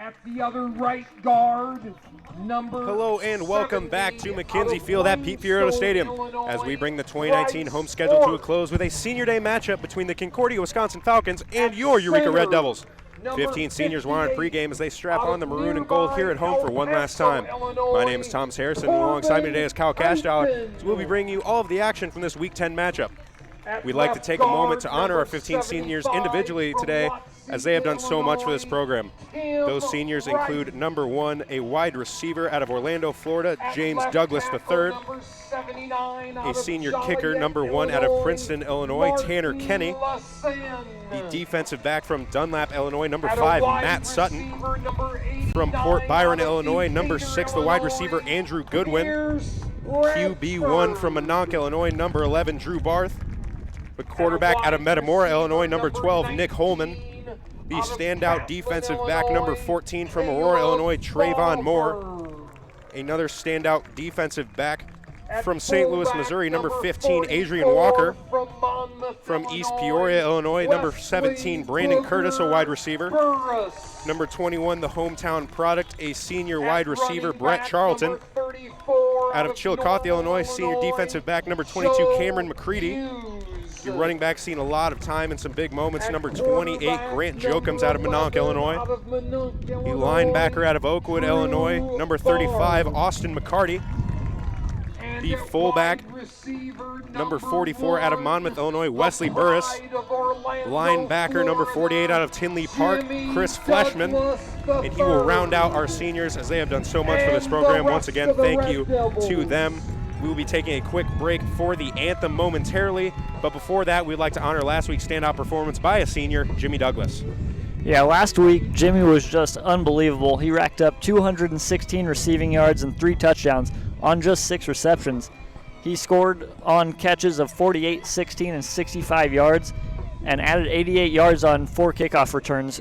At the other right guard, number Hello and welcome back to McKenzie Field at Pete Fioretto Stadium as we bring the 2019 home schedule to a close with a senior day matchup between the Concordia Wisconsin Falcons and your Eureka Red Devils. 15 seniors were on pregame as they strap on the maroon and gold here at home for one last time. My name is Thomas Harrison, and alongside me today is Kyle Cashdauer, so we'll be bringing you all of the action from this Week 10 matchup. We'd like to take a moment to honor our 15 seniors individually today as they have done so much for this program. Those seniors include number 1, a wide receiver out of Orlando, Florida, James Douglas III. A senior kicker, number 1 out of Princeton, Illinois, Tanner Kenny. The defensive back from Dunlap, Illinois, number 5, Matt Sutton. From Port Byron, Illinois, number 6, the wide receiver, Andrew Goodwin. QB1 from Mononk, Illinois, number 11, Drew Barth. The quarterback out of Metamora, Illinois, number 12, Nick Holman. The standout defensive back, number 14 from Aurora, Illinois, Trayvon Moore. Another standout defensive back from St. Louis, Missouri, number 15, Adrian Walker. From East Peoria, Illinois, number 17, Brandon Curtis, a wide receiver. Number 21, the hometown product, a senior wide receiver, Brett Charlton. Out of Chillicothe, Illinois, senior defensive back, number 22, Cameron McCready. Your running back seen a lot of time and some big moments. Number 28, Grant Jokums out of Mononk, Illinois. The linebacker out of Oakwood, Illinois. Number 35, Austin McCarty. The fullback, number 44 out of Monmouth, Illinois, Wesley Burris. Linebacker, number 48 out of Tinley Park, Chris Fleshman. And he will round out our seniors as they have done so much for this program. Once again, thank you to them. We will be taking a quick break for the anthem momentarily, but before that, we'd like to honor last week's standout performance by a senior, Jimmy Douglas. Yeah, last week, Jimmy was just unbelievable. He racked up 216 receiving yards and 3 touchdowns on just 6 receptions. He scored on catches of 48, 16, and 65 yards, and added 88 yards on 4 kickoff returns,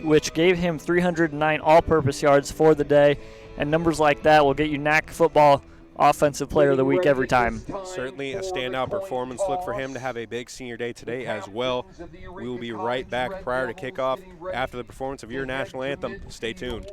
which gave him 309 all-purpose yards for the day, and numbers like that will get you NAC football Offensive Player of the Week every time. Certainly a standout performance. Look for him to have a big senior day today as well. We will be right back prior to kickoff after the performance of your national anthem. Stay tuned.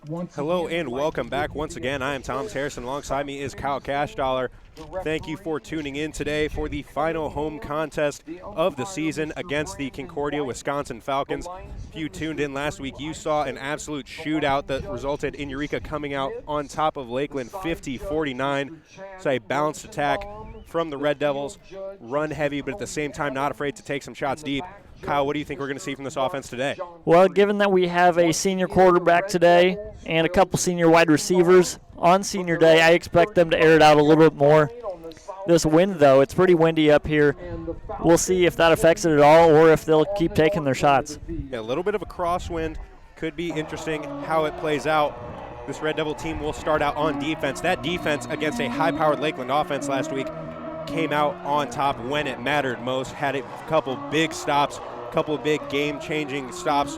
Hello and welcome back once again. I am Thomas Harrison. Alongside me is Kyle Cashdollar. Thank you for tuning in today for the final home contest of the season against the Concordia, Wisconsin Falcons. If you tuned in last week, you saw an absolute shootout that resulted in Eureka coming out on top of Lakeland 50-49. It's a balanced attack from the Red Devils, run heavy, but at the same time not afraid to take some shots deep. Kyle, what do you think we're going to see from this offense today? Well, given that we have a senior quarterback today and a couple senior wide receivers on senior day, I expect them to air it out a little bit more. This wind, though, it's pretty windy up here. We'll see if that affects it at all or if they'll keep taking their shots. Yeah, a little bit of a crosswind. Could be interesting how it plays out. This Red Devil team will start out on defense. That defense against a high-powered Lakeland offense last week came out on top when it mattered most, had a couple big stops, a couple of big game-changing stops,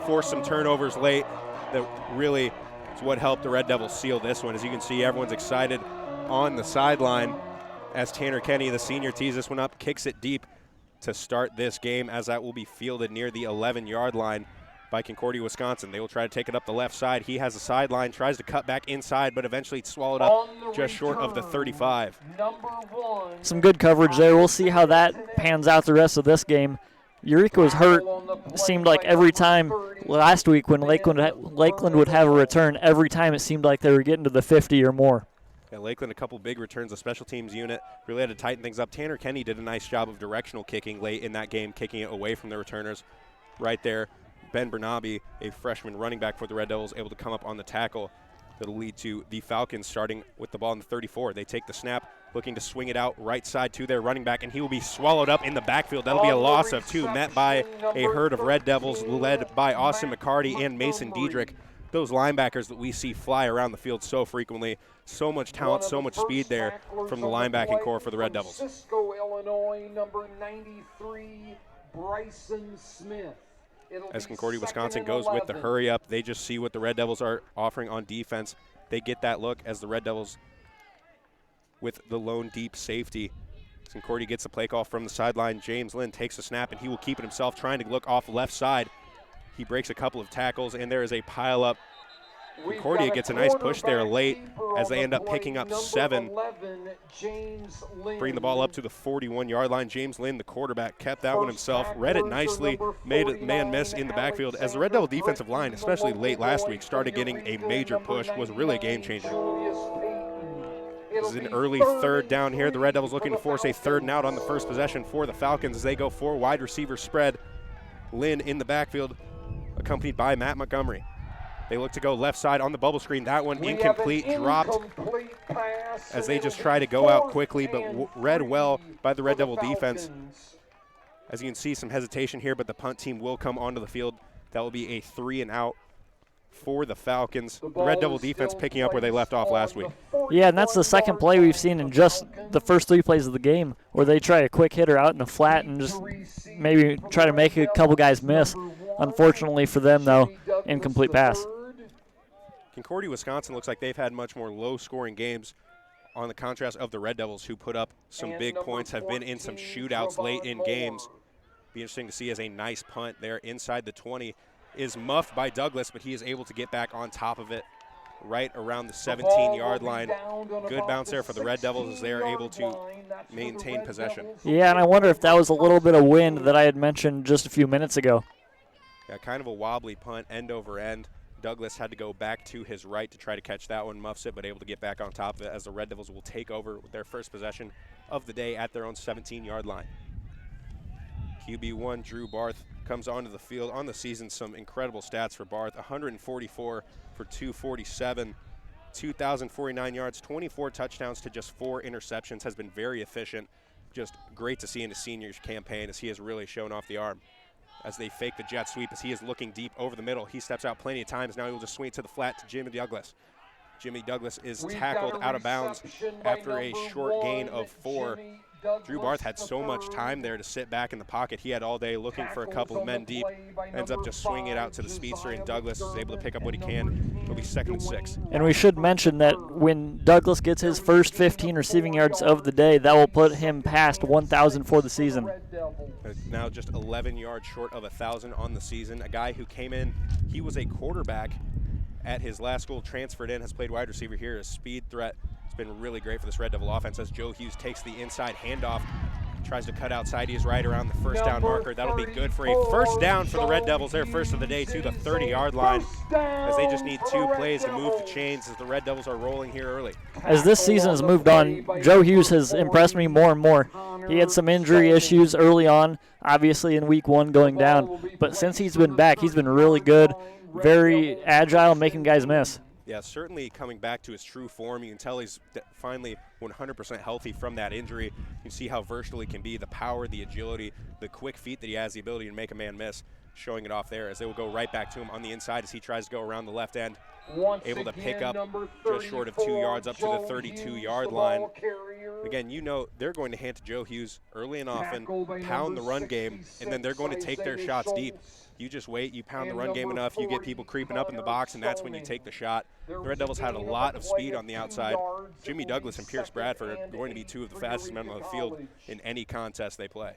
forced some turnovers late. That really is what helped the Red Devils seal this one. As you can see, everyone's excited on the sideline as Tanner Kenny, the senior, tees this one up, kicks it deep to start this game, as that will be fielded near the 11-yard line by Concordia, Wisconsin. They will try to take it up the left side. He has a sideline, tries to cut back inside, but eventually it's swallowed up just short of the 35. Some good coverage there. We'll see how that pans out the rest of this game. Eureka was hurt. Seemed like every time last week when Lakeland would have a return, every time it seemed like they were getting to the 50 or more. Yeah, Lakeland, a couple big returns. The special teams unit really had to tighten things up. Tanner Kenny did a nice job of directional kicking late in that game, kicking it away from the returners right there. Ben Bernabe, a freshman running back for the Red Devils, able to come up on the tackle. That'll lead to the Falcons starting with the ball in the 34. They take the snap, looking to swing it out right side to their running back, and he will be swallowed up in the backfield. That'll be a loss of 2, met by a herd of Red Devils led by Austin McCarty and Mason Diedrich. Those linebackers that we see fly around the field so frequently. So much talent, so much speed there from the linebacking core for the Red Devils. Cisco, Illinois, number 93, Bryson Smith. As Concordia, Wisconsin goes with the hurry up, they just see what the Red Devils are offering on defense. They get that look as the Red Devils with the lone deep safety. Concordia gets the play call from the sideline. James Lynn takes the snap, and he will keep it himself, trying to look off left side. He breaks a couple of tackles, and there is a pile up. Concordia gets a nice push there late as they end up picking up 7. Bring the ball up to the 41-yard line. James Lynn, the quarterback, kept that one himself, read it nicely, made a man miss in the backfield. As the Red Devil defensive line, especially late last week, started getting a major push, was really a game changer. This is an early third down here. The Red Devils looking to force a third and out on the first possession for the Falcons as they go 4 wide receiver spread. Lynn in the backfield, accompanied by Matt Montgomery. They look to go left side on the bubble screen. That one incomplete, dropped as they just try to go out quickly, but read well by the Red Devil defense. As you can see, some hesitation here, but the punt team will come onto the field. That will be a 3 and out for the Falcons. The Red Devil defense picking up where they left off last week. Yeah, and that's the second play we've seen in just the first 3 plays of the game where they try a quick hitter out in the flat and just maybe try to make a couple guys miss. Unfortunately for them, though, incomplete pass. Concordia, Wisconsin looks like they've had much more low-scoring games on the contrast of the Red Devils, who put up some big points, have been in some shootouts late in games. Be interesting to see as a nice punt there inside the 20 is muffed by Douglas, but he is able to get back on top of it right around the 17-yard line. Good bounce there for the Red Devils as they are able to maintain possession. Yeah, and I wonder if that was a little bit of wind that I had mentioned just a few minutes ago. Yeah, kind of a wobbly punt, end over end. Douglas had to go back to his right to try to catch that one, muffs it, but able to get back on top of it as the Red Devils will take over with their first possession of the day at their own 17-yard line. QB1 Drew Barth comes onto the field on the season. Some incredible stats for Barth: 144 for 247, 2,049 yards, 24 touchdowns to just 4 interceptions. Has been very efficient. Just great to see in his senior campaign as he has really shown off the arm. As they fake the jet sweep, as he is looking deep over the middle. He steps out plenty of times. Now he will just swing it to the flat to Jimmy Douglas. Jimmy Douglas is tackled out of bounds after a short gain of 4. Drew Barth had so much time there to sit back in the pocket. He had all day looking for a couple of men deep. Ends up just swinging it out to the speedster, and Douglas is able to pick up what he can. It'll be 2nd and 6. And we should mention that when Douglas gets his first 15 receiving yards of the day, that will put him past 1,000 for the season. Now just 11 yards short of 1,000 on the season. A guy who came in, he was a quarterback at his last school, transferred in, has played wide receiver here, a speed threat. It's been really great for this Red Devil offense as Joe Hughes takes the inside handoff, tries to cut outside. He is right around the first down marker. That'll be good for a first down for the Red Devils, their first of the day, to the 30-yard line, as they just need 2 plays to move the chains as the Red Devils are rolling here early. As this season has moved on, Joe Hughes has impressed me more and more. He had some injury issues early on, obviously in week 1 going down, but since he's been back, he's been really good, very agile, making guys miss. Yeah, certainly coming back to his true form. You can tell he's finally 100% healthy from that injury. You can see how versatile he can be, the power, the agility, the quick feet that he has, the ability to make a man miss, showing it off there as they will go right back to him on the inside as he tries to go around the left end. Able to pick up just short of 2 yards up to the 32-yard line. Again, you know they're going to hand to Joe Hughes early and often, pound the run game, and then they're going to take their shots deep. You just wait, you pound the run game enough, you get people creeping up in the box, and that's when you take the shot. The Red Devils had a lot of speed on the outside. Jimmy Douglas and Pierce Bradford are going to be 2 of the fastest men on the field in any contest they play.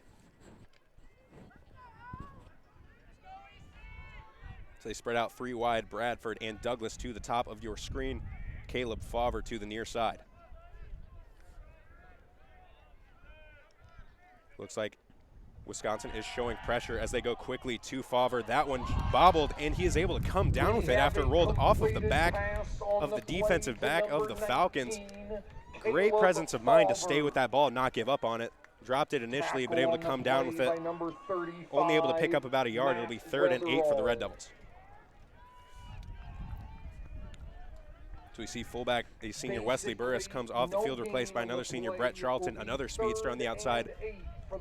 So they spread out 3 wide, Bradford and Douglas to the top of your screen, Caleb Favre to the near side. Looks like Wisconsin is showing pressure as they go quickly to Favre. That one bobbled, and he is able to come down with it after it rolled off of the back of the defensive back of the Falcons. Great presence of mind to stay with that ball and not give up on it. Dropped it initially, but able to come down with it. Only able to pick up about a yard. It'll be 3rd and 8 for the Red Devils. So we see fullback, a senior Wesley Burris comes off the field, replaced by another senior, Brett Charlton, another speedster on the outside.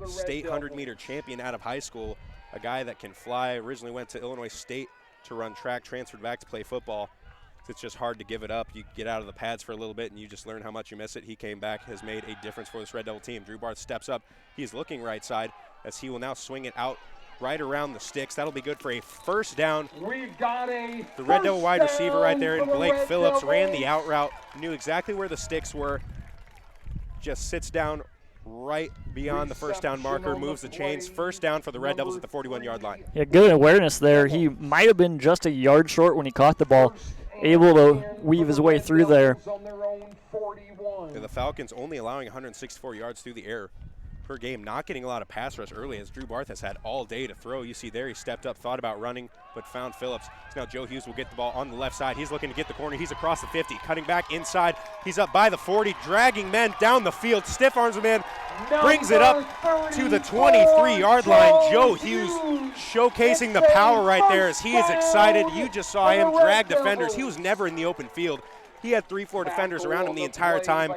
State 100-meter champion out of high school, a guy that can fly. Originally went to Illinois State to run track, transferred back to play football. It's just hard to give it up. You get out of the pads for a little bit and you just learn how much you miss it. He came back, has made a difference for this Red Devil team. Drew Barth steps up. He's looking right side as he will now swing it out right around the sticks. That'll be good for a first down. We've got the Red Devil wide receiver right there, and Blake Phillips ran the out route, knew exactly where the sticks were, just sits down right beyond the first down marker, moves the chains. First down for the Red Devils at the 41-yard line. Yeah, good awareness there. He might have been just a yard short when he caught the ball, able to weave his way through there. Yeah, the Falcons only allowing 164 yards through the air per game, not getting a lot of pass rush early as Drew Barth has had all day to throw. You see there he stepped up, thought about running, but found Phillips. So now Joe Hughes will get the ball on the left side. He's looking to get the corner. He's across the 50, cutting back inside. He's up by the 40, dragging men down the field. Stiff arms a man, brings it up to the 23-yard line. Joe Hughes showcasing the power right there as he is excited. You just saw him drag defenders. He was never in the open field. He had 3-4 defenders around him the entire time.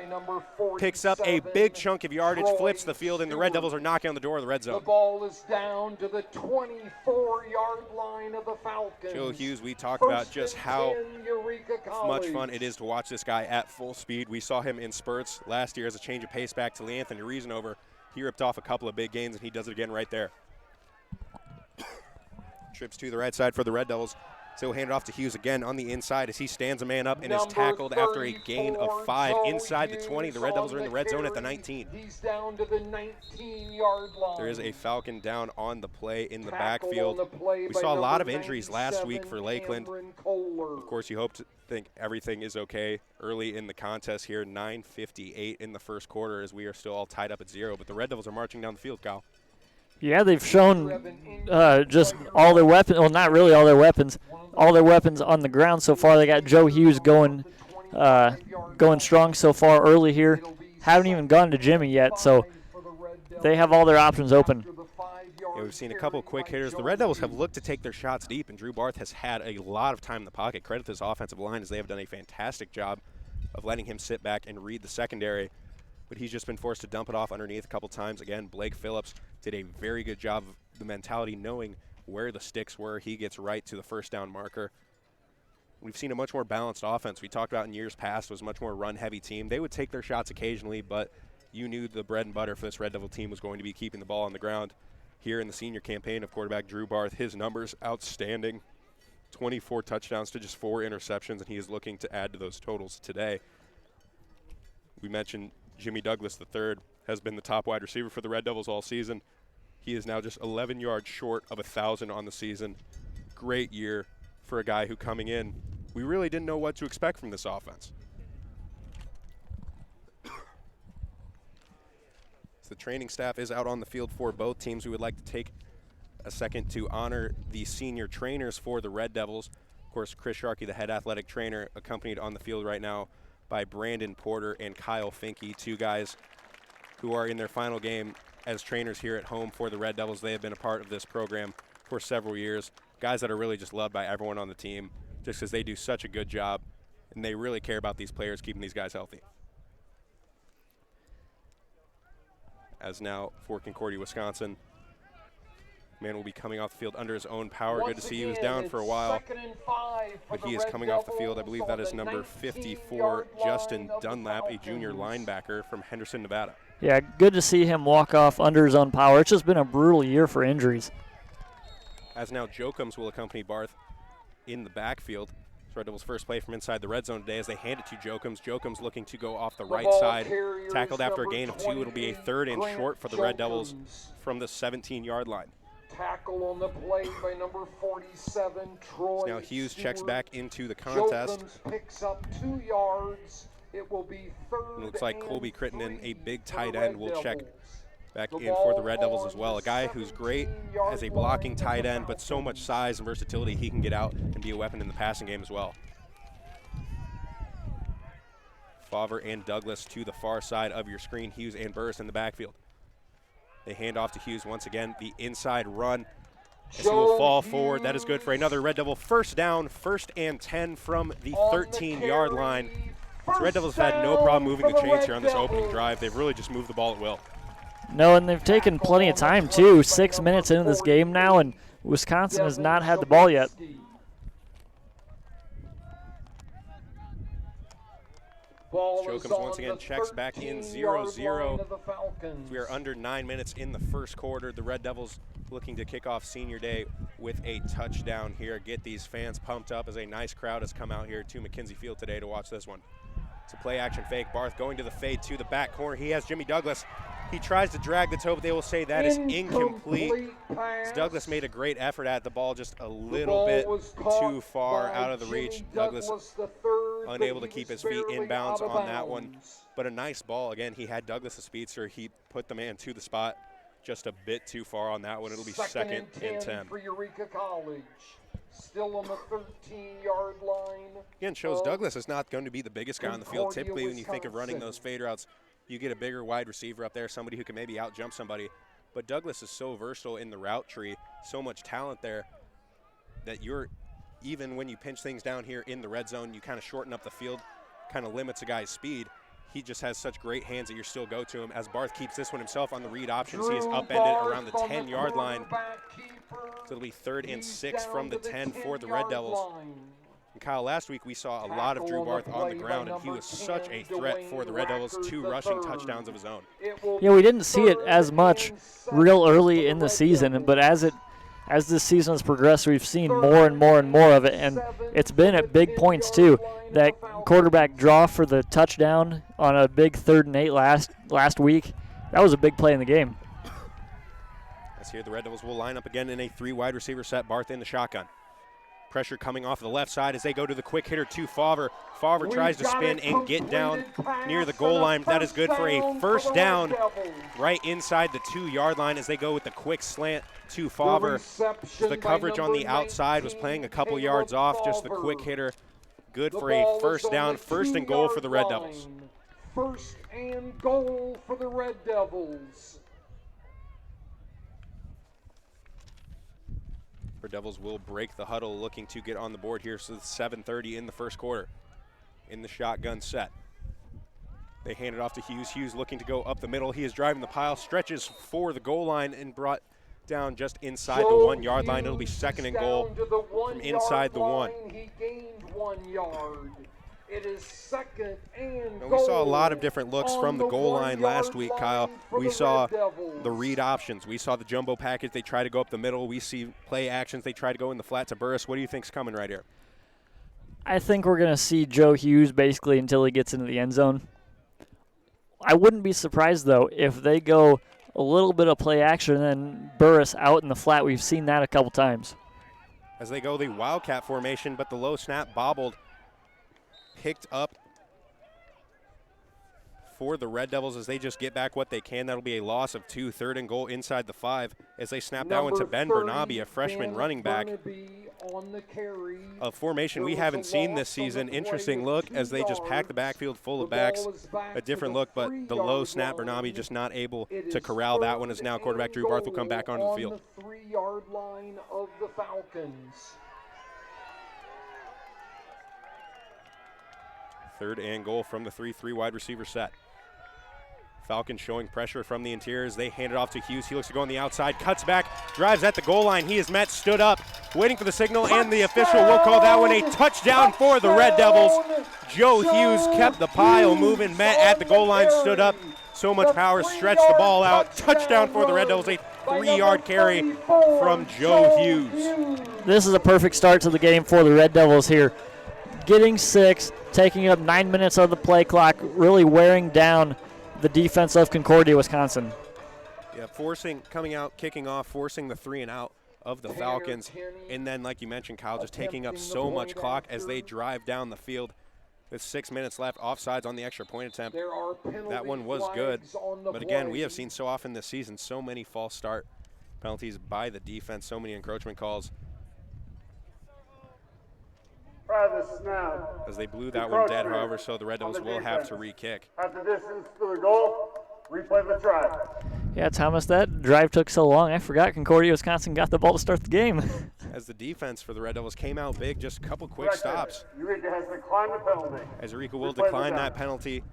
Picks up a big chunk of yardage, flips the field, and the Red Devils are knocking on the door of the red zone. The ball is down to the 24-yard line of the Falcons. Joe Hughes, we talked about just how much fun it is to watch this guy at full speed. We saw him in spurts last year as a change of pace back to Lee Anthony Reasonover. He ripped off a couple of big gains, and he does it again right there. Trips to the right side for the Red Devils. So he'll hand it off to Hughes again on the inside as he stands a man up and is tackled after a gain of 5 inside the 20. The Red Devils are in the red zone at the 19. He's down to the 19-yard line. There is a Falcon down on the play in the backfield. We saw a lot of injuries last week for Lakeland. Of course, you hope to think everything is okay early in the contest here. 9:58 in the first quarter as we are still all tied up at 0. But the Red Devils are marching down the field, Kyle. Yeah, they've shown just all their weapons. Well, not really all their weapons. All their weapons on the ground so far. They got Joe Hughes going strong so far early here. Haven't even gone to Jimmy yet, so they have all their options open. Yeah, we've seen a couple quick hitters. The Red Devils have looked to take their shots deep, and Drew Barth has had a lot of time in the pocket. Credit to his offensive line as they have done a fantastic job of letting him sit back and read the secondary. But he's just been forced to dump it off underneath a couple times. Again, Blake Phillips did a very good job of the mentality, knowing where the sticks were. He gets right to the first down marker. We've seen a much more balanced offense. We talked about in years past was a much more run-heavy team. They would take their shots occasionally, but you knew the bread and butter for this Red Devil team was going to be keeping the ball on the ground. Here in the senior campaign of quarterback Drew Barth, his numbers outstanding. 24 touchdowns to just 4 interceptions, and he is looking to add to those totals today. We mentioned Jimmy Douglas III has been the top wide receiver for the Red Devils all season. He is now just 11 yards short of 1,000 on the season. Great year for a guy who coming in we really didn't know what to expect from this offense. So the training staff is out on the field for both teams. We would like to take a second to honor the senior trainers for the Red Devils. Of course, Chris Sharkey, the head athletic trainer, accompanied on the field right now by Brandon Porter and Kyle Finke, two guys who are in their final game as trainers here at home for the Red Devils. They have been a part of this program for several years. Guys that are really just loved by everyone on the team just because they do such a good job, and they really care about these players, keeping these guys healthy. As now for Concordia, Wisconsin, man will be coming off the field under his own power. Good to see he was down for a while, but he is coming off the field. I believe that is number 54, Justin Dunlap, a junior linebacker from Henderson, Nevada. Yeah, good to see him walk off under his own power. It's just been a brutal year for injuries. As now Jokums will accompany Barth in the backfield. Red Devils' first play from inside the red zone today as they hand it to Jokums. Jokums looking to go off the right side. Tackled after a gain of 2. It'll be a 3rd and short for the Red Devils from the 17-yard line. Tackle on the play by number 47, Troy. So now Hughes checks back into the contest. Jokums picks up 2 yards. It will be 3rd. It looks like Colby Crittenden, a big tight end, will check back in for the Red Devils as well. A guy who's great as a blocking tight end, but so much size and versatility, he can get out and be a weapon in the passing game as well. Favre and Douglas to the far side of your screen. Hughes and Burris in the backfield. They hand off to Hughes once again. The inside run as he will fall forward. That is good for another Red Devil first down, 1st and 10 from the 13-yard line. So Red Devils have had no problem moving the chains here on this opening drive. They've really just moved the ball at will. No, and they've taken plenty of time, too. 6 minutes into this game now, and Wisconsin has not had the ball yet. Jokums once again checks back in 0-0. We are under 9 minutes in the first quarter. The Red Devils looking to kick off senior day with a touchdown here. Get these fans pumped up as a nice crowd has come out here to McKenzie Field today to watch this one. It's a play action fake. Barth going to the fade to the back corner. He has Jimmy Douglas. He tries to drag the toe, but they will say that is incomplete. Douglas made a great effort at the ball, just a little bit too far out of the reach. Douglas unable to keep his feet inbounds on that one. But a nice ball. Again, he had Douglas a speedster. He put the man to the spot just a bit too far on that one. It'll be 2nd and 10. For Eureka College. Still on the 13-yard line. Again, shows Douglas is not going to be the biggest guy on the field. Typically, when you think of running those fade routes, you get a bigger wide receiver up there, somebody who can maybe out-jump somebody. But Douglas is so versatile in the route tree, so much talent there, that even when you pinch things down here in the red zone, you kind of shorten up the field, kind of limits a guy's speed. He just has such great hands that you still go to him. As Barth keeps this one himself on the read options, he is upended around the 10-yard line. So it'll be 3rd and 6 from the 10 for the Red Devils. And Kyle, last week we saw a lot of Drew Barth on the ground, and he was such a threat for the Red Devils, 2 rushing touchdowns of his own. Yeah, we didn't see it as much real early in the season, but as this season has progressed, we've seen more and more and more of it, and it's been at big points too. That quarterback draw for the touchdown on a big 3rd and 8 last week, that was a big play in the game. As here the Red Devils will line up again in a 3 wide receiver set. Barth in the shotgun. Pressure coming off the left side as they go to the quick hitter to Favre. Favre tries to spin and get down near the goal line. That is good for a 1st down right inside the 2-yard line as they go with the quick slant to Favre. The coverage on the outside was playing a couple yards off, just the quick hitter. Good for a 1st down, 1st and goal for the Red Devils. 1st and goal for the Red Devils. Red Devils will break the huddle, looking to get on the board here. So it's 7:30 in the first quarter in the shotgun set. They hand it off to Hughes. Hughes looking to go up the middle. He is driving the pile, stretches for the goal line and brought down just inside the 1-yard line. It'll be 2nd and goal from inside the 1. He gained 1 yard. It is 2nd and goal. We saw a lot of different looks from the goal line last week, Kyle. We saw the read options. We saw the jumbo package. They try to go up the middle. We see play actions. They try to go in the flat to Burris. What do you think's coming right here? I think we're going to see Joe Hughes basically until he gets into the end zone. I wouldn't be surprised, though, if they go a little bit of play action and then Burris out in the flat. We've seen that a couple times. As they go the Wildcat formation, but the low snap bobbled picked up for the Red Devils as they just get back what they can. That'll be a loss of 2, 3rd and goal inside the 5 as they snap that one to Ben Bernabe, a freshman running back. A formation we haven't seen this season. Interesting look as they just pack the backfield full of backs. A different look, but the low snap, Bernabe just not able to corral that one as now quarterback Drew Barth will come back onto the field. The 3-yard line of the Falcons. 3rd and goal from the 3-3 wide receiver set. Falcons showing pressure from the interior as they hand it off to Hughes. He looks to go on the outside, cuts back, drives at the goal line. He is met, stood up, waiting for the signal, and the official will call that one a touchdown for the Red Devils. Joe Hughes kept the pile moving, met at the goal line, stood up. So much power, stretched the ball out. Touchdown for the Red Devils, a 3-yard carry from Joe Hughes. This is a perfect start to the game for the Red Devils here. Getting 6, taking up 9 minutes of the play clock, really wearing down the defense of Concordia, Wisconsin. Yeah, coming out, kicking off, forcing the 3 and out of the Falcons. And then, like you mentioned, Kyle, just taking up so much clock as they drive down the field. With 6 minutes left, offsides on the extra point attempt. That one was good. But again, we have seen so often this season so many false start penalties by the defense, so many encroachment calls. As they blew that one dead, however, so the Red Devils will have to re-kick. At the distance to the goal, replay the drive. Yeah, Thomas, that drive took so long. I forgot Concordia, Wisconsin got the ball to start the game. As the defense for the Red Devils came out big, just a couple quick stops. Eureka has declined the penalty. As Eureka will decline that penalty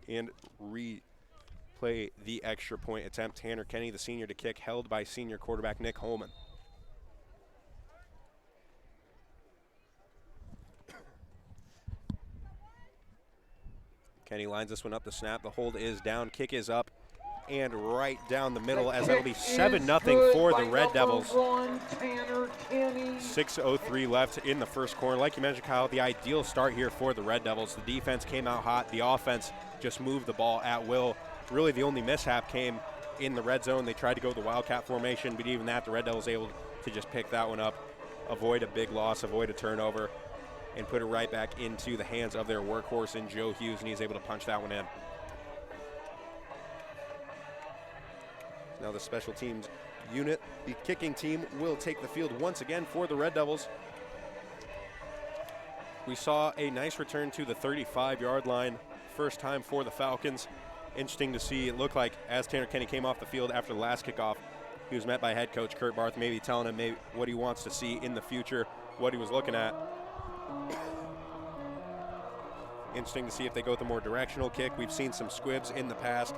and replay the extra point attempt. Tanner Kenny, the senior, to kick, held by senior quarterback Nick Holman. Kenny lines this one up, the snap, the hold is down, kick is up, and right down the middle as that'll be 7-0 for the Red Devils. 6:03 left in the first quarter. Like you mentioned, Kyle, the ideal start here for the Red Devils. The defense came out hot. The offense just moved the ball at will. Really the only mishap came in the red zone. They tried to go the Wildcat formation, but even that, the Red Devils able to just pick that one up, avoid a big loss, avoid a turnover, and put it right back into the hands of their workhorse in Joe Hughes, and he's able to punch that one in. Now the special teams unit, the kicking team, will take the field once again for the Red Devils. We saw a nice return to the 35-yard line, first time for the Falcons. Interesting to see. It looked like as Tanner Kenny came off the field after the last kickoff, he was met by head coach Kurt Barth, maybe telling him maybe what he wants to see in the future, what he was looking at. Interesting to see if they go with a more directional kick. We've seen some squibs in the past.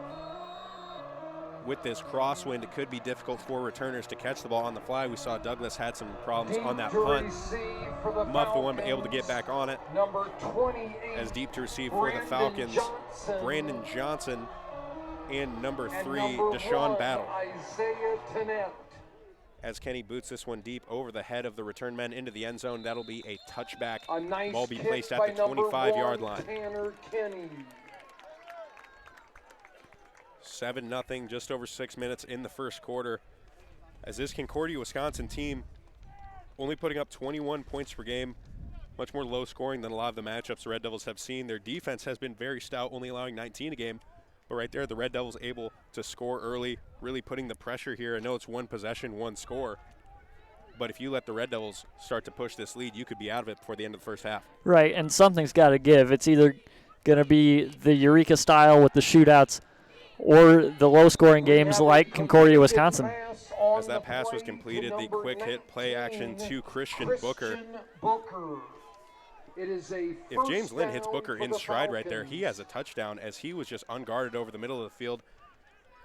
With this crosswind, it could be difficult for returners to catch the ball on the fly. We saw Douglas had some problems on that punt. Muffed the one, but able to get back on it. Number 28. As deep to receive for the Falcons, Brandon Johnson, and number 3, Deshaun Battle. Isaiah Tennant. As Kenny boots this one deep over the head of the return men into the end zone, that'll be a touchback. A nice ball be kick placed at by the number 25-yard 1, line. Tanner Kenny. 7-0, just over 6 minutes in the first quarter. As this Concordia, Wisconsin team only putting up 21 points per game, much more low scoring than a lot of the matchups the Red Devils have seen. Their defense has been very stout, only allowing 19 a game. But right there, the Red Devils able to score early, really putting the pressure here. I know it's one possession, one score. But if you let the Red Devils start to push this lead, you could be out of it before the end of the first half. Right, and something's got to give. It's either going to be the Eureka style with the shootouts or the low-scoring games like Concordia, Wisconsin. As that pass was completed, the quick hit play action to Christian Booker. It is a if James Lynn hits Booker in stride right there, he has a touchdown as he was just unguarded over the middle of the field.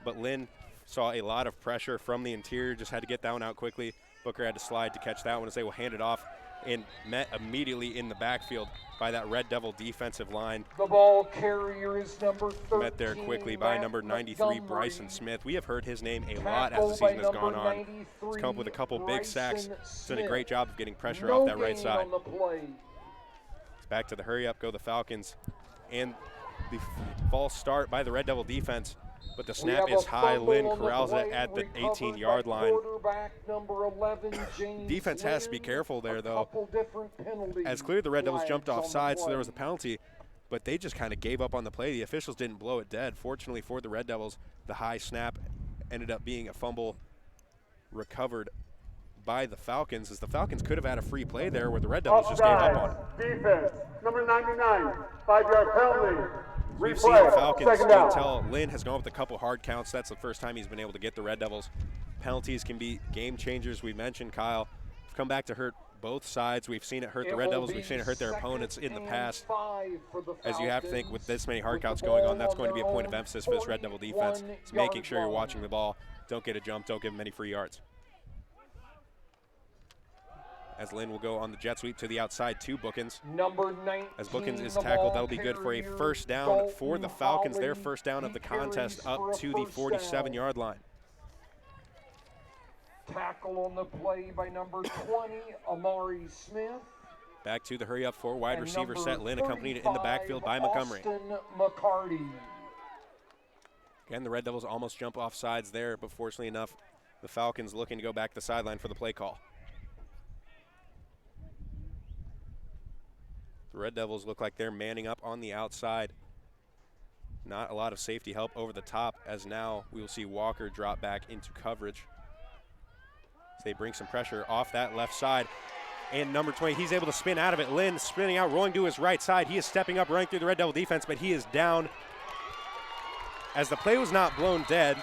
But Lynn saw a lot of pressure from the interior, just had to get that one out quickly. Booker had to slide to catch that one as they will hand it off, and met immediately in the backfield by that Red Devil defensive line. The ball carrier is number 13. Met there quickly by number 93, Bryson Smith. We have heard his name a lot as the season has gone on. He's come up with a couple big sacks. He's done a great job of getting pressure off that right side. Back to the hurry up go the Falcons, and the false start by the Red Devil defense But the snap is high. Lynn corrals it at the 18-yard line. Defense has to be careful there, though. As clear, the Red Devils jumped offside, so there was a penalty. But they just kind of gave up on the play. The officials didn't blow it dead. Fortunately for the Red Devils, the high snap ended up being a fumble recovered by the Falcons, as the Falcons could have had a free play there where the Red Devils just gave up on it. Defense, number 99, 5-yard penalty. We've seen the Falcons until Lynn has gone with a couple hard counts. That's the first time he's been able to get the Red Devils. Penalties can be game changers. We mentioned, Kyle, come back to hurt both sides. We've seen it hurt the Red Devils. We've seen it hurt their opponents in the past. As you have to think, with this many hard counts going on, that's going to be a point of emphasis for this Red Devil defense. It's making sure you're watching the ball. Don't get a jump. Don't give them any free yards. As Lynn will go on the jet sweep to the outside to Bookins. Number 19, as Bookins is tackled, that'll be good for a first down for the Falcons. Their first down of the contest up to the 47-yard line. Tackle on the play by number 20, Amari Smith. Back to the hurry-up for wide receiver set. Lynn accompanied in the backfield by Montgomery. McCarty. Again, the Red Devils almost jump off sides there, but fortunately enough, the Falcons looking to go back to the sideline for the play call. The Red Devils look like they're manning up on the outside. Not a lot of safety help over the top, as now we will see Walker drop back into coverage. So they bring some pressure off that left side. And number 20, he's able to spin out of it. Lynn spinning out, rolling to his right side. He is stepping up, running through the Red Devil defense, but he is down. As the play was not blown dead,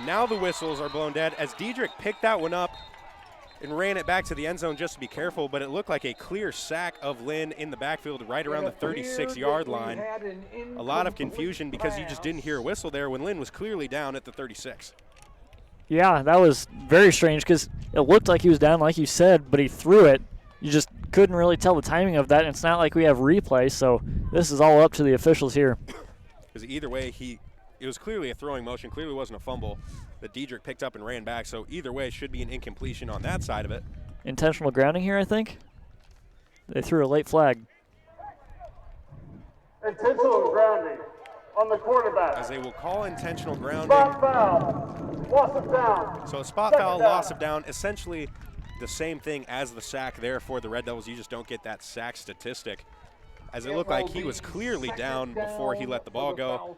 now the whistles are blown dead, as Diedrich picked that one up and ran it back to the end zone just to be careful, but it looked like a clear sack of Lynn in the backfield right around the 36-yard line. A lot of confusion because you just didn't hear a whistle there when Lynn was clearly down at the 36. Yeah, that was very strange because it looked like he was down, like you said, but he threw it. You just couldn't really tell the timing of that, and it's not like we have replay, so this is all up to the officials here. Because either way, it was clearly a throwing motion, clearly wasn't a fumble that Diedrich picked up and ran back, so either way, it should be an incompletion on that side of it. Intentional grounding here, I think. They threw a late flag. Intentional grounding on the quarterback. As they will call intentional grounding. Spot foul, loss of down. So a spot foul, loss of down, essentially the same thing as the sack there for the Red Devils. You just don't get that sack statistic, as it looked like he was clearly down before he let the ball go.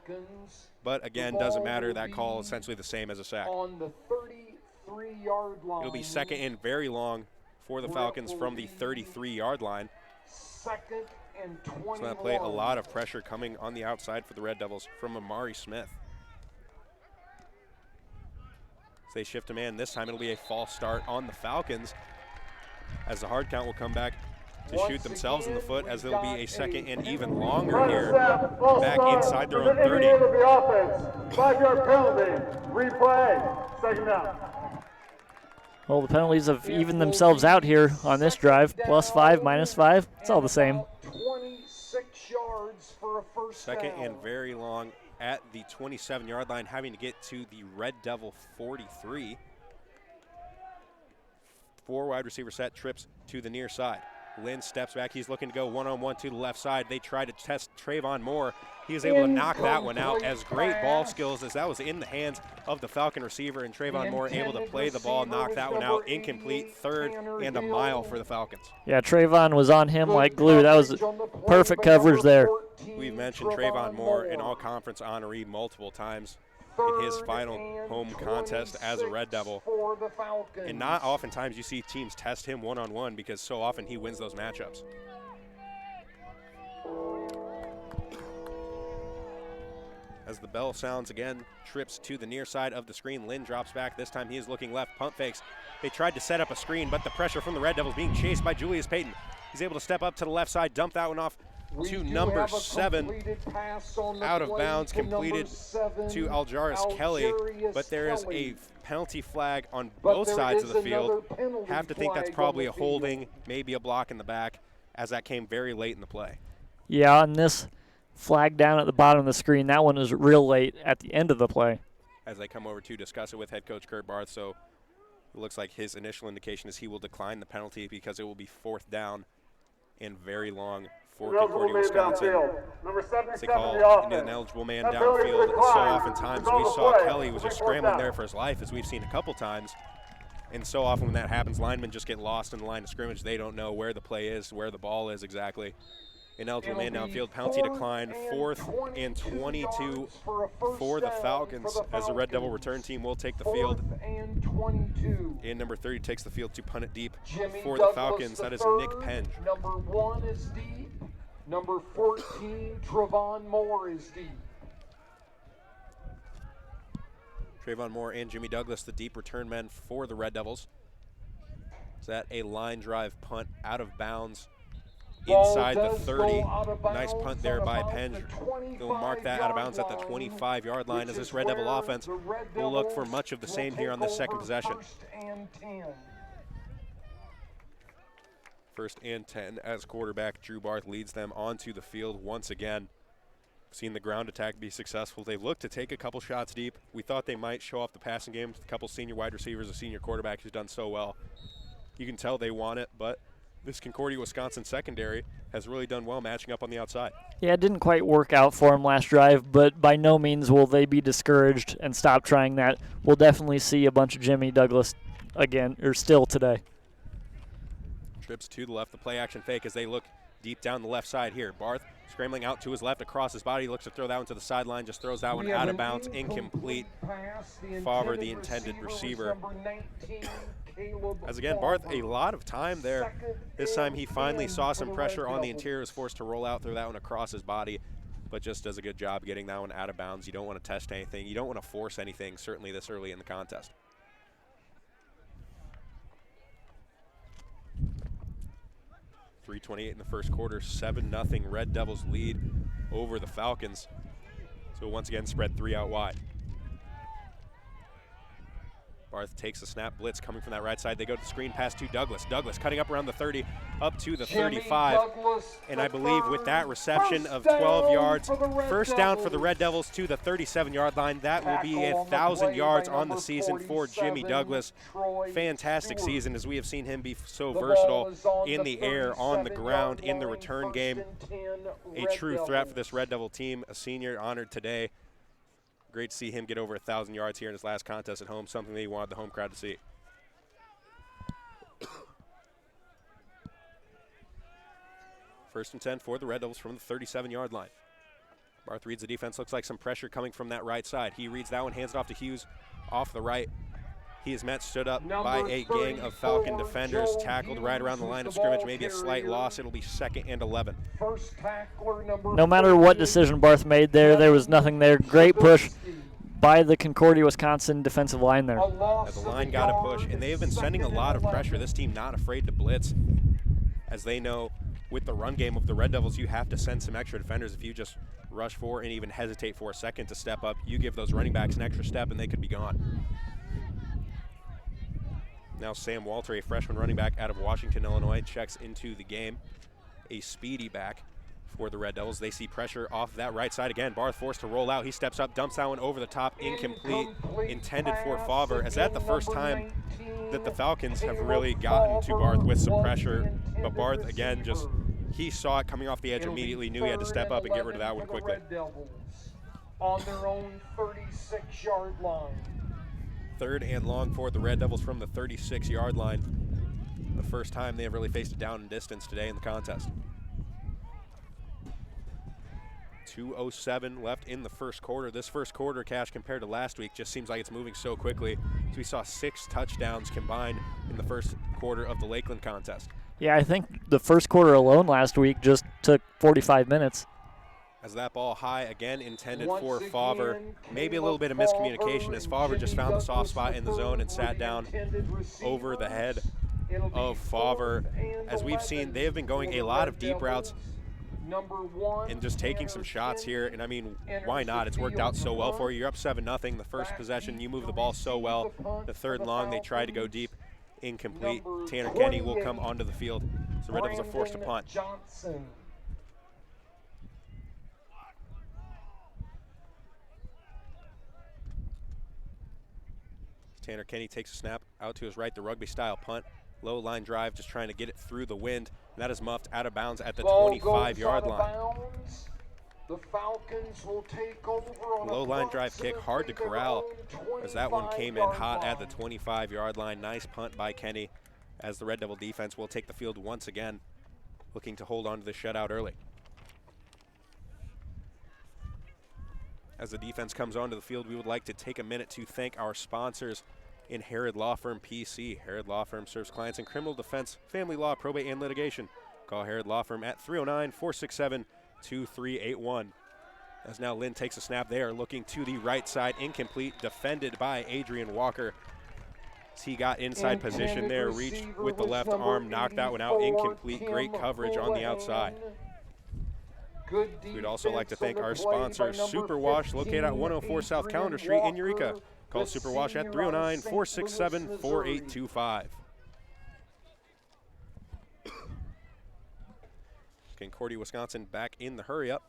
But again, doesn't matter. That call is essentially the same as a sack. On the 33-yard line. It'll be second and very long for the Falcons from the 33-yard line. Second and 21. So that play, a lot of pressure coming on the outside for the Red Devils from Amari Smith. As they shift a man, this time it'll be a false start on the Falcons, as the hard count will come back to shoot themselves in the foot, as there'll be a second and even longer here back inside their own 30. 5-yard penalty, replay, second down. Well, the penalties have evened themselves out here on this drive. +5, -5, it's all the same. 26 yards for a first Second down. and very long at the 27-yard line, having to get to the Red Devil 43. 4 wide receiver set, trips to the near side. Lynn steps back. He's looking to go one-on-one to the left side. They try to test Trayvon Moore. He was able to knock that one out, as great ball skills, as that was in the hands of the Falcon receiver, and Trayvon Moore able to play the ball, knock that one out. Incomplete, third and a mile for the Falcons. Yeah, Trayvon was on him like glue. That was perfect coverage there. We've mentioned Trayvon Moore, an all-conference honoree, multiple times in his final home contest as a Red Devil. And not oftentimes you see teams test him one-on-one, because so often he wins those matchups. As the bell sounds again, trips to the near side of the screen. Lynn drops back. This time he is looking left, pump fakes. They tried to set up a screen, but the pressure from the Red Devils being chased by Julius Payton. He's able to step up to the left side, dump that one off to number 7, out of bounds, completed to Aljaris Kelly, but there is a penalty flag on both sides of the field. Have to think that's probably a holding, maybe a block in the back, as that came very late in the play. Yeah, on this flag down at the bottom of the screen, that one is real late at the end of the play. As they come over to discuss it with head coach Kurt Barth, so it looks like his initial indication is he will decline the penalty, because it will be 4th down and very long for Concordia, Wisconsin. Number 77, They call the offense. an ineligible man That penalty downfield. So declined. oftentimes It's on we the saw play. Kelly was just Fourth scrambling down. there for his life, as we've seen a couple times. And so often when that happens, linemen just get lost in the line of scrimmage. They don't know where the play is, where the ball is exactly. Ineligible man downfield, penalty declined, 4th and 22 for the Falcons, as the Red Devil return team will take the field. And number 30 takes the field to punt it deep for the Falcons. That is Nick Penge. Number 1 is deep. Number 14, Trevon Moore, is deep. Trayvon Moore and Jimmy Douglas, the deep return men for the Red Devils. Is that a line drive punt out of bounds inside the 30. Nice punt there by Penge. They'll mark that out of bounds at the 25-yard line, as this Red Devil offense will look for much of the same here on this second possession. 1st and 10 as quarterback Drew Barth leads them onto the field once again. Seen the ground attack be successful. They look to take a couple shots deep. We thought they might show off the passing game with a couple senior wide receivers, a senior quarterback who's done so well. You can tell they want it, but this Concordia, Wisconsin secondary has really done well matching up on the outside. Yeah, it didn't quite work out for him last drive, but by no means will they be discouraged and stop trying that. We'll definitely see a bunch of Jimmy Douglas again, or still today. Trips to the left, the play action fake as they look deep down the left side here. Barth scrambling out to his left across his body, looks to throw that one to the sideline, just throws that one out of bounds, incomplete. Favre, the intended receiver. As again, Barth, a lot of time there. This time he finally saw some pressure on the interior, was forced to roll out, throw that one across his body, but just does a good job getting that one out of bounds. You don't want to test anything. You don't want to force anything, certainly this early in the contest. .328 in the first quarter, 7-0 Red Devils lead over the Falcons. So once again, spread 3 out wide. Barth takes the snap, blitz coming from that right side. They go to the screen pass to Douglas. Douglas cutting up around the 30, up to the 35. And I believe with that reception of 12 yards, first down for the Red Devils to the 37-yard line. That will be 1,000 yards on the season for Jimmy Douglas. Fantastic season, as we have seen him be so versatile in the air, on the ground, in the return game. A true threat for this Red Devil team, a senior honored today. Great to see him get over 1,000 yards here in his last contest at home, something that he wanted the home crowd to see. First and 10 for the Red Devils from the 37-yard line. Barth reads the defense, looks like some pressure coming from that right side. He reads that one, hands it off to Hughes off the right. He is met, stood up by a gang of Falcon defenders, tackled right around the line of scrimmage, maybe a slight loss. It'll be 2nd and 11. No matter what decision Barth made there was nothing there. Great push by the Concordia, Wisconsin defensive line there. The line got a push, and they have been sending a lot of pressure. This team not afraid to blitz, as they know with the run game of the Red Devils, you have to send some extra defenders. If you just rush for and even hesitate for a second to step up, you give those running backs an extra step and they could be gone. Now Sam Walter, a freshman running back out of Washington, Illinois, checks into the game. A speedy back for the Red Devils. They see pressure off that right side again. Barth forced to roll out. He steps up, dumps that one over the top, incomplete, intended for Favre. Is that the first time that the Falcons have really gotten to Barth with some pressure? But Barth, again, just he saw it coming off the edge immediately, knew he had to step up and get rid of that one quickly. On their own 36-yard line. 3rd and long for the Red Devils from the 36-yard line. The first time they have really faced a down and distance today in the contest. 2:07 left in the first quarter. This first quarter, Cash, compared to last week, just seems like it's moving so quickly. So we saw 6 touchdowns combined in the first quarter of the Lakeland contest. Yeah, I think the first quarter alone last week just took 45 minutes. As that ball high, again intended for Favre. Maybe a little bit of miscommunication as Favre just found the soft spot in the zone and sat down over the head of Favre. As we've seen, they have been going a lot of deep routes and just taking some shots here. And I mean, why not? It's worked out so well for you. You're up 7-0. The first possession, you move the ball so well. The 3rd and long, they tried to go deep. Incomplete. Tanner Kenny will come onto the field. So Red Devils are forced to punt. Tanner Kenny takes a snap out to his right, the rugby-style punt Low line drive, just trying to get it through the wind. And that is muffed out of bounds at the Ball 25-yard goes out of line. bounds. The Falcons will take over on Low line drive kick, hard to corral, as that one came in hot at the 25-yard line. Nice punt by Kenny, as the Red Devil defense will take the field once again, looking to hold on to the shutout early. As the defense comes onto the field, we would like to take a minute to thank our sponsors in Herod Law Firm PC. Herod Law Firm serves clients in criminal defense, family law, probate, and litigation. Call Herod Law Firm at 309-467-2381. As now Lynn takes a snap, they are looking to the right side, incomplete, defended by Adrian Walker. As he got inside position there, reached with the left arm, knocked that one out, incomplete. Great coverage on the outside. We'd also like to thank our sponsor, Super Wash, located at 104 South Calendar Street in Eureka. Call Super Wash at 309-467-4825. Concordia, Wisconsin back in the hurry up.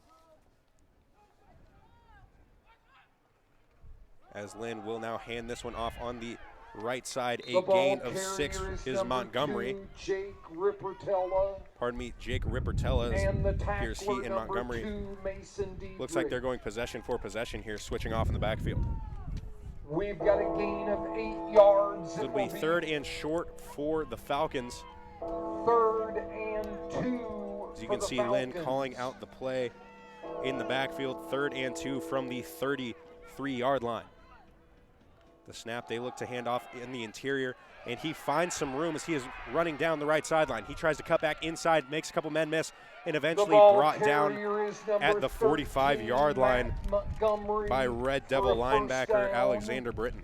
As Lynn will now hand this one off on the right side. A gain of 6 is Montgomery. Jake Rippertella. Pardon me, Jake Rippertella. And the Here's he tackler and Montgomery. Mason D. Looks like they're going possession for possession here, switching off in the backfield. We've got a gain of 8 yards. It'll be third and short for the Falcons. 3rd and 2. As you can see, Lynn calling out the play in the backfield. 3rd and 2 from the 33-yard line. The snap, they look to hand off in the interior, and he finds some room as he is running down the right sideline. He tries to cut back inside, makes a couple men miss, and eventually brought down at the 45-yard line by Red Devil linebacker Alexander Britton.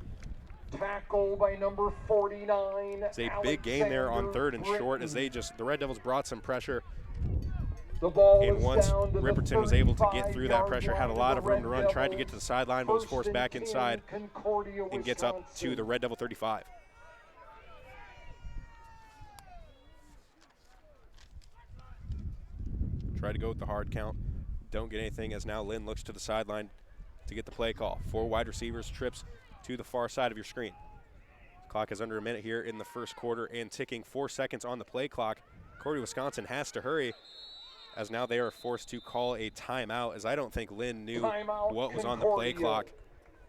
Tackle by number 49. It's a big gain there on 3rd and short, as the Red Devils brought some pressure. The ball And once down to Ripperton was able to get through that 35-yard pressure, had a line lot of of room to the run, Red tried to get to the sideline, but was Devils. forced back 1st and inside 10, Concordia, and gets up to Wisconsin. the Red Devil 35. Try to go with the hard count. Don't get anything, as now Lynn looks to the sideline to get the play call. 4 wide receivers, trips to the far side of your screen. Clock is under a minute here in the first quarter and ticking. 4 seconds on the play clock. Concordia, Wisconsin has to hurry, as now they are forced to call a timeout, as I don't think Lynn knew what was on the play clock.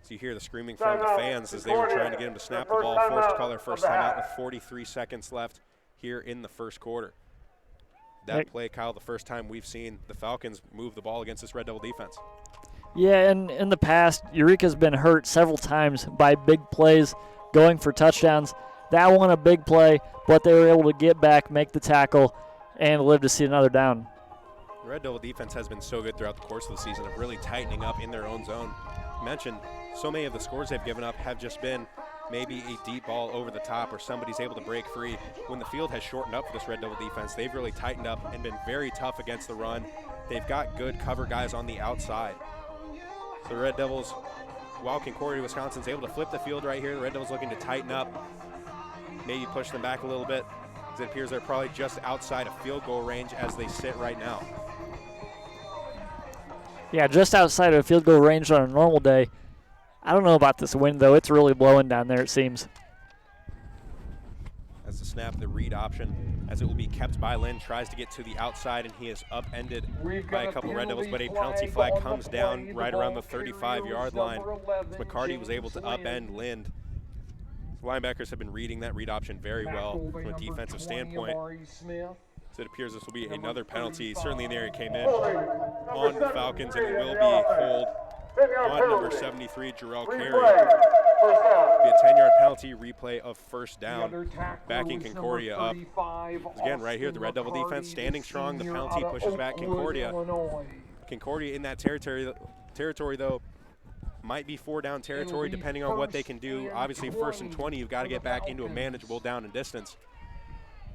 So you hear the screaming from the fans as they were trying to get him to snap the ball. Forced to call their first timeout with 43 seconds left here in the first quarter. That play, Kyle, the first time we've seen the Falcons move the ball against this Red Devil defense. Yeah, and in the past, Eureka's been hurt several times by big plays going for touchdowns. That one a big play, but they were able to get back, make the tackle, and live to see another down. The Red Devil defense has been so good throughout the course of the season of really tightening up in their own zone. You mentioned so many of the scores they've given up have just been maybe a deep ball over the top or somebody's able to break free. When the field has shortened up for this Red Devil defense, they've really tightened up and been very tough against the run. They've got good cover guys on the outside. So the Red Devils, while Concordia, Wisconsin's able to flip the field right here, the Red Devils looking to tighten up, maybe push them back a little bit, as it appears they're probably just outside of field goal range as they sit right now. Yeah, just outside of field goal range on a normal day. I don't know about this wind, though. It's really blowing down there, it seems. As the snap, the read option, as it will be kept by Lynn, tries to get to the outside, and he is upended by a couple Red Devils, but a penalty flag comes down right around the 35-yard line. McCarty was able to upend Lynn. The linebackers have been reading that read option very well from a defensive standpoint. So it appears this will be another penalty. Certainly in the area came in on the Falcons, and it will be a hold on number 73, Jarrell Carey. It'll be a 10-yard penalty, replay of first down, backing Concordia up. Again, right here, the Red Devil defense standing strong. The penalty pushes back Concordia. Concordia in that territory, though, might be 4-down territory depending on what they can do. Obviously, 1st and 20, you've got to get back into a manageable down and distance.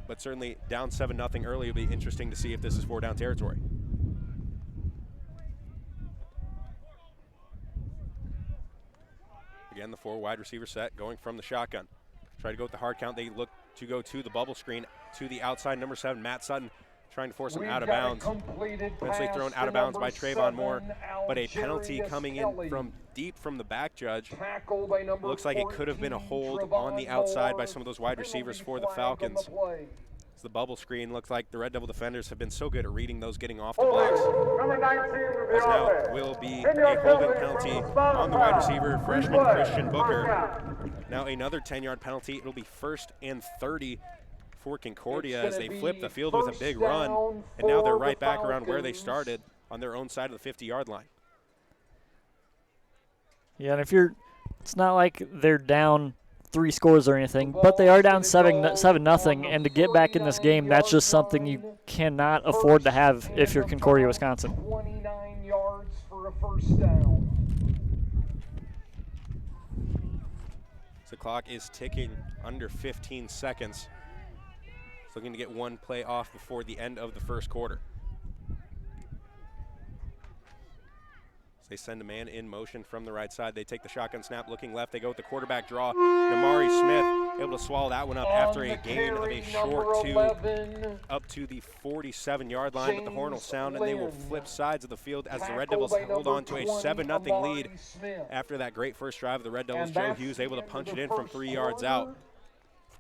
But certainly down 7-0 early, it'll be interesting to see if this is 4-down territory. Again, the 4 wide receiver set going from the shotgun. Try to go with the hard count. They look to go to the bubble screen to the outside. Number 7, Matt Sutton, trying to force him out of bounds. Eventually thrown out of bounds by Trayvon Moore, but a penalty coming in from deep from the back judge. Looks like it could have been a hold on the outside by some of those wide receivers for the Falcons. As the bubble screen looks like the Red Devil defenders have been so good at reading those getting off the blocks. As now it will be a holding penalty on the wide receiver, freshman Christian Booker. Now another 10-yard penalty. It'll be 1st and 30 for Concordia as they flip the field with a big run, and now they're right back around where they started on their own side of the 50-yard line. Yeah, and if it's not like they're down 3 scores or anything, but they are down 7-0, and to get back in this game, that's just something you cannot afford to have if you're Concordia, Wisconsin. 29 yards for a first down. The clock is ticking under 15 seconds. It's looking to get one play off before the end of the first quarter. So they send a man in motion from the right side. They take the shotgun snap, looking left. They go with the quarterback draw. Amari Smith able to swallow that one up after a gain of a short 2 up to the 47-yard line. But the horn will sound, and they will flip sides of the field as the Red Devils hold on to a 7-0 lead. After that great first drive of the Red Devils, Joe Hughes able to punch it in from 3 yards out.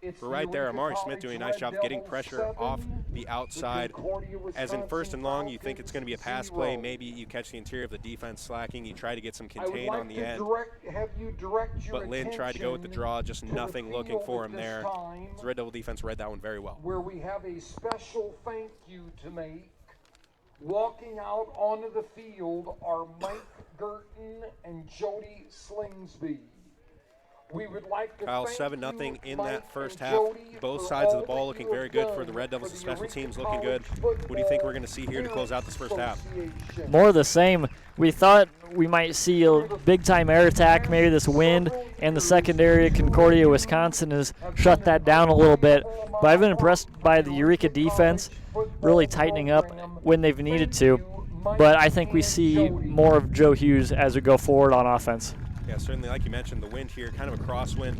But right there, Amari Smith doing a nice job getting pressure off the outside. As in 1st and long, you think it's going to be a pass play. Maybe you catch the interior of the defense slacking. You try to get some contain on the end. But Lynn tried to go with the draw, just nothing looking for him there. The Red Devil defense read that one very well. Where we have a special thank you to make. Walking out onto the field are Mike Gerton and Jody Slingsby. We would like to Kyle, 7-0 in that first half. Both sides of the ball looking very good for the Red Devils. The special teams looking good. What do you think we're going to see here to close out this first half? More of the same. We thought we might see a big-time air attack, maybe this wind, and the secondary at Concordia, Wisconsin has shut that down a little bit. But I've been impressed by the Eureka defense really tightening up when they've needed to. But I think we see more of Joe Hughes as we go forward on offense. Yeah, certainly, like you mentioned, the wind here, kind of a crosswind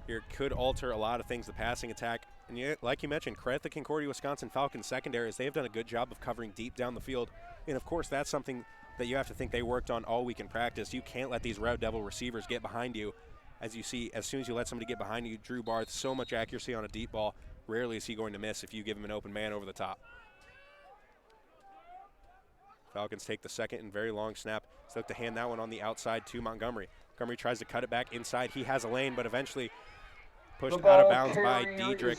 here, could alter a lot of things, the passing attack. And like you mentioned, credit the Concordia Wisconsin Falcons secondary as they have done a good job of covering deep down the field. And, of course, that's something that you have to think they worked on all week in practice. You can't let these Red Devil receivers get behind you. As you see, as soon as you let somebody get behind you, Drew Barth, so much accuracy on a deep ball. Rarely is he going to miss if you give him an open man over the top. Falcons take the second and very long snap. So look to hand that one on the outside to Montgomery. Montgomery tries to cut it back inside. He has a lane, but eventually pushed out of bounds by Diedrich.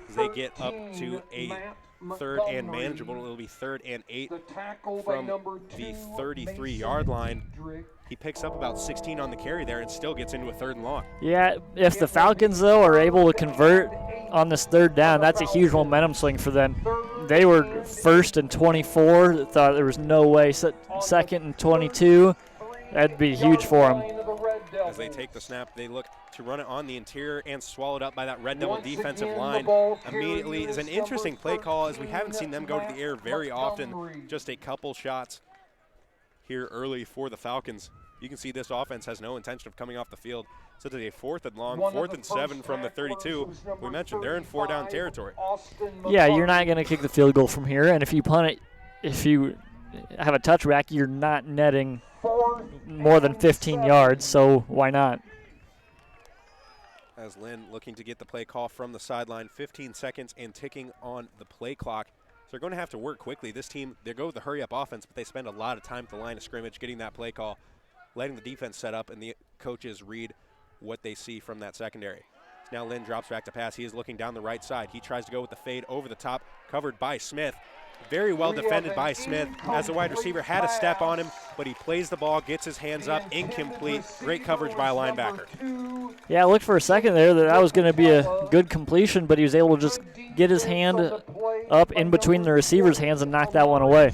As they get up to a 3rd and manageable. It'll be 3rd and 8 from the 33-yard line. He picks up about 16 on the carry there and still gets into a 3rd and long. Yeah, if the Falcons, though, are able to convert on this 3rd down, that's a huge momentum swing for them. They were 1st and 24. Thought there was no way. 2nd and 22. That'd be huge for them. As they take the snap, they look to run it on the interior and swallowed up by that Red Devil defensive line. Immediately is an interesting play call as we haven't seen them go to the air very often. Just a couple shots here early for the Falcons. You can see this offense has no intention of coming off the field. So it's a 4th and long, 4th and 7 from the 32. We mentioned they're in 4-down territory. Yeah, you're not going to kick the field goal from here. And if you punt it, if you have a touchback, you're not netting more than 15 yards, so why not? As Lynn looking to get the play call from the sideline, 15 seconds and ticking on the play clock. So they're going to have to work quickly. This team, they go with the hurry-up offense, but they spend a lot of time at the line of scrimmage getting that play call, letting the defense set up, and the coaches read what they see from that secondary. Now Lynn drops back to pass. He is looking down the right side. He tries to go with the fade over the top, covered by Smith. Very well defended by Smith as the wide receiver had a step on him, but he plays the ball, gets his hands up, incomplete. Great coverage by a linebacker. Yeah, I looked for a second there that was going to be a good completion, but he was able to just get his hand up in between the receiver's hands and knock that one away.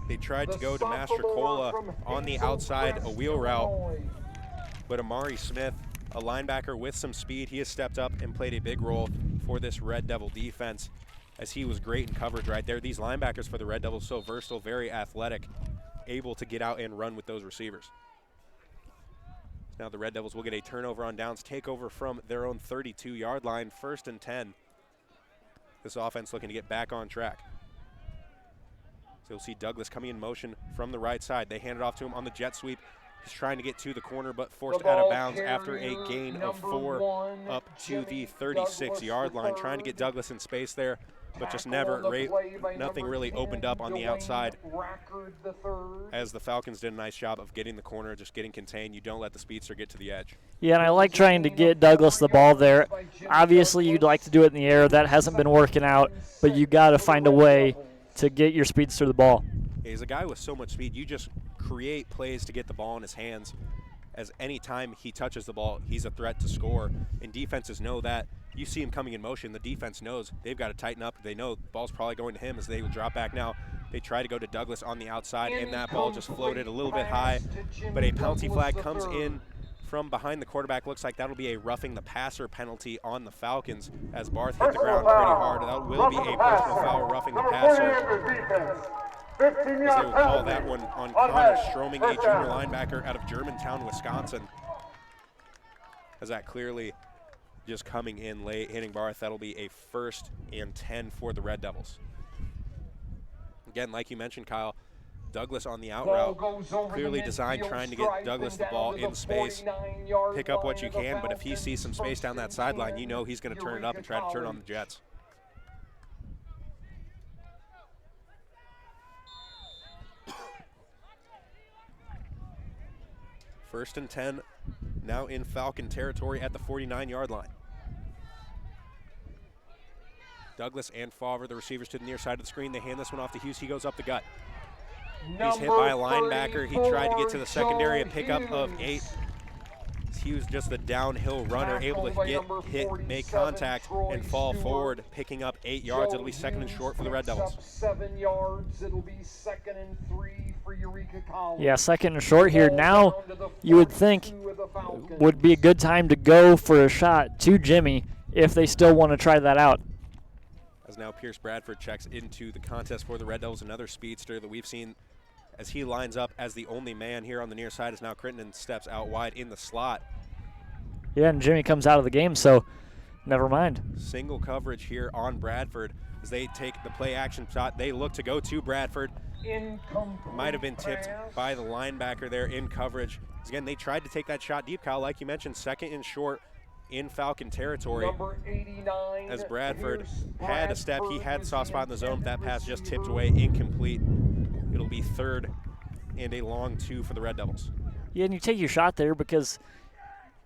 They tried to go to Mastrocola on the outside, a wheel route, but Amari Smith, a linebacker with some speed, he has stepped up and played a big role for this Red Devil defense, as he was great in coverage right there. These linebackers for the Red Devils so versatile, very athletic, able to get out and run with those receivers. Now the Red Devils will get a turnover on downs, take over from their own 32-yard line, 1st and 10. this offense looking to get back on track. So you'll see Douglas coming in motion from the right side. They hand it off to him on the jet sweep. He's trying to get to the corner, but forced out of bounds after a gain of 4 up to the 36-yard line. Trying to get Douglas in space there, but just nothing really opened up on the outside, as the Falcons did a nice job of getting the corner, just getting contained. You don't let the speedster get to the edge. Yeah, and I like trying to get Douglas the ball there. Obviously, you'd like to do it in the air. That hasn't been working out, but you got to find a way to get your speedster the ball. He's a guy with so much speed. You just create plays to get the ball in his hands, as any time he touches the ball, he's a threat to score. And defenses know that. You see him coming in motion. The defense knows they've got to tighten up. They know the ball's probably going to him, as they will drop back now. They try to go to Douglas on the outside, and that ball just floated a little bit high. But a penalty flag comes in from behind the quarterback. Looks like that'll be a roughing the passer penalty on the Falcons, as Barth hit the ground pretty hard. That will be a personal foul, roughing the passer, as they will call that one on Connor Stroming, a junior linebacker out of Germantown, Wisconsin. As that clearly just coming in late, hitting Barth. That'll be a 1st and 10 for the Red Devils. Again, like you mentioned, Kyle, Douglas on the out route, clearly designed, trying to get Douglas the ball in space, pick up what you can, but if he sees some space down that sideline, you know he's going to turn it up and try to turn on the Jets. First and 10, now in Falcon territory at the 49-yard line. Douglas and Favre, the receivers, to the near side of the screen. They hand this one off to Hughes. He goes up the gut. He's hit by a linebacker. He tried to get to the secondary, a pickup of 8. Hughes, just a downhill runner, able to get hit, make contact, and fall forward, picking up 8 yards. It'll be 2nd and short for the Red Devils. 7 yards. It'll be 2nd and 3 for Eureka College. Yeah, 2nd and short here. Now, you would think would be a good time to go for a shot to Jimmy if they still want to try that out. As now Pierce Bradford checks into the contest for the Red Devils, another speedster that we've seen as he lines up as the only man here on the near side, as now Crittenden steps out wide in the slot. Yeah, and Jimmy comes out of the game, so never mind. Single coverage here on Bradford as they take the play action shot. They look to go to Bradford. Might have been tipped by the linebacker there in coverage. Again, they tried to take that shot deep, Kyle, like you mentioned, 2nd and short in Falcon territory. Number 89, as Bradford had a step, he had a soft spot in the zone, but that pass just tipped away, incomplete. It'll be 3rd and a long 2 for the Red Devils. Yeah, and you take your shot there, because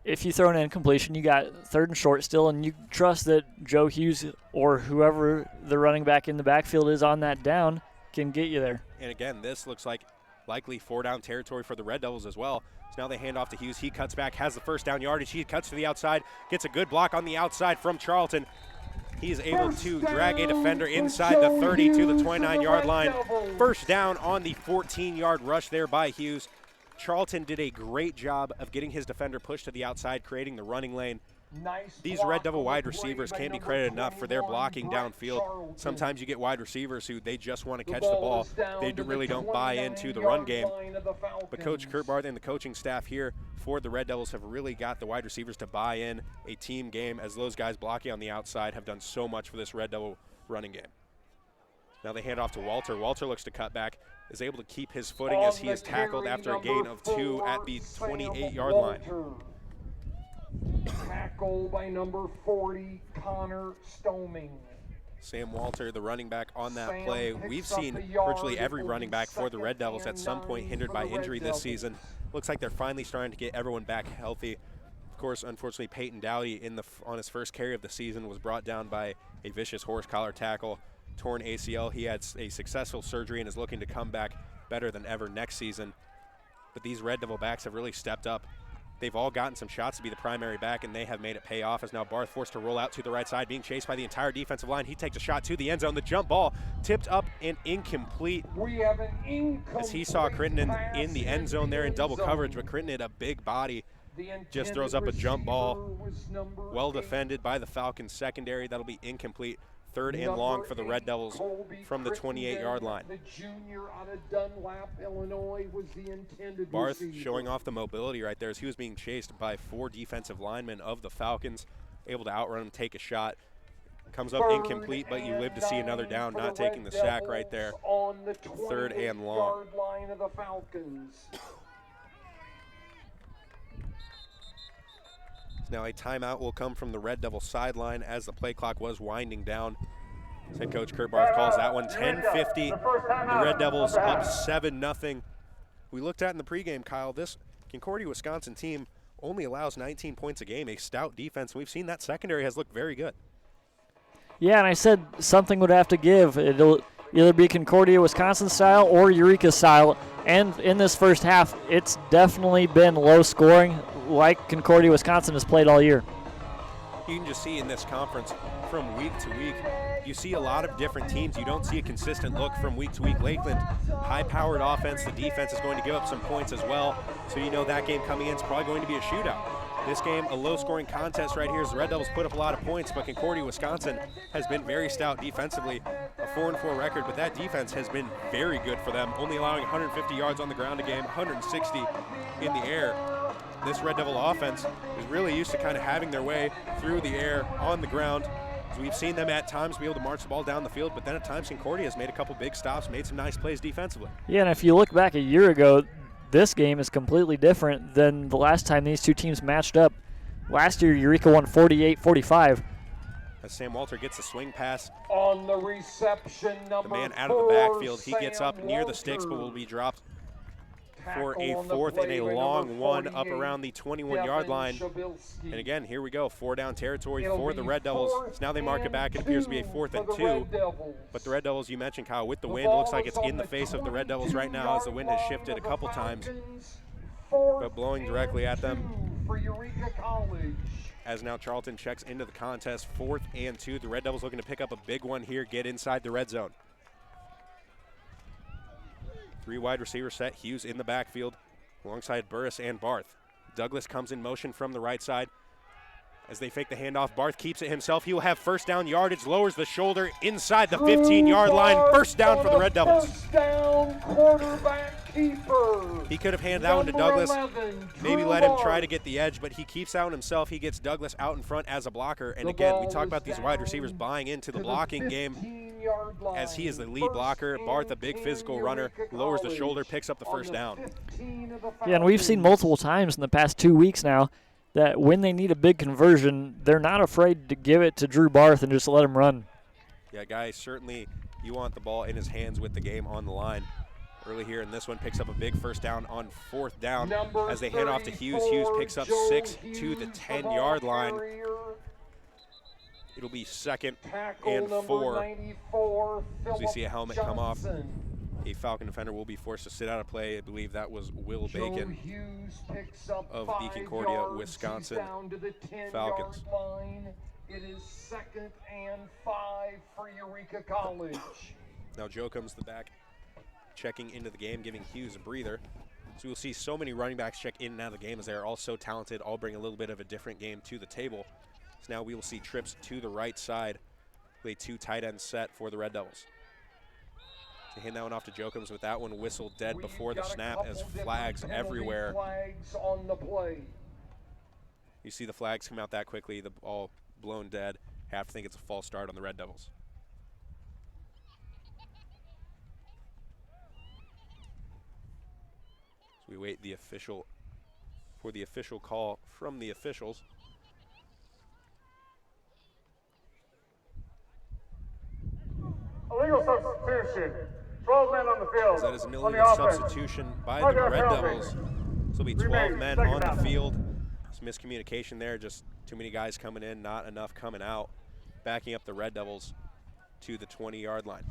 if you throw an incompletion, you got 3rd and short still, and you trust that Joe Hughes or whoever the running back in the backfield is on that down can get you there. And again, this looks like likely 4-down territory for the Red Devils as well. So now they hand off to Hughes. He cuts back, has the 1st down yardage. He cuts to the outside, gets a good block on the outside from Charlton. He is able to drag a defender inside the 30 to the 29-yard line. 1st down on the 14-yard rush there by Hughes. Charlton did a great job of getting his defender pushed to the outside, creating the running lane. These Red Devil wide receivers can't be credited enough for their blocking downfield. Sometimes you get wide receivers who they just want to catch the ball. They really don't buy into the run game. But Coach Kurt Barth and the coaching staff here for the Red Devils have really got the wide receivers to buy in a team game, as those guys blocking on the outside have done so much for this Red Devil running game. Now they hand off to Walter. Walter looks to cut back, is able to keep his footing as he is tackled after a gain of 2 at the 28-yard line. Tackle by number 40, Connor Stoming. Sam Walter, the running back on that play. We've seen virtually every running back for the Red Devils at some point hindered by injury this season. Looks like they're finally starting to get everyone back healthy. Of course, unfortunately, Peyton Dowdy on his first carry of the season was brought down by a vicious horse collar tackle, torn ACL. He had a successful surgery and is looking to come back better than ever next season. But these Red Devil backs have really stepped up. They've all gotten some shots to be the primary back, and they have made it pay off, as now Barth forced to roll out to the right side, being chased by the entire defensive line. He takes a shot to the end zone. The jump ball tipped up and incomplete. We have an incomplete as he saw Crittenden in the end zone there in double coverage, but Crittenden, a big body, just throws up a jump ball. Well defended by the Falcons secondary. That'll be incomplete. 3rd and long for the Red Devils from the 28-yard line. The junior out of Dunlap, Illinois, was the intended Barth receiver. showing off the mobility right there as he was being chased by 4 defensive linemen of the Falcons, able to outrun him, take a shot. Comes up incomplete, but you live to see another down, not taking the sack right there. On the 3rd and long. 28-yard line of the Falcons. Now a timeout will come from the Red Devil sideline as the play clock was winding down. Head coach Kurt Barth calls that one. 10:50. The Red Devils up 7-0. We looked at in the pregame, Kyle, this Concordia, Wisconsin team only allows 19 points a game, a stout defense. We've seen that secondary has looked very good. Yeah, and I said something would have to give. It'll either be Concordia, Wisconsin style or Eureka style. And in this first half, it's definitely been low scoring like Concordia, Wisconsin has played all year. You can just see in this conference from week to week, you see a lot of different teams. You don't see a consistent look from week to week. Lakeland, high-powered offense. The defense is going to give up some points as well. So you know that game coming in is probably going to be a shootout. This game, a low-scoring contest right here as the Red Devils put up a lot of points, but Concordia, Wisconsin has been very stout defensively, a 4-4 record, but that defense has been very good for them, only allowing 150 yards on the ground a game, 160 in the air. This Red Devil offense is really used to kind of having their way through the air, on the ground. So we've seen them at times be able to march the ball down the field, but then at times Concordia has made a couple big stops, made some nice plays defensively. Yeah, and if you look back a year ago, this game is completely different than the last time these two teams matched up. Last year, Eureka won 48-45. As Sam Walter gets a swing pass. On the reception, the man out of the backfield. He gets up near the sticks, but will be dropped for a 4th and a long one up around the 21-yard line. And again, here we go, 4-down territory for the Red Devils. So now they mark it back. It appears to be a 4th and 2. But the Red Devils, you mentioned, Kyle, with the wind, looks like it's in the face of the Red Devils right now as the wind has shifted a couple times, but blowing directly at them. As now Charlton checks into the contest, 4th and 2. The Red Devils looking to pick up a big one here, get inside the red zone. 3 wide receiver set, Hughes in the backfield alongside Burris and Barth. Douglas comes in motion from the right side. As they fake the handoff, Barth keeps it himself. He will have first down yardage, lowers the shoulder inside the 15-yard line. First down for the Red Devils. First down, quarterback keeper. He could have handed that one to Douglas, maybe let him try to get the edge, but he keeps out himself. He gets Douglas out in front as a blocker. And again, we talk about these wide receivers buying into the blocking game as he is the lead blocker. Barth, a big physical runner, lowers the shoulder, picks up the first down. Yeah, and we've seen multiple times in the past 2 weeks now that when they need a big conversion, they're not afraid to give it to Drew Barth and just let him run. Yeah, guys, certainly you want the ball in his hands with the game on the line. Early here in this one, picks up a big first down on 4th down as they hand off to Hughes. Hughes picks up 6 to the 10-yard line. It'll be 2nd and 4. As we see a helmet come off, a Falcon defender will be forced to sit out of play. I believe that was Will Bacon of the Concordia, Wisconsin Falcons. It is 2nd and 5 for Eureka College. Now Joe comes the back, checking into the game, giving Hughes a breather. So we'll see so many running backs check in and out of the game as they are all so talented, all bring a little bit of a different game to the table. So now we will see trips to the right side, play 2 tight end set for the Red Devils. To hand that one off to Jokums with that one whistled dead before the snap as flags everywhere. Flags on the play. You see the flags come out that quickly, the ball blown dead. Have to think it's a false start on the Red Devils. So we wait for the official call from the officials. Illegal substitution. 12 men on the field. So that is an illegal substitution by the Red Devils. So it'll be 12 men on the field. Some miscommunication there, just too many guys coming in, not enough coming out, backing up the Red Devils to the 20-yard line.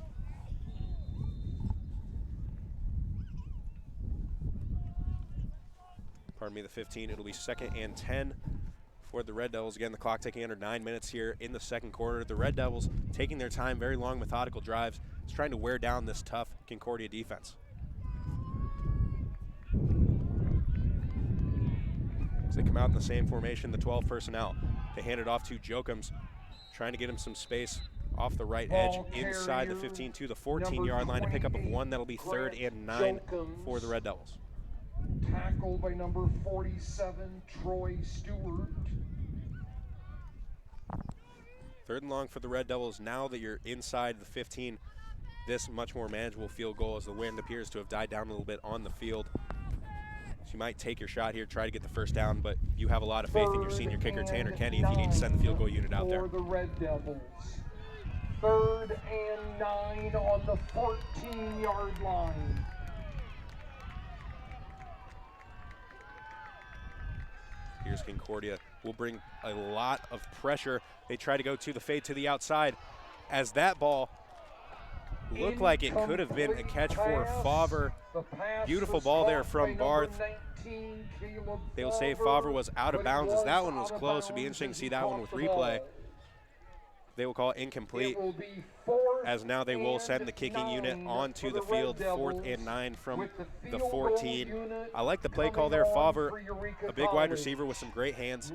Pardon me, the 15. It'll be 2nd and 10 for the Red Devils. Again, the clock ticking under 9 minutes here in the second quarter. The Red Devils taking their time, very long, methodical drives, just trying to wear down this tough Concordia defense. As they come out in the same formation, the 12 personnel. They hand it off to Jokums, trying to get him some space off the right edge inside the 15 to the 14-yard line to pick up a 1. That'll be 3rd and 9 for the Red Devils. Tackle by number 47, Troy Stewart. 3rd and long for the Red Devils. Now that you're inside the 15, this much more manageable field goal as the wind appears to have died down a little bit on the field. So you might take your shot here, try to get the 1st down, but you have a lot of faith in your senior kicker, Tanner Kenny, if you need to send the field goal unit out there. For the Red Devils. 3rd and 9 on the 14-yard line. Here's Concordia. Will bring a lot of pressure. They try to go to the fade to the outside as that ball looked like it could have been a catch for Favre. Beautiful ball there from Barth. They will say Favre was out of bounds as that one was close. It'll be interesting to see that one with replay. They will call it incomplete, as now they will send the kicking unit onto the field. 4th and 9 from the 14. I like the play call there. Favre, a big wide receiver with some great hands,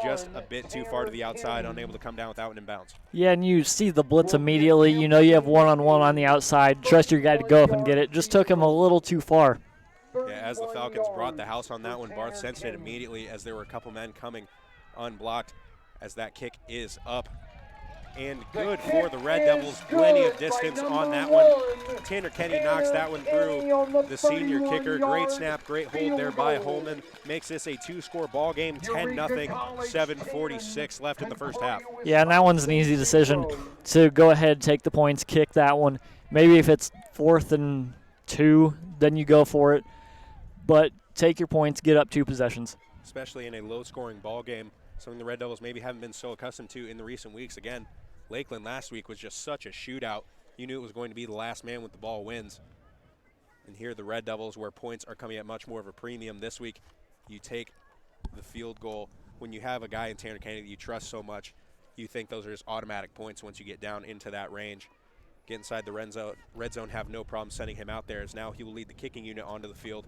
just a bit too far to the outside, unable to come down without an inbounds. Yeah, and you see the blitz immediately. You know you have one-on-one on the outside. Trust your guy to go up and get it. Just took him a little too far. Yeah, as the Falcons brought the house on that one, Barth sensed it immediately as there were a couple men coming unblocked as that kick is up. And good for the Red Devils. Plenty of distance on that one. Tanner Kenny knocks that one through the senior kicker. Great snap, great hold there by Holman. Makes this a 2-score ball game, 10-0, 7:46 left in the 1st half. Yeah, and that one's an easy decision to go ahead, take the points, kick that one. Maybe if it's 4th and 2, then you go for it. But take your points, get up 2 possessions. Especially in a low-scoring ball game, something the Red Devils maybe haven't been so accustomed to in the recent weeks. Again, Lakeland last week was just such a shootout. You knew it was going to be the last man with the ball wins. And here the Red Devils, where points are coming at much more of a premium this week, you take the field goal. When you have a guy in Tanner Kenny that you trust so much, you think those are just automatic points once you get down into that range. Get inside the red zone, have no problem sending him out there, as now he will lead the kicking unit onto the field,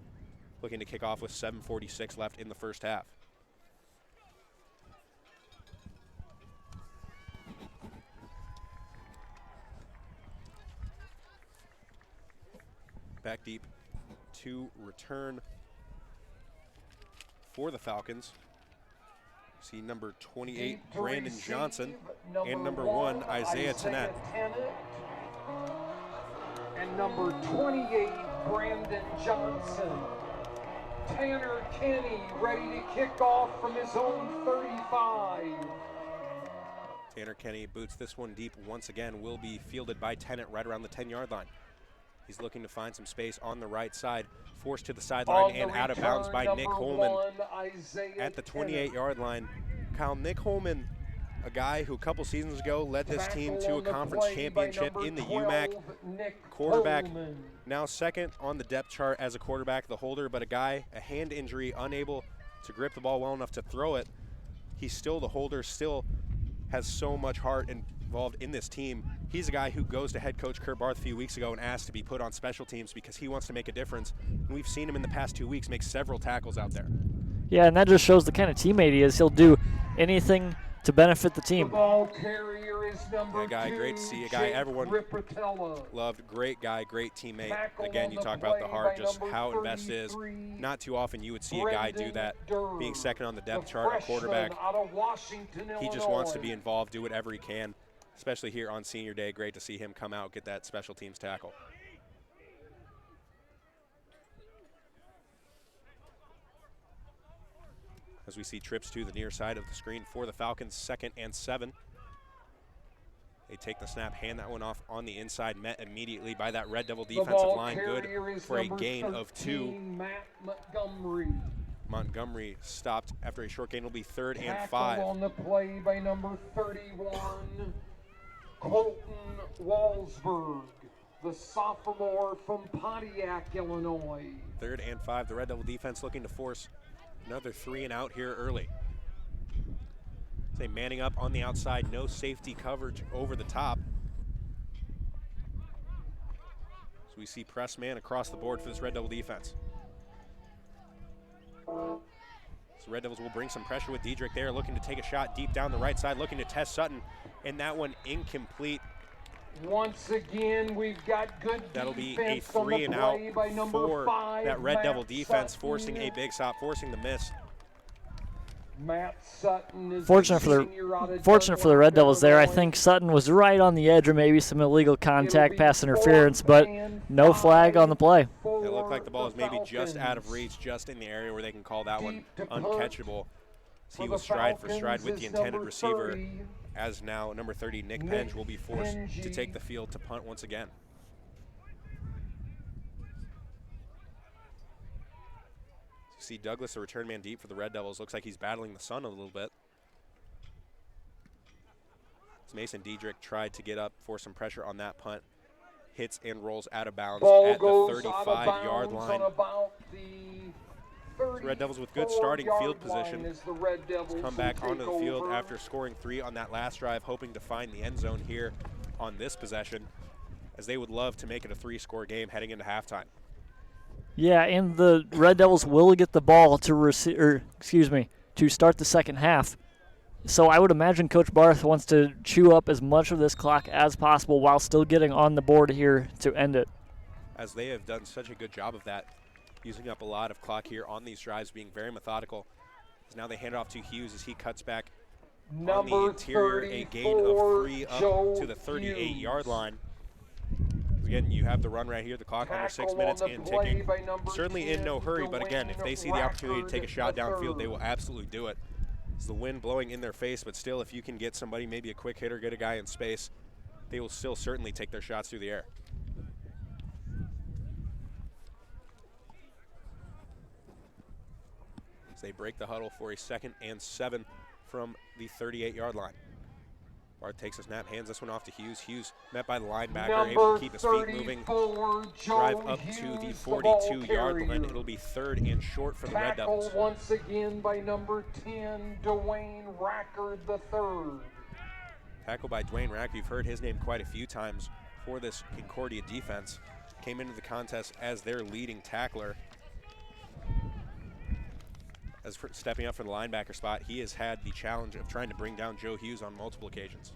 looking to kick off with 7:46 left in the 1st half. Back deep to return for the Falcons. See number 28, Brandon Johnson, and number 1, Isaiah Tennant. And number 28, Brandon Johnson. Tanner Kenny ready to kick off from his own 35. Tanner Kenny boots this one deep once again, will be fielded by Tennant right around the 10-yard line. He's looking to find some space on the right side, forced to the sideline and out of bounds by Nick Holman at the 28-yard line. Kyle, Nick Holman, a guy who a couple seasons ago led this team to a conference championship in the UMAC. Quarterback, now 2nd on the depth chart as a quarterback, the holder, but a hand injury, unable to grip the ball well enough to throw it. He's still the holder, still has so much heart involved in this team. He's a guy who goes to head coach Kurt Barth a few weeks ago and asked to be put on special teams because he wants to make a difference. And we've seen him in the past 2 weeks make several tackles out there. Yeah, and that just shows the kind of teammate he is. He'll do anything to benefit the team. The ball carrier is number 2, great to see. A guy everyone loved. Great guy, great teammate. Again, you talk about the heart, just how invested is. Not too often you would see a guy do that, being 2nd on the depth chart, a quarterback. He just wants to be involved, do whatever he can, especially here on senior day. Great to see him come out, get that special teams tackle. As we see trips to the near side of the screen for the Falcons, 2nd and 7. They take the snap, hand that one off on the inside, met immediately by that Red Devil defensive line. Good for a gain of 2. Matt Montgomery stopped after a short gain. Will be 3rd and Tackle 5. on the play by number 31, Colton Walsberg, the sophomore from Pontiac, Illinois. 3rd and 5. The Red Devil defense looking to force another 3 and out here early. Say manning up on the outside, no safety coverage over the top. So we see press man across the board for this Red Devil defense. So Red Devils will bring some pressure with Diedrich there, looking to take a shot deep down the right side, looking to test Sutton, and that one incomplete. Once again, we've got good That'll be a defense on 3 the and out play by number for 5, that Red Matt Devil defense, Sutton. forcing a big stop, forcing the miss. Matt Sutton is Fortunate for the Red Devils there. I think Sutton was right on the edge of maybe some illegal contact, pass interference, but no flag on the play. It looked like the ball was maybe just out of reach, just in the area where they can call that one uncatchable. So he was stride for stride with the intended receiver, as now number 30, Nick Penge, will be forced to take the field to punt once again. See Douglas, the return man deep for the Red Devils. Looks like he's battling the sun a little bit. As Mason Diedrich tried to get up for some pressure on that punt. Hits and rolls out of bounds at the 35-yard line. The Red Devils with good starting field position. Come back onto the field after scoring 3 on that last drive, hoping to find the end zone here on this possession, as they would love to make it a 3-score game heading into halftime. Yeah, and the Red Devils will get the ball to start the second half. So I would imagine Coach Barth wants to chew up as much of this clock as possible while still getting on the board here to end it. As they have done such a good job of that, using up a lot of clock here on these drives, being very methodical. As now they hand it off to Hughes as he cuts back on the interior, a gain of 3 up to the 38-yard line. Again, you have the run right here, the clock under 6 minutes and ticking. Certainly in no hurry, but again, if they see the opportunity to take a shot downfield, they will absolutely do it. It's the wind blowing in their face, but still, if you can get somebody, maybe a quick hitter, get a guy in space, they will still certainly take their shots through the air. As they break the huddle for a 2nd and 7 from the 38-yard line. Bart takes a snap, hands this one off to Hughes. Hughes met by the linebacker, able to keep his feet moving. Drive up to the 42-yard line. It'll be 3rd and short for the Red Devils. Tackled once again by number 10, Dwayne Rackard III. Tackled by Dwayne Rackard. You've heard his name quite a few times for this Concordia defense. Came into the contest as their leading tackler. As for stepping up for the linebacker spot, he has had the challenge of trying to bring down Joe Hughes on multiple occasions.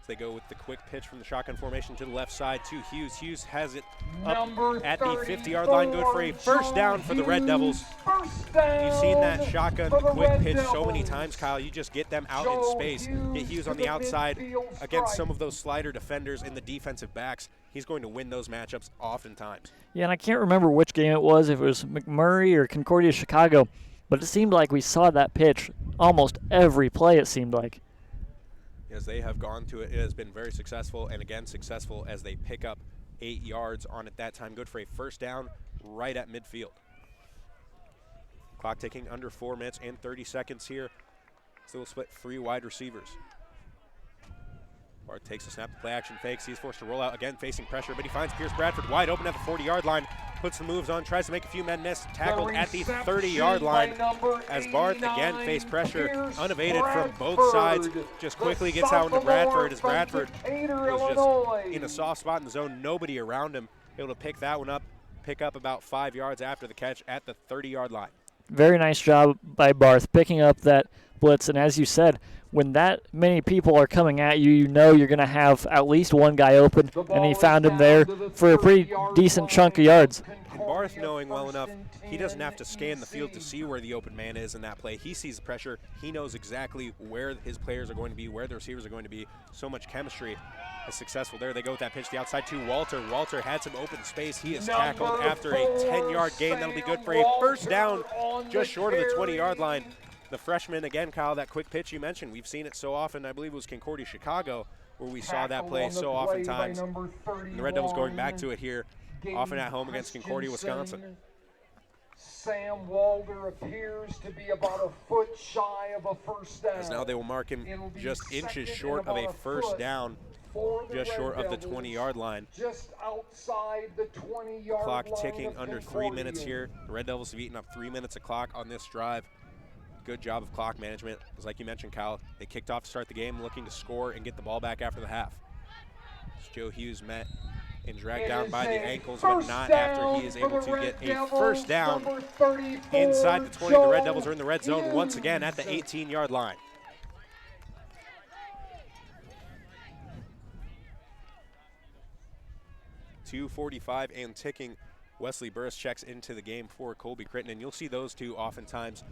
They go with the quick pitch from the shotgun formation to the left side to Hughes. Hughes has it up at the 50-yard line, good for a first down for the Red Devils. You've seen that shotgun, the quick pitch so many times, Kyle. You just get them out in space. Get Hughes on the outside against some of those slider defenders in the defensive backs. He's going to win those matchups oftentimes. Yeah, and I can't remember which game it was, if it was McMurray or Concordia Chicago, but it seemed like we saw that pitch almost every play, it seemed like. As they have gone to it, it has been very successful, and again successful as they pick up 8 yards on it that time. Good for a first down right at midfield. Clock ticking under 4 minutes and 30 seconds here. Still split 3 wide receivers. Bart takes a snap, play action fakes. He's forced to roll out again, facing pressure, but he finds Pierce Bradford wide open at the 40-yard line. Puts the moves on, tries to make a few men miss. Tackled at the 30-yard line as Barth again faced pressure, unevaded from both sides. Just quickly gets out into Bradford as Bradford was just in a soft spot in the zone. Nobody around him, able to pick that one up, pick up about 5 yards after the catch at the 30-yard line. Very nice job by Barth picking up that blitz, and as you said, when that many people are coming at you, you know you're going to have at least one guy open, and he found him there for a pretty decent chunk of yards. And Barth, knowing well enough, he doesn't have to scan the field to see where the open man is in that play. He sees the pressure. He knows exactly where his players are going to be, where the receivers are going to be. So much chemistry is successful there. They go with that pitch to the outside to Walter. Walter had some open space. He is tackled after a 10-yard gain. That'll be good for a first down just short of the 20-yard line. The freshman, again, Kyle, that quick pitch you mentioned, we've seen it so often. I believe it was Concordia, Chicago, where we saw that play so oftentimes. And the Red Devils going back to it here, often at home against Concordia, Wisconsin. Sam Walder appears to be about a foot shy of a first down. As now they will mark him just inches short of a first down, just short of the 20-yard line. Just outside the 20-yard Clock line ticking of under 3 Concordia. minutes here. The Red Devils have eaten up 3 minutes of clock on this drive. Good job of clock management. As like you mentioned, Kyle, they kicked off to start the game looking to score and get the ball back after the half. As Joe Hughes met and dragged down by the ankles, but not after he is able to get a first down inside the 20. The Red Devils are in the red zone once again at the 18-yard line. .245 and ticking Wesley Burris checks into the game for Colby Crittenden. You'll see those two oftentimes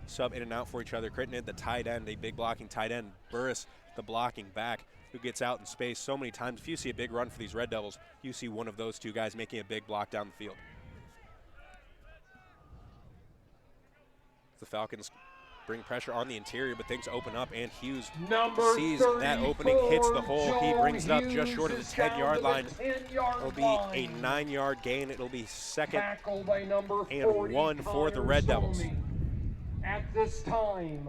sub in and out for each other. Crittenden, the tight end, a big blocking tight end. Burris, the blocking back, who gets out in space so many times. If you see a big run for these Red Devils, you see one of those two guys making a big block down the field. The Falcons bring pressure on the interior, but things open up, and Hughes sees that opening, hits the hole. He brings it up just short of the 10-yard line. It'll be a 9-yard gain. It'll be second and 1 for the Red Devils. At this time,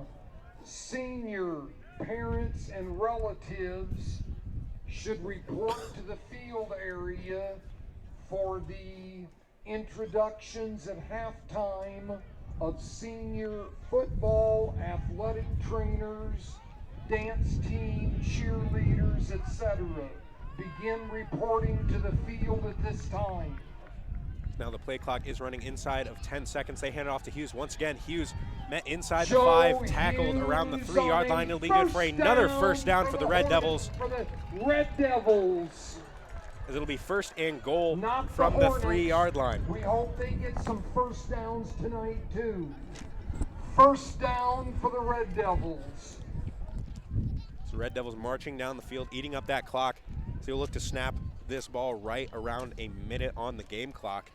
senior parents and relatives should report to the field area for the introductions at halftime of senior football, athletic trainers, dance team, cheerleaders, etc. Begin reporting to the field at this time. Now the play clock is running inside of 10 seconds. They hand it off to Hughes. Once again, Hughes met inside the 5, tackled around the 3-yard line. It'll be good for another first down for the Red Devils. As it'll be first and goal from the 3-yard line. We hope they get some first downs tonight too. First down for the Red Devils. So Red Devils marching down the field, eating up that clock. So you'll look to snap this ball right around a minute on the game clock.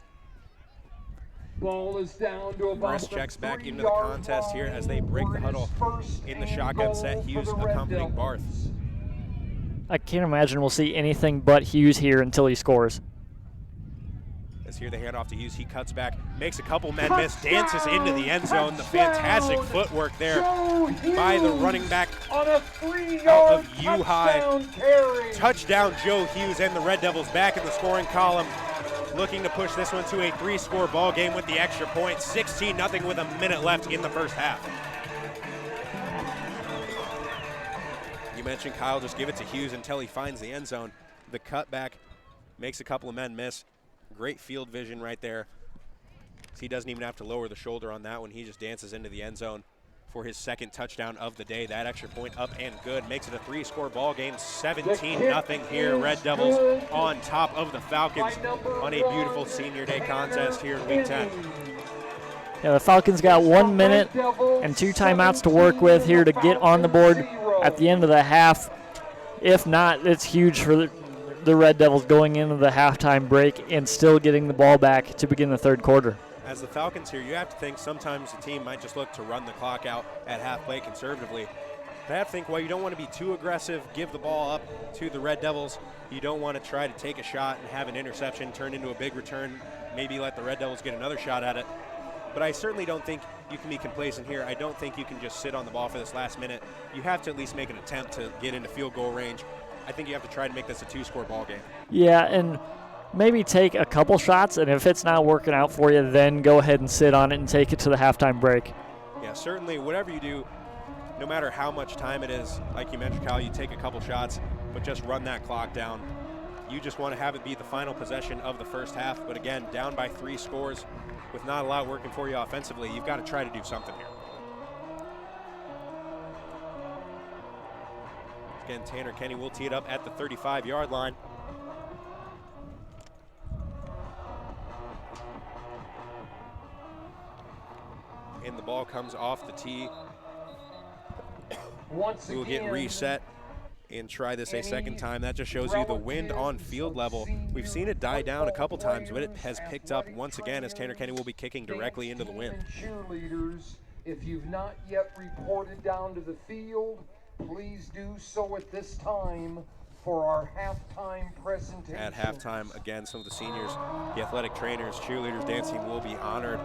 Ball is down to about Burris checks back into the contest here as they break the huddle in the shotgun set. Hughes accompanying Barth. I can't imagine we'll see anything but Hughes here until he scores. As here they hand off to Hughes, he cuts back, makes a couple men miss, dances into the end zone. The fantastic footwork there by the running back on a out of U-High. Touchdown Joe Hughes, and the Red Devils back in the scoring column, looking to push this one to a 3-score ball game with the extra point. 16-0 with a minute left in the first half. You mentioned Kyle, just give it to Hughes until he finds the end zone. The cutback makes a couple of men miss. Great field vision right there. He doesn't even have to lower the shoulder on that one. He just dances into the end zone for his second touchdown of the day. That extra point up and good. Makes it a 3-score ball game. 17-0 here. Red Devils on top of the Falcons on a beautiful senior day contest here in Week 10. Yeah, the Falcons got 1 minute and 2 timeouts to work with here to get on the board at the end of the half. If not, it's huge for the Red Devils going into the halftime break and still getting the ball back to begin the third quarter. As the Falcons here, you have to think sometimes the team might just look to run the clock out at half play conservatively. But I have to think, well, you don't want to be too aggressive, give the ball up to the Red Devils. You don't want to try to take a shot and have an interception turn into a big return, maybe let the Red Devils get another shot at it. But I certainly don't think you can be complacent here. I don't think you can just sit on the ball for this last minute. You have to at least make an attempt to get into field goal range. I think you have to try to make this a 2-score ball game. Yeah, and maybe take a couple shots, and if it's not working out for you, then go ahead and sit on it and take it to the halftime break. Yeah, certainly whatever you do, no matter how much time it is, like you mentioned, Kyle, you take a couple shots, but just run that clock down. You just want to have it be the final possession of the first half, but again, down by 3 scores with not a lot working for you offensively, you've got to try to do something here. Again, Tanner Kenny will tee it up at the 35-yard line. And the ball comes off the tee. We will get reset and try this a second time. That just shows you the wind on field level. We've seen it die down a couple times, but it has picked up once again as Tanner Kenny will be kicking directly into the wind. Cheerleaders, if you've not yet reported down to the field, please do so at this time for our halftime presentation. At halftime, again, some of the seniors, the athletic trainers, cheerleaders, dance team will be honored.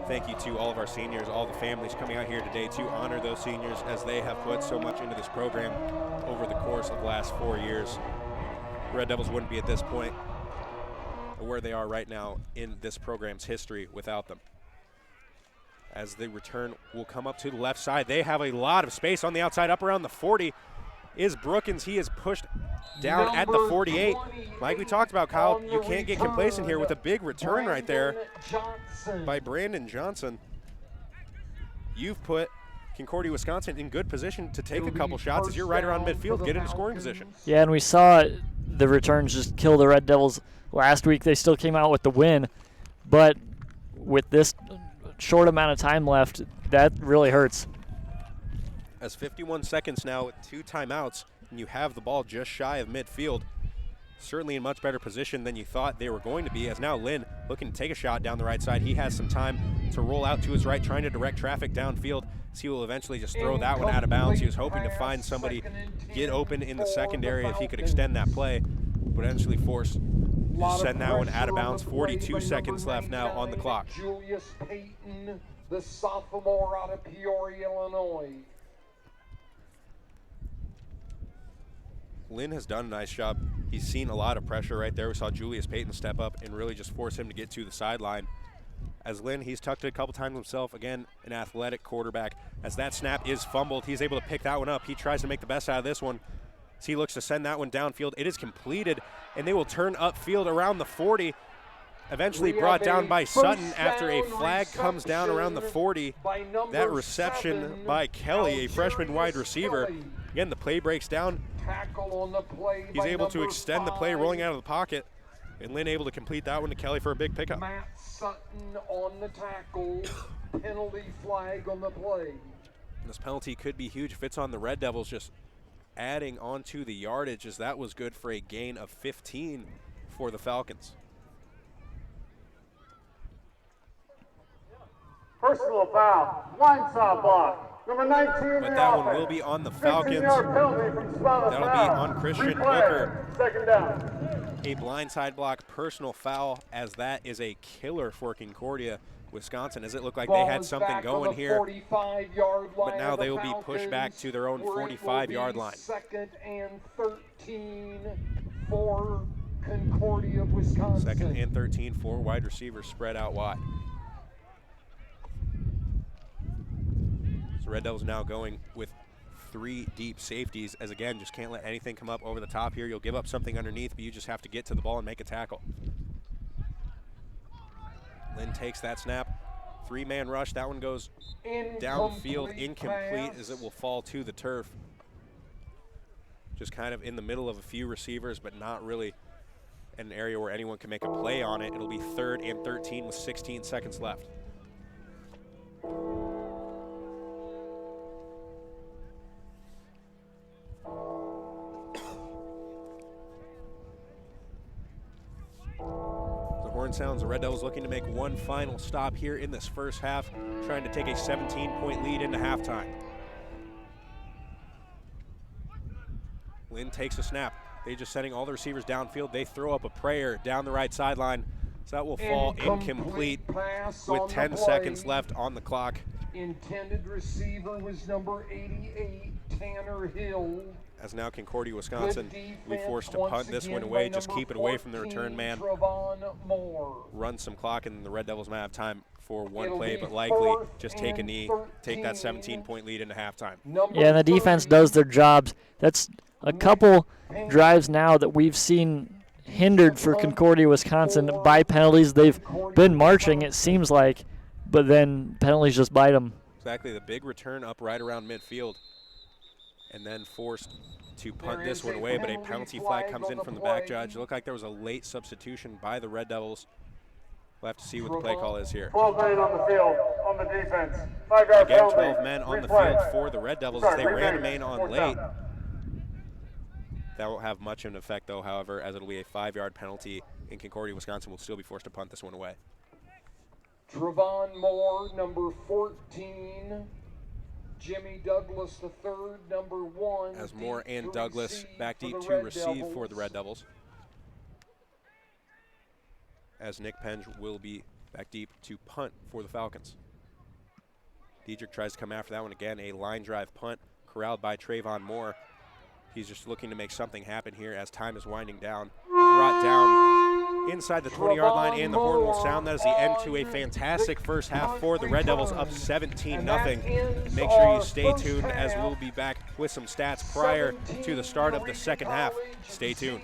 Thank you to all of our seniors, all the families coming out here today to honor those seniors as they have put so much into this program over the course of the last 4 years. The Red Devils wouldn't be at this point or where they are right now in this program's history without them. As the return will come up to the left side. They have a lot of space on the outside. Up around the 40 is Brookins. He is pushed down at the 48. Like we talked about, Kyle, you can't get complacent here with a big return right there by Brandon Johnson. You've put Concordia, Wisconsin in good position to take a couple shots as you're right around midfield, get into scoring position. Yeah, and we saw the returns just kill the Red Devils Last week they still came out with the win, but with this short amount of time left, that really hurts. As 51 seconds now with 2 timeouts, and you have the ball just shy of midfield. Certainly in much better position than you thought they were going to be, as now Lynn looking to take a shot down the right side. He has some time to roll out to his right, trying to direct traffic downfield. So he will eventually just throw that one out of bounds. He was hoping to find somebody, get open in the secondary if he could extend that play, but eventually forced to send that one out of bounds. 42 seconds left now on the clock. Julius Payton, the sophomore out of Peoria, Illinois. Lynn has done a nice job. He's seen a lot of pressure right there. We saw Julius Payton step up and really just force him to get to the sideline. As Lynn, he's tucked it a couple times himself. Again, an athletic quarterback. As that snap is fumbled, he's able to pick that one up. He tries to make the best out of this one. As he looks to send that one downfield. It is completed, and they will turn upfield around the 40. Eventually brought down by Sutton after a flag comes down around the 40. That reception by Kelly, a freshman wide receiver. Again, the play breaks down. Tackle on the play. He's able to extend the play, rolling out of the pocket, and Lynn able to complete that one to Kelly for a big pickup. Matt Sutton on the tackle. Penalty flag on the play. This penalty could be huge if it's on the Red Devils, just adding on to the yardage, as that was good for a gain of 15 for the Falcons. Personal foul, blindside block. Number 19 But that one will be on the Falcons. That'll be on Christian Booker. Second down. A blindside block personal foul, as that is a killer for Concordia, Wisconsin, as it looked like they had something going here. But now they will be pushed back to their own 45-yard line. Second and 13 for Concordia, Wisconsin. Second and 13, 4 wide receivers spread out wide. So Red Devils now going with 3 deep safeties, as again, just can't let anything come up over the top here. You'll give up something underneath, but you just have to get to the ball and make a tackle. Lynn takes that snap. 3-man rush. That one goes downfield, incomplete, as it will fall to the turf. Just kind of in the middle of a few receivers, but not really an area where anyone can make a play on it. It'll be 3rd and 13 with 16 seconds left. Sounds the Red Devils looking to make one final stop here in this first half, trying to take a 17-point lead into halftime. Lynn takes a snap. They just sending all the receivers downfield. They throw up a prayer down the right sideline, so that will fall incomplete with 10 seconds left on the clock. Intended receiver was number 88, Tanner Hill. As now Concordia, Wisconsin, we forced to punt this one away, just keep it away from the return man. Run some clock, and the Red Devils might have time for one play, but likely just take a knee, take that 17-point lead into halftime. Yeah, and the defense does their jobs. That's a couple drives now that we've seen hindered for Concordia, Wisconsin by penalties. They've been marching, it seems like, but then penalties just bite them. Exactly, the big return up right around midfield, and then forced to punt this one away, but a penalty flag comes in from the back judge. It looked like there was a late substitution by the Red Devils. We'll have to see what the play call is here. 12 men on the field on the defense. 5-yard Again, penalty. 12 men on the field for the Red Devils as they ran a main on late. That won't have much of an effect, though, however, as it'll be a 5-yard penalty, and Concordia, Wisconsin will still be forced to punt this one away. Trevon Moore, number 14. Jimmy Douglas, the third, number 1. As Moore and Douglas back deep to receive for the Red Devils. As Nick Penge will be back deep to punt for the Falcons. Diedrich tries to come after that one again. A line drive punt corralled by Trayvon Moore. He's just looking to make something happen here as time is winding down. Brought down inside the 20-yard line, and the horn will sound. That is the end to a fantastic first half for the Red Devils, up 17-0. Make sure you stay tuned, as we'll be back with some stats prior to the start of the second half. Stay tuned.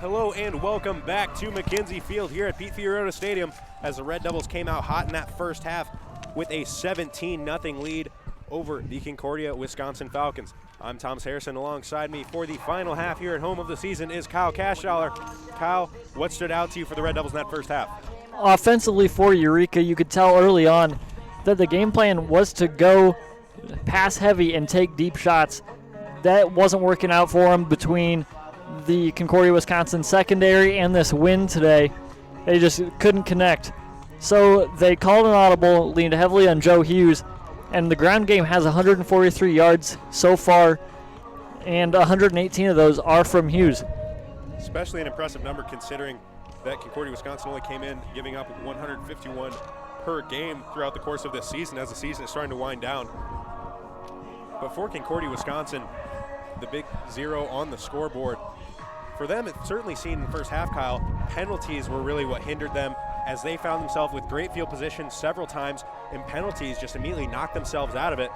Hello and welcome back to McKenzie Field here at Pete Fioretto Stadium as the Red Devils came out hot in that first half with a 17-0 lead over the Concordia, Wisconsin Falcons. I'm Thomas Harrison. Alongside me for the final half here at home of the season is Kyle Cashdollar. Kyle, what stood out to you for the Red Devils in that first half? Offensively for Eureka, you could tell early on that the game plan was to go pass heavy and take deep shots. That wasn't working out for them between the Concordia, Wisconsin secondary and this win today. They just couldn't connect. So they called an audible, leaned heavily on Joe Hughes, and the ground game has 143 yards so far, and 118 of those are from Hughes. Especially an impressive number considering that Concordia, Wisconsin only came in giving up 151 per game throughout the course of this season as the season is starting to wind down. But for Concordia, Wisconsin, the big zero on the scoreboard, for them, it certainly seen in the first half, Kyle, penalties were really what hindered them as they found themselves with great field position several times, and penalties just immediately knocked themselves out of it.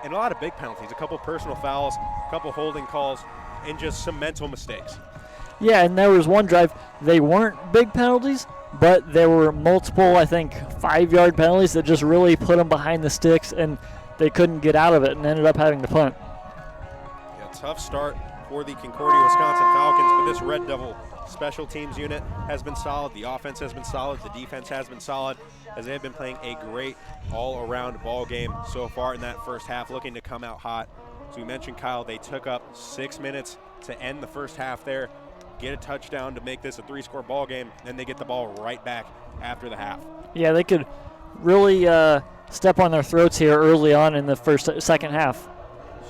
And a lot of big penalties, a couple personal fouls, a couple holding calls, and just some mental mistakes. Yeah, and there was one drive, they weren't big penalties, but there were multiple, I think, 5-yard penalties that just really put them behind the sticks, and they couldn't get out of it and ended up having to punt. Yeah, tough start for the Concordia, Wisconsin Falcons, but this Red Devil special teams unit has been solid. The offense has been solid. The defense has been solid as they have been playing a great all-around ball game so far in that first half, looking to come out hot. As we mentioned, Kyle, they took up 6 minutes to end the first half there, get a touchdown to make this a 3-score ball game, and they get the ball right back after the half. Yeah, they could really step on their throats here early on in the second half.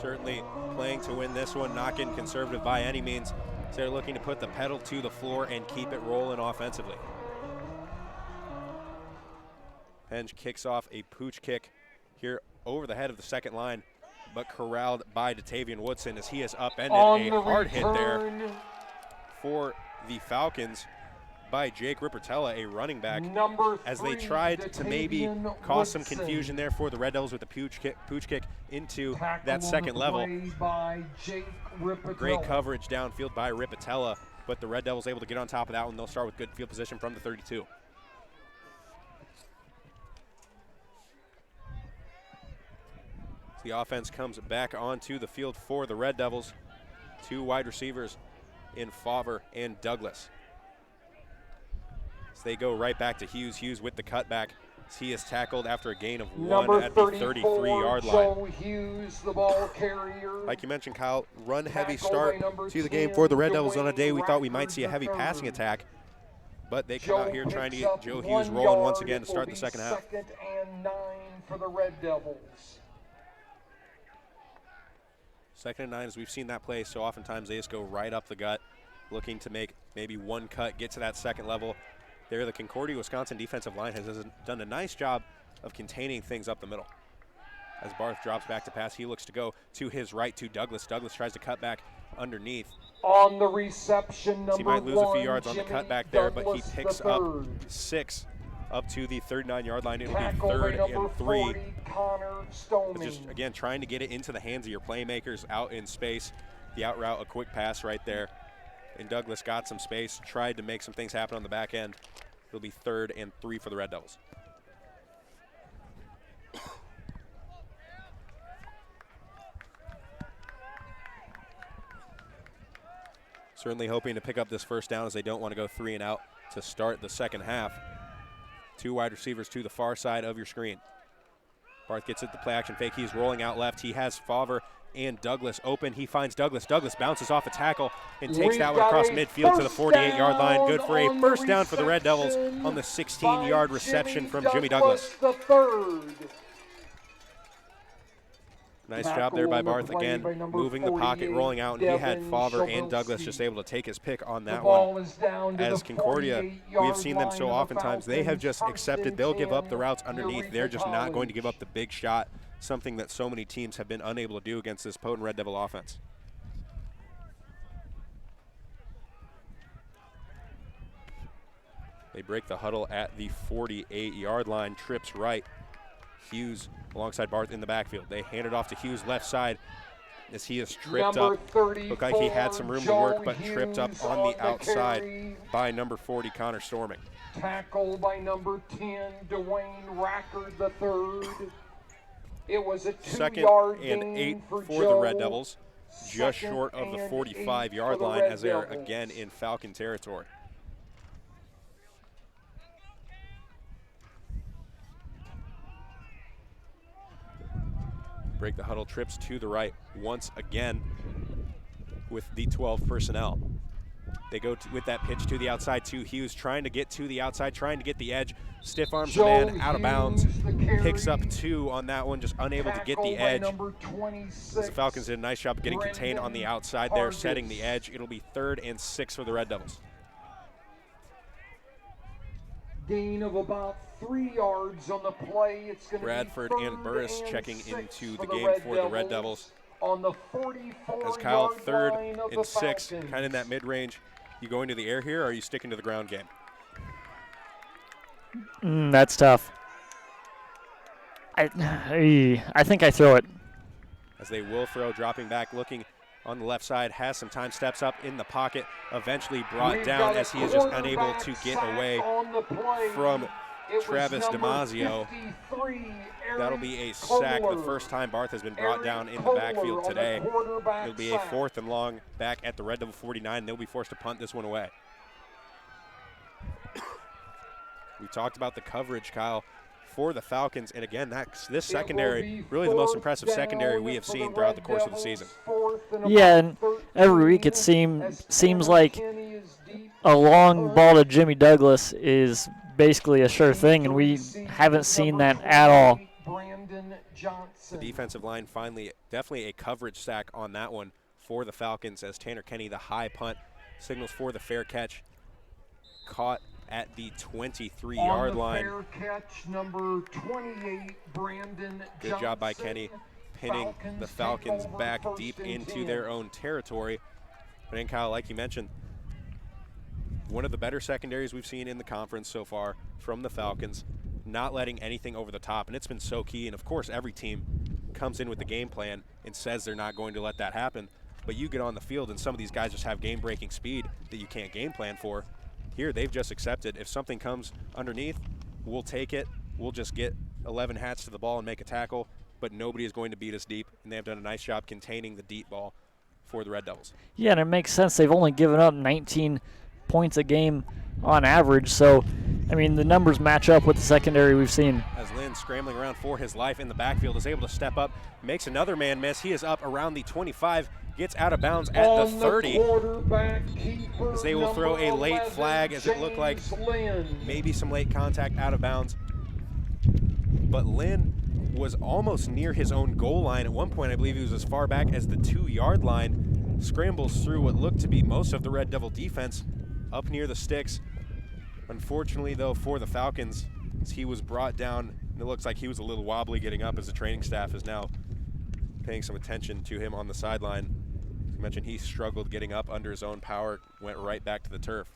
Certainly playing to win this one, not getting conservative by any means. So they're looking to put the pedal to the floor and keep it rolling offensively. Penge kicks off a pooch kick here over the head of the second line, but corralled by Datavian Woodson as he has upended a hard hit there for the Falcons by Jake Rippertella, a running back, as they tried to maybe cause some confusion there for the Red Devils with the pooch kick into that second level. Great coverage downfield by Rippertella, but the Red Devils able to get on top of that one. They'll start with good field position from the 32. The offense comes back onto the field for the Red Devils. 2 wide receivers in Favre and Douglas. So they go right back to Hughes. Hughes with the cutback. He is tackled after a gain of 1 at the 33-yard line. Joe Hughes, the ball carrier. Like you mentioned, Kyle, run-heavy start to the game for the Red Devils. On a day we thought we might see a heavy passing attack, but they come out here trying to get Joe Hughes rolling once again to start the second half. 2nd and 9 for the Red Devils. 2nd and 9, as we've seen that play so oftentimes, they just go right up the gut, looking to make maybe one cut, get to that second level. There, the Concordia, Wisconsin defensive line has done a nice job of containing things up the middle. As Barth drops back to pass, he looks to go to his right to Douglas. Douglas tries to cut back underneath. On the reception, number 1, he might lose a few yards on the cutback there, but he picks up 6 up to the 39-yard line. It'll be 3rd and 3. But just, again, trying to get it into the hands of your playmakers out in space. The out route, a quick pass right there. And Douglas got some space, tried to make some things happen on the back end. It'll be 3rd and 3 for the Red Devils. Certainly hoping to pick up this first down as they don't want to go 3 and out to start the second half. 2 wide receivers to the far side of your screen. Barth gets it, the play action fake. He's rolling out left. He has Favre and Douglas open. He finds Douglas. Douglas bounces off a tackle and takes that one across midfield to the 48-yard line. Good for a first down for the Red Devils on the 16-yard reception from Jimmy Douglas. The 3rd. Nice job there by Barth again, moving the pocket, rolling out, and he had Favre and Douglas just able to take his pick on that one. As Concordia, we have seen them so oftentimes, they have just accepted they'll give up the routes underneath. They're just not going to give up the big shot, something that so many teams have been unable to do against this potent Red Devil offense. They break the huddle at the 48-yard line, trips right. Hughes alongside Barth in the backfield. They hand it off to Hughes left side. as he is tripped up. Looked like he had some room to work, but tripped up on the outside by number 40, Connor Storming. Tackle by number 10, Dwayne Rackard III. It was a 2-yard Second and gain 8 for the Red Joe. Devils, just short of the 45-yard line as they are again in Falcon territory. Break the huddle trips to the right once again with the 12 personnel. They go with that pitch to the outside too. Hughes trying to get to the outside, trying to get the edge. Stiff arms the man out of bounds. Picks up 2 on that one, just unable to get the edge. The Falcons did a nice job of getting contained on the outside there, setting the edge. It'll be 3rd and 6 for the Red Devils. Gain of about 3 yards on the play. It's going to Bradford be and Burris checking 6 into for the game for the Red Devils. On the 44 As Kyle, yard 3rd line of and the 6, Falcons. kind of in that mid-range. You going to the air here, or are you sticking to the ground game? That's tough. I think I throw it. As they will throw, dropping back, looking on the left side, has some time, steps up in the pocket, eventually brought down as he is just unable to get away from Travis Damasio. That'll be a sack, the first time Barth has been brought down in the backfield today. It'll be a 4th and long back at the Red Devil 49. They'll be forced to punt this one away. We talked about the coverage, Kyle, for the Falcons, and again, this secondary, really the most impressive secondary we have seen throughout the course of the season. Yeah, and every week it seems like a long ball to Jimmy Douglas is basically a sure thing, and we haven't seen that at all. The defensive line finally, definitely a coverage sack on that one for the Falcons as Tanner Kenny, the high punt, signals for the fair catch. Caught at the 23-yard line. Fair catch, number 28, Brandon Good Johnson. job by Kenny, pinning the Falcons back deep into their own territory. But then, Kyle, like you mentioned, one of the better secondaries we've seen in the conference so far from the Falcons, not letting anything over the top, and it's been so key. And of course, every team comes in with the game plan and says they're not going to let that happen. But you get on the field, and some of these guys just have game-breaking speed that you can't game plan for. Here, they've just accepted. If something comes underneath, we'll take it. We'll just get 11 hats to the ball and make a tackle, but nobody is going to beat us deep, and they have done a nice job containing the deep ball for the Red Devils. Yeah, and it makes sense. They've only given up 19 points a game on average, so, I mean, the numbers match up with the secondary we've seen. As Lynn, scrambling around for his life in the backfield, is able to step up, makes another man miss. He is up around the 25, gets out of bounds at the 30. As they will throw a late flag, as it looked like maybe some late contact out of bounds. But Lynn was almost near his own goal line. At one point, I believe he was as far back as the 2-yard line. Scrambles through what looked to be most of the Red Devil defense up near the sticks. Unfortunately, though, for the Falcons, as he was brought down, and it looks like he was a little wobbly getting up, as the training staff is now paying some attention to him on the sideline. As I mentioned, he struggled getting up under his own power, went right back to the turf.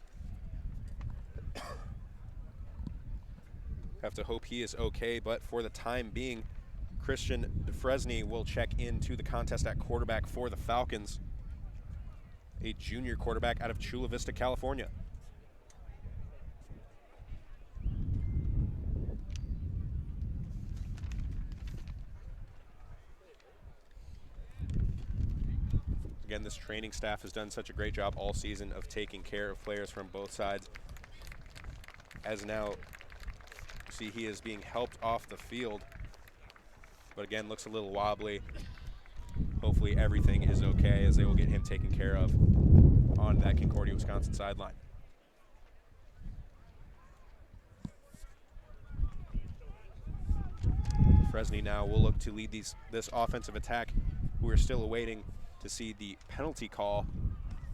Have to hope he is okay, but for the time being, Christian DeFresny will check into the contest at quarterback for the Falcons, a junior quarterback out of Chula Vista, California. Again, this training staff has done such a great job all season of taking care of players from both sides. As now, see, he is being helped off the field, but again, looks a little wobbly. Hopefully everything is okay, as they will get him taken care of on that Concordia, Wisconsin sideline. Fresney now will look to lead this offensive attack. We're still awaiting to see the penalty call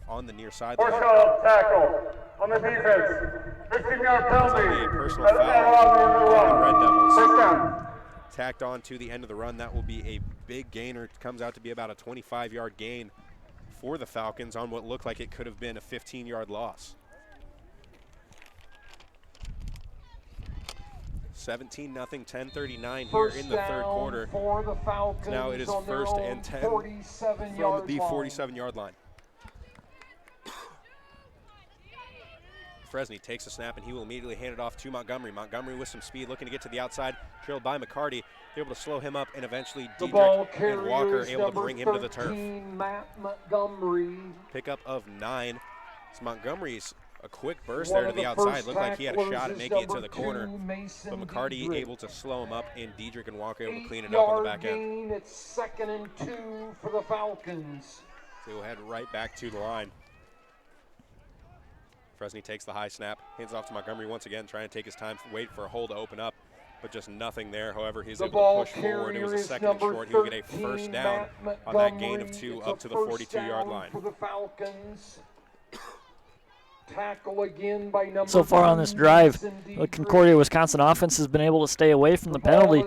on the near sideline. Push-up tackle on the defense. 15-yard penalty. A personal foul on the Red Devils. First down. Tacked on to the end of the run. That will be a big gainer. It comes out to be about a 25-yard gain for the Falcons on what looked like it could have been a 15-yard loss. 17-0, 10:39 here in the third quarter. For the Falcons. Now it is on their 1st own and 10 47-yard from the line. 47-yard line. Fresney takes a snap, and he will immediately hand it off to Montgomery. Montgomery with some speed, looking to get to the outside, trailed by McCarty. They're able to slow him up, and eventually The ball Diedrich and Walker carrier able to bring him to the turf. Matt Montgomery. Pickup of 9. So Montgomery's a quick burst One there to of the the outside. first Looked like he had a shot at tacklers making is it to the corner. number 2, Mason But McCarty Diedrich. able to slow him up, and Diedrich and Walker able to clean it up on the back end. Gain. It's 2nd and 2 for the Falcons. So he'll head right back to the line. Fresney takes the high snap, hands off to Montgomery once again, trying to take his time, wait for a hole to open up, but just nothing there. However, he's The able ball to push forward. It was a carrier is 2nd and number short. He'll get a 13, first down Matt on that gain of Montgomery. 2 It's up a to the first 42-yard down line. For the Falcons. Tackle again by number So far on this 3, drive, Mason the Diedrich. Concordia, Wisconsin offense has been able to stay away from the penalty,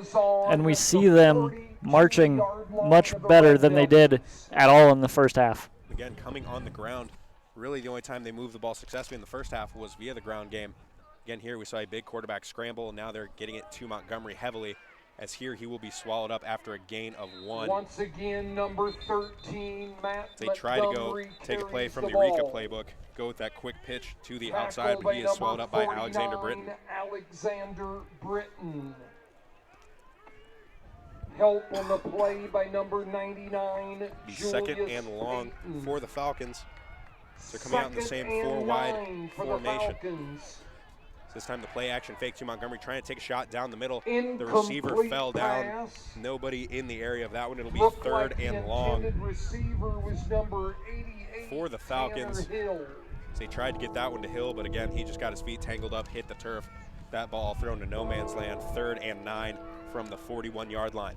and we see them marching much better than they did at all in the first half. Again, coming on the ground. Really the only time they moved the ball successfully in the first half was via the ground game. Again, here we saw a big quarterback scramble, and now they're getting it to Montgomery heavily, as here he will be swallowed up after a gain of 1. Once again, number 13, Matt They try to go Montgomery take a play carries from the ball. Eureka playbook, go with that quick pitch to the outside, Tackled but he by is swallowed number up by 49, Alexander Britton. Alexander Britton. Help on the play by number 99, The Julius 2nd and long Payton. for the Falcons. So coming out in the 2nd same and 4-wide 9 for formation. The Falcons. This time the play action fake to Montgomery, trying to take a shot down the middle. The Incomplete receiver fell down. pass. Nobody in the area of that one. It'll be Looked 3rd like the and long intended receiver was number 88, for the Falcons. Tanner Hill. They tried to get that one to Hill, but again, he just got his feet tangled up, hit the turf. That ball thrown to no man's land, 3rd and 9 from the 41-yard line.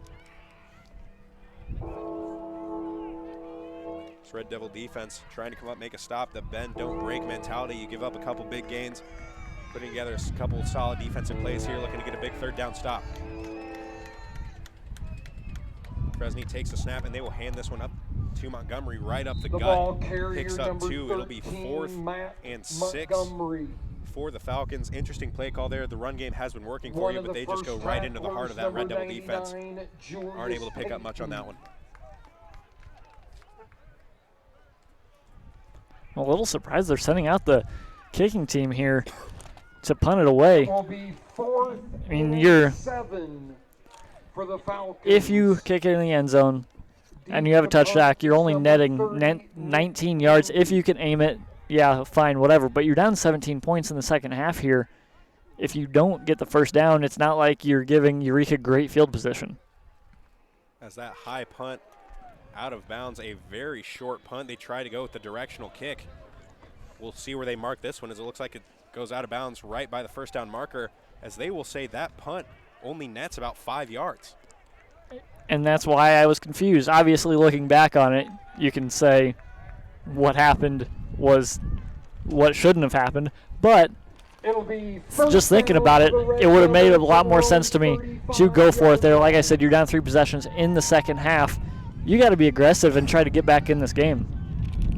This Red Devil defense trying to come up, make a stop. The bend, don't break mentality. You give up a couple big gains, putting together a couple solid defensive plays here, looking to get a big 3rd down stop. Fresney takes a snap, and they will hand this one up to Montgomery right up the ball gut. carrier, Picks up number 2. It'll be 13, 4th Matt and 6 Montgomery. for the Falcons. Interesting play call there. The run game has been working for One you, of but the they just go first right into the heart of that tacklers, Red Devil number defense. 99, Julius Aren't able to pick up much on that one. I'm a little surprised they're sending out the kicking team here to punt it away. Will be 4th I mean, and you're 7 for the Falcons. if you kick it in the end zone and you have a touchdown, you're only netting 19 yards. If you can aim it, yeah, fine, whatever. But you're down 17 points in the second half here. If you don't get the first down, it's not like you're giving Eureka great field position. As that high punt out of bounds, a very short punt. They try to go with the directional kick. We'll see where they mark this one, as it looks like it goes out of bounds right by the first down marker, as they will say that punt only nets about 5 yards. And that's why I was confused. Obviously, looking back on it, you can say what happened was what shouldn't have happened. But It'll be just thinking about it, it would have made a lot more sense to me to go for it there. Like I said, you're down 3 possessions in the second half. You got to be aggressive and try to get back in this game.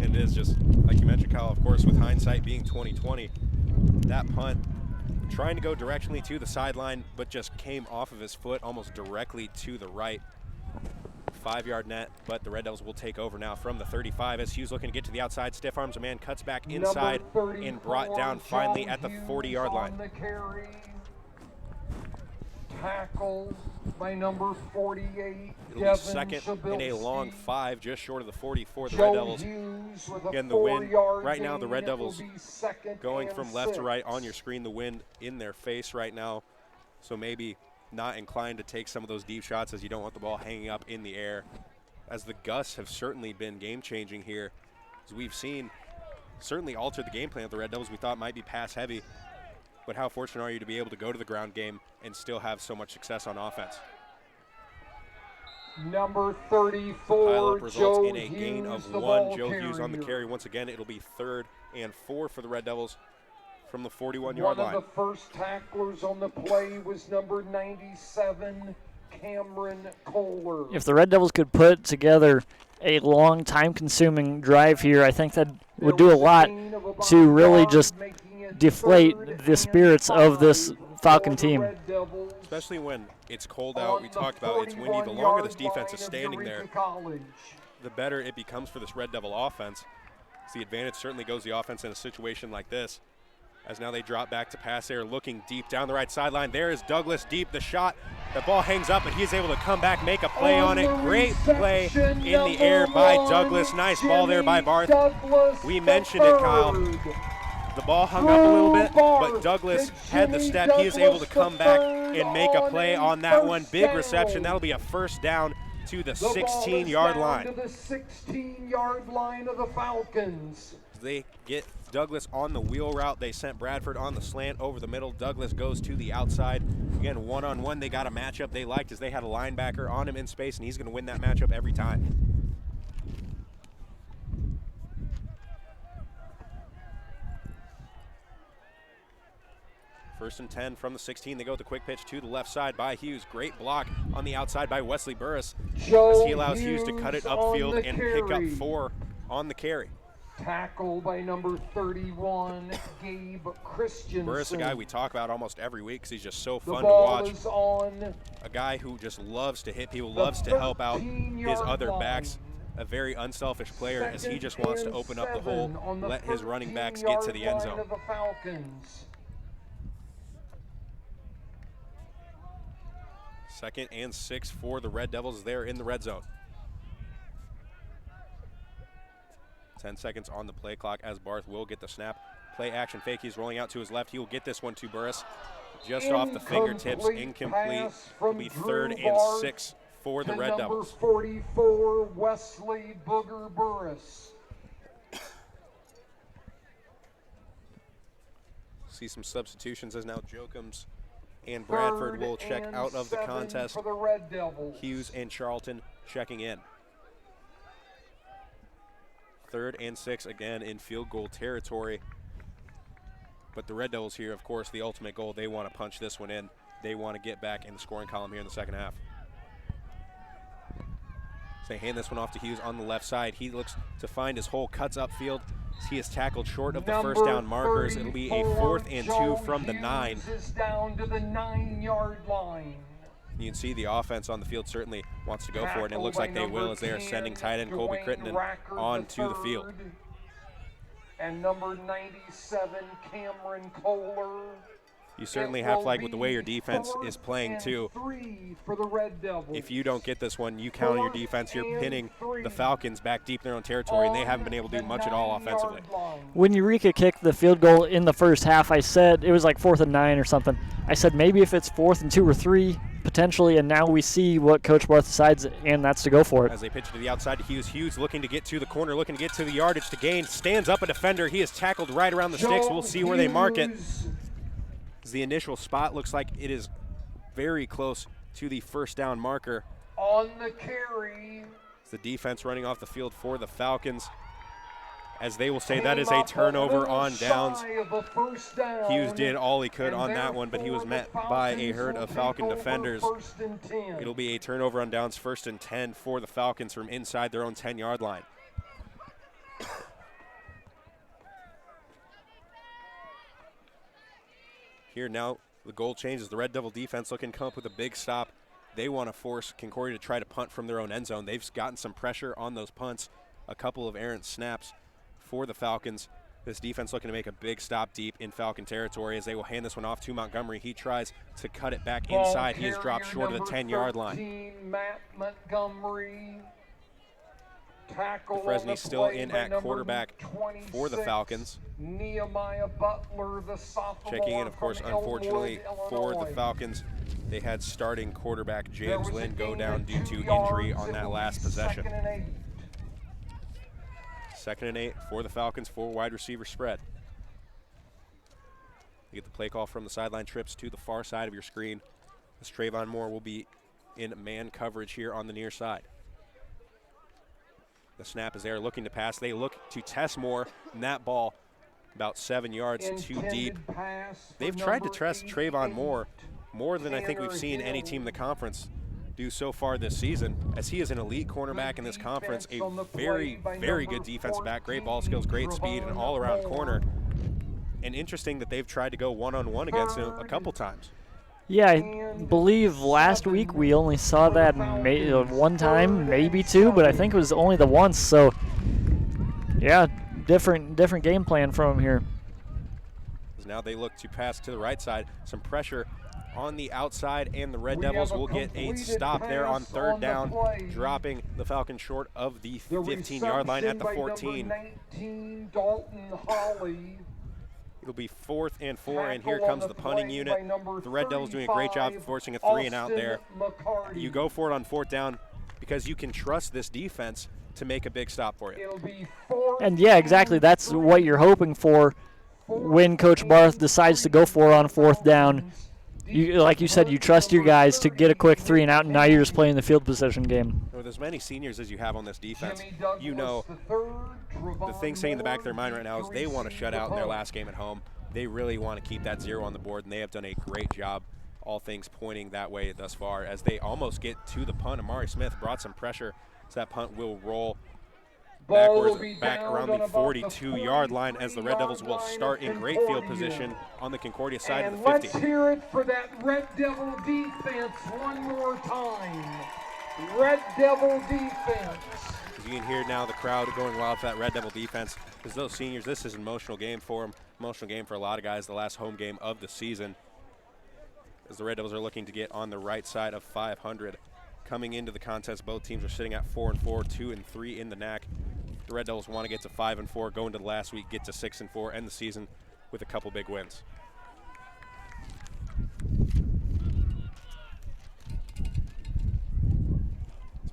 And it is just, like you mentioned, Kyle, of course, with hindsight being 20/20, that punt trying to go directionally to the sideline, but just came off of his foot almost directly to the right. 5-yard net, but the Red Devils will take over now from the 35 as Hughes looking to get to the outside, stiff arms a man, cuts back inside, and brought down finally at the 40-yard line. Tackle by number 48, It'll be Devin 2nd and a long Shabilsky. 5, just short of the 40 for the Joe Red Devils. Hughes with a Again, the wind 4-yard right now, the gain. Red It will Devils be 2nd going and from left to 6. right on your screen, the wind in their face right now, so maybe not inclined to take some of those deep shots, as you don't want the ball hanging up in the air, as the gusts have certainly been game-changing here, as we've seen certainly altered the game plan of the Red Devils. We thought might be pass heavy, but how fortunate are you to be able to go to the ground game and still have so much success on offense? Number Pile 34, up results Joe in a gain Hughes, of the 1. ball Joe Hughes on the carrier. carry once again. It'll be 3rd and 4 for the Red Devils from the 41-yard One line. of the first tacklers on the play was number 97, Cameron Kohler. If the Red Devils could put together a long, time-consuming drive here, I think that would do a lot to really just deflate the spirits of this Falcon team. Especially when it's cold out. We talked about it's windy. The longer this defense is standing there, the better it becomes for this Red Devil offense. So the advantage certainly goes the offense in a situation like this. As now they drop back to pass there, looking deep down the right sideline. There is Douglas deep, the shot. The ball hangs up, but he's able to come back, make a play on it. Great play in the air by Douglas. Nice ball there by Barth. We mentioned it, Kyle. The ball hung up a little bit, but Douglas had the step. He is able to come back and make a play on that one. Big reception. That'll be a first down to the 16-yard line. To the 16-yard line of the Falcons. They get Douglas on the wheel route. They sent Bradford on the slant over the middle. Douglas goes to the outside. Again, one-on-one, they got a matchup they liked as they had a linebacker on him in space, and he's going to win that matchup every time. First and 10 from the 16. They go with the quick pitch to the left side by Hughes. Great block on the outside by Wesley Burris as he allows Hughes to cut it upfield and pick up 4 on the carry. Tackle by number 31, Gabe Christensen. Burris, a guy we talk about almost every week because he's just so fun to watch. A guy who just loves to hit people, loves to help out his other backs. A very unselfish player as he just wants to open up the hole, let his running backs get to the end zone. Second and 6 for the Red Devils there in the red zone. 10 seconds on the play clock as Barth will get the snap. Play action fake. He's rolling out to his left. He will get this one to Burris. Just off the fingertips. Incomplete. It'll be 3rd and 6 for the Red Devils. Number 44, Wesley Booger Burris. See some substitutions as now Jokums and Bradford will check out of the contest. For the Red Devils. Hughes and Charlton checking in. 3rd and 6 again in field goal territory. But the Red Devils here, of course, the ultimate goal. They want to punch this one in. They want to get back in the scoring column here in the second half. So they hand this one off to Hughes on the left side. He looks to find his hole, cuts upfield. He is tackled short of the first down markers. It'll be a 4th and 2 from the 9. Is down to the 9-yard line. You can see the offense on the field certainly wants to go for it, and it looks like they will as they are sending tight end Colby Crittenden onto the field. And number 97, Cameron Kohler. You certainly have to like with the way your defense is playing too. For the Red Devils. If you don't get this one, you count on your defense. You're pinning the Falcons back deep in their own territory, and they haven't been able to do much at all offensively. When Eureka kicked the field goal in the first half, I said it was like 4th and 9 or something. I said maybe if it's 4th and 2 or 3, potentially, and now we see what Coach Barth decides, and that's to go for it. As they pitch to the outside to Hughes. Hughes looking to get to the corner, looking to get to the yardage to gain. Stands up a defender. He is tackled right around the sticks. We'll see where they mark it. As the initial spot looks like it is very close to the first down marker. On the carry. It's the defense running off the field for the Falcons. As they will say that is a turnover on downs. Hughes did all he could on that one, but he was met by a herd of Falcon defenders. It'll be a turnover on downs, 1st and 10 for the Falcons from inside their own 10-yard line. Here now, the goal changes. The Red Devil defense looking to come up with a big stop. They want to force Concordia to try to punt from their own end zone. They've gotten some pressure on those punts, a couple of errant snaps for the Falcons. This defense looking to make a big stop deep in Falcon territory as they will hand this one off to Montgomery. He tries to cut it back inside. He is dropped short of the 10-yard line. Matt Montgomery. Tackle Fresney still in at quarterback for the Falcons. Nehemiah Butler, the sophomore. Checking in, of course, unfortunately for the Falcons, they had starting quarterback James Lynn go down due to injury on that last possession. 2nd and 8 for the Falcons, 4 wide receiver spread. You get the play call from the sideline, trips to the far side of your screen. As Trayvon Moore will be in man coverage here on the near side. The snap is there, looking to pass. They look to test Moore, and that ball about 7 yards too deep. They've tried to test Trayvon Moore more than I think we've seen any team in the conference do so far this season, as he is an elite cornerback in this conference, a very, very good defensive back, great ball skills, great speed, and all-around corner. And interesting that they've tried to go one-on-one against him a couple times. Yeah, I believe last week we only saw that one time, maybe two, but I think it was only the once. So, yeah, different game plan from him here. Now they look to pass to the right side. Some pressure on the outside, and the Red Devils will get a stop there on third down, dropping the Falcons short of the 15-yard line at the 14. 19, Dalton Holly. It'll be 4th and 4, and here comes the punting unit. The Red Devils doing a great job forcing a 3-and-out there. You go for it on 4th down because you can trust this defense to make a big stop for you. And yeah, exactly. That's what you're hoping for when Coach Barth decides to go for it on 4th down. Like you said, you trust your guys to get a quick 3-and-out, and now you're just playing the field position game. With as many seniors as you have on this defense, you know the thing saying in the back of their mind right now is they want to shut out in their last game at home. They really want to keep that 0 on the board, and they have done a great job, all things pointing that way thus far, as they almost get to the punt. Amari Smith brought some pressure, so that punt will roll backwards, back around the 42-yard line, as the Red Devils will start in great field position on the Concordia side of the 50. Let's hear it for that Red Devil defense one more time. Red Devil defense. As you can hear now, the crowd going wild for that Red Devil defense, because those seniors, this is an emotional game for them, emotional game for a lot of guys, the last home game of the season, as the Red Devils are looking to get on the right side of 500. Coming into the contest, both teams are sitting at 4-4, 2-3 in the NAC. The Red Devils want to get to 5-4, go into the last week, get to 6-4, end the season with a couple big wins.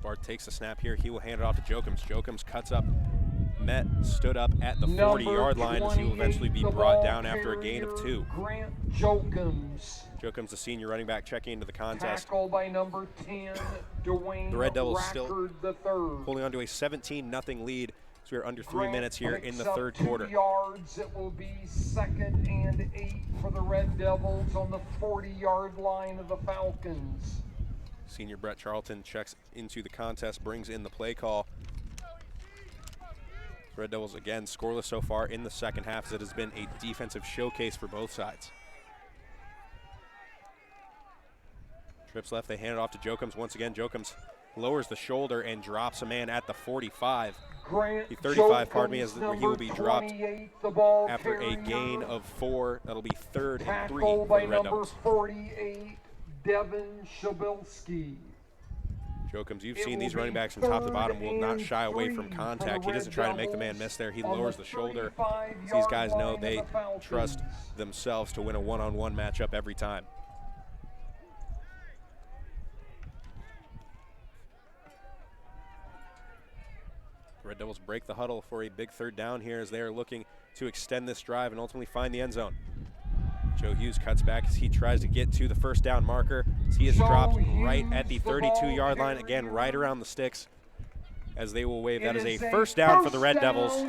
Bart takes the snap here. He will hand it off to Jokums. Jokums cuts up. Met stood up at the 40-yard line, as he will eventually be brought down after a gain of 2. Grant Jokums. Jokums, the senior running back, checking into the contest. Tackle by number 10, Dwayne The Red Devils Rackard still III. holding on to a 17-0 lead. So we're under 3 minutes here in the third picks up quarter. 2 yards. It will be 2nd and 8 for the Red Devils on the 40-yard line of the Falcons. Senior Brett Charlton checks into the contest, brings in the play call. Red Devils again scoreless so far in the second half, as it has been a defensive showcase for both sides. Trips left, they hand it off to Jokums once again. Jokums lowers the shoulder and drops a man at the 45. The 35, pardon me, as he will be dropped after a gain of 4. That'll be 3rd and 3 for the Red Devils. 48, Devin Shabilski. Jokums, you've seen these running backs from top to bottom will not shy away from contact. He doesn't try to make the man miss there. He lowers the shoulder. These guys know they trust themselves to win a one-on-one matchup every time. Red Devils break the huddle for a big 3rd down here, as they are looking to extend this drive and ultimately find the end zone. Joe Hughes cuts back as he tries to get to the 1st down marker. He is dropped right at the 32-yard line, again right around the sticks, as they will wave. That is a 1st down for the Red Devils.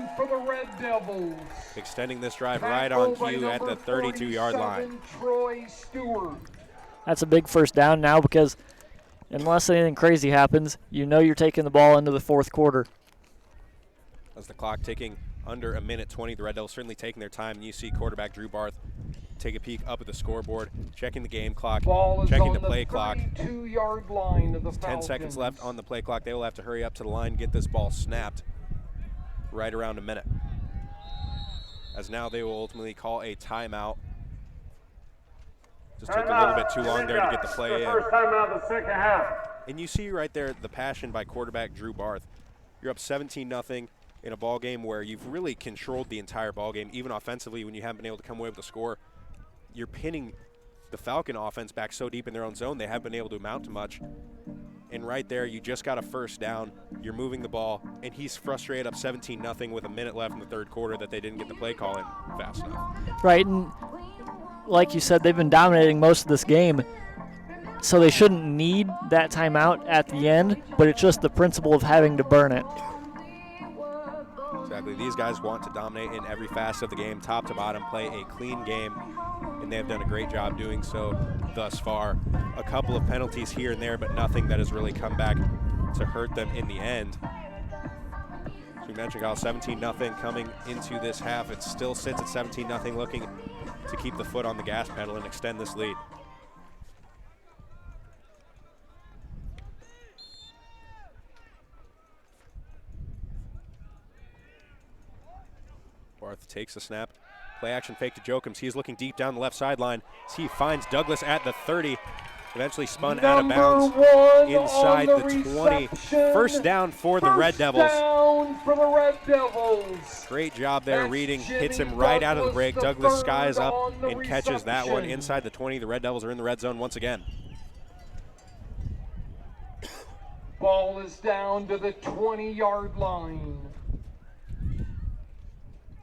Extending this drive right on cue at the 32-yard line. That's a big 1st down now, because unless anything crazy happens, you know you're taking the ball into the 4th quarter. As the clock ticking under 1:20, the Red Devils certainly taking their time, and you see quarterback Drew Barth take a peek up at the scoreboard, checking the game clock, checking the play clock. 32-yard line of the 10 seconds left on the play clock. They will have to hurry up to the line, get this ball snapped right around a minute, as now they will ultimately call a timeout. Just took a little bit too long there to get the play in. First timeout of the second half. And you see right there the passion by quarterback Drew Barth. You're up 17-0 in a ball game where you've really controlled the entire ball game, even offensively, when you haven't been able to come away with a score. You're pinning the Falcon offense back so deep in their own zone, they haven't been able to amount to much. And right there, you just got a 1st down, you're moving the ball, and he's frustrated up 17-0 with a minute left in the 3rd quarter that they didn't get the play call in fast enough. Right, and like you said, they've been dominating most of this game, so they shouldn't need that timeout at the end, but it's just the principle of having to burn it. Exactly. These guys want to dominate in every facet of the game, top to bottom, play a clean game, and they have done a great job doing so thus far. A couple of penalties here and there, but nothing that has really come back to hurt them in the end. As we mentioned, Kyle, 17-0 coming into this half. It still sits at 17-0, looking to keep the foot on the gas pedal and extend this lead. Barth takes the snap. Play action fake to Jokums. He is looking deep down the left sideline. He finds Douglas at the 30. Eventually spun out of bounds inside the 20. First down for the Red Devils. Great job there reading. Hits him right out of the break. Douglas skies up and catches that one inside the 20. The Red Devils are in the red zone once again. Ball is down to the 20-yard line.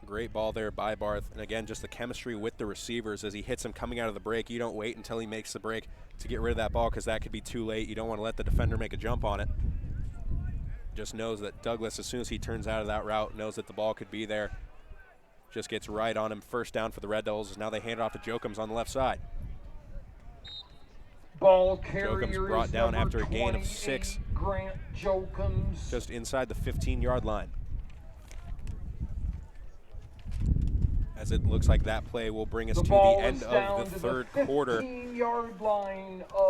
Great ball there by Barth. And again, just the chemistry with the receivers as he hits him coming out of the break. You don't wait until he makes the break to get rid of that ball because that could be too late. You don't want to let the defender make a jump on it. Just knows that Douglas, as soon as he turns out of that route, knows that the ball could be there. Just gets right on him. First down for the Red Devils. Now they hand it off to Jokums on the left side. Ball carrier Jokums brought down after a gain of 6. Grant Jokums. Just inside the 15-yard line. As it looks like that play will bring us to the end of the third quarter.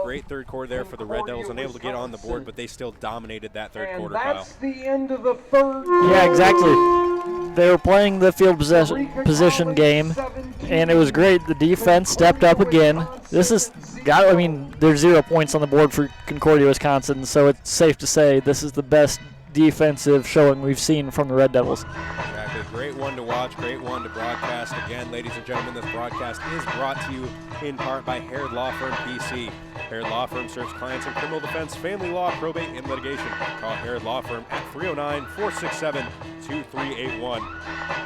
Great third quarter there for the Red Devils, unable to get on the board, but they still dominated that third quarter, Kyle. That's the end of the third. Yeah, exactly. They were playing the field position game, and it was great. The defense stepped up again. This is, I mean, there's 0 points on the board for Concordia, Wisconsin, so it's safe to say this is the best defensive showing we've seen from the Red Devils. Exactly. Great one to watch, great one to broadcast. Again, ladies and gentlemen, this broadcast is brought to you in part by Harrod Law Firm PC. Harrod Law Firm serves clients in criminal defense, family law, probate, and litigation. Call Harrod Law Firm at 309-467-2381.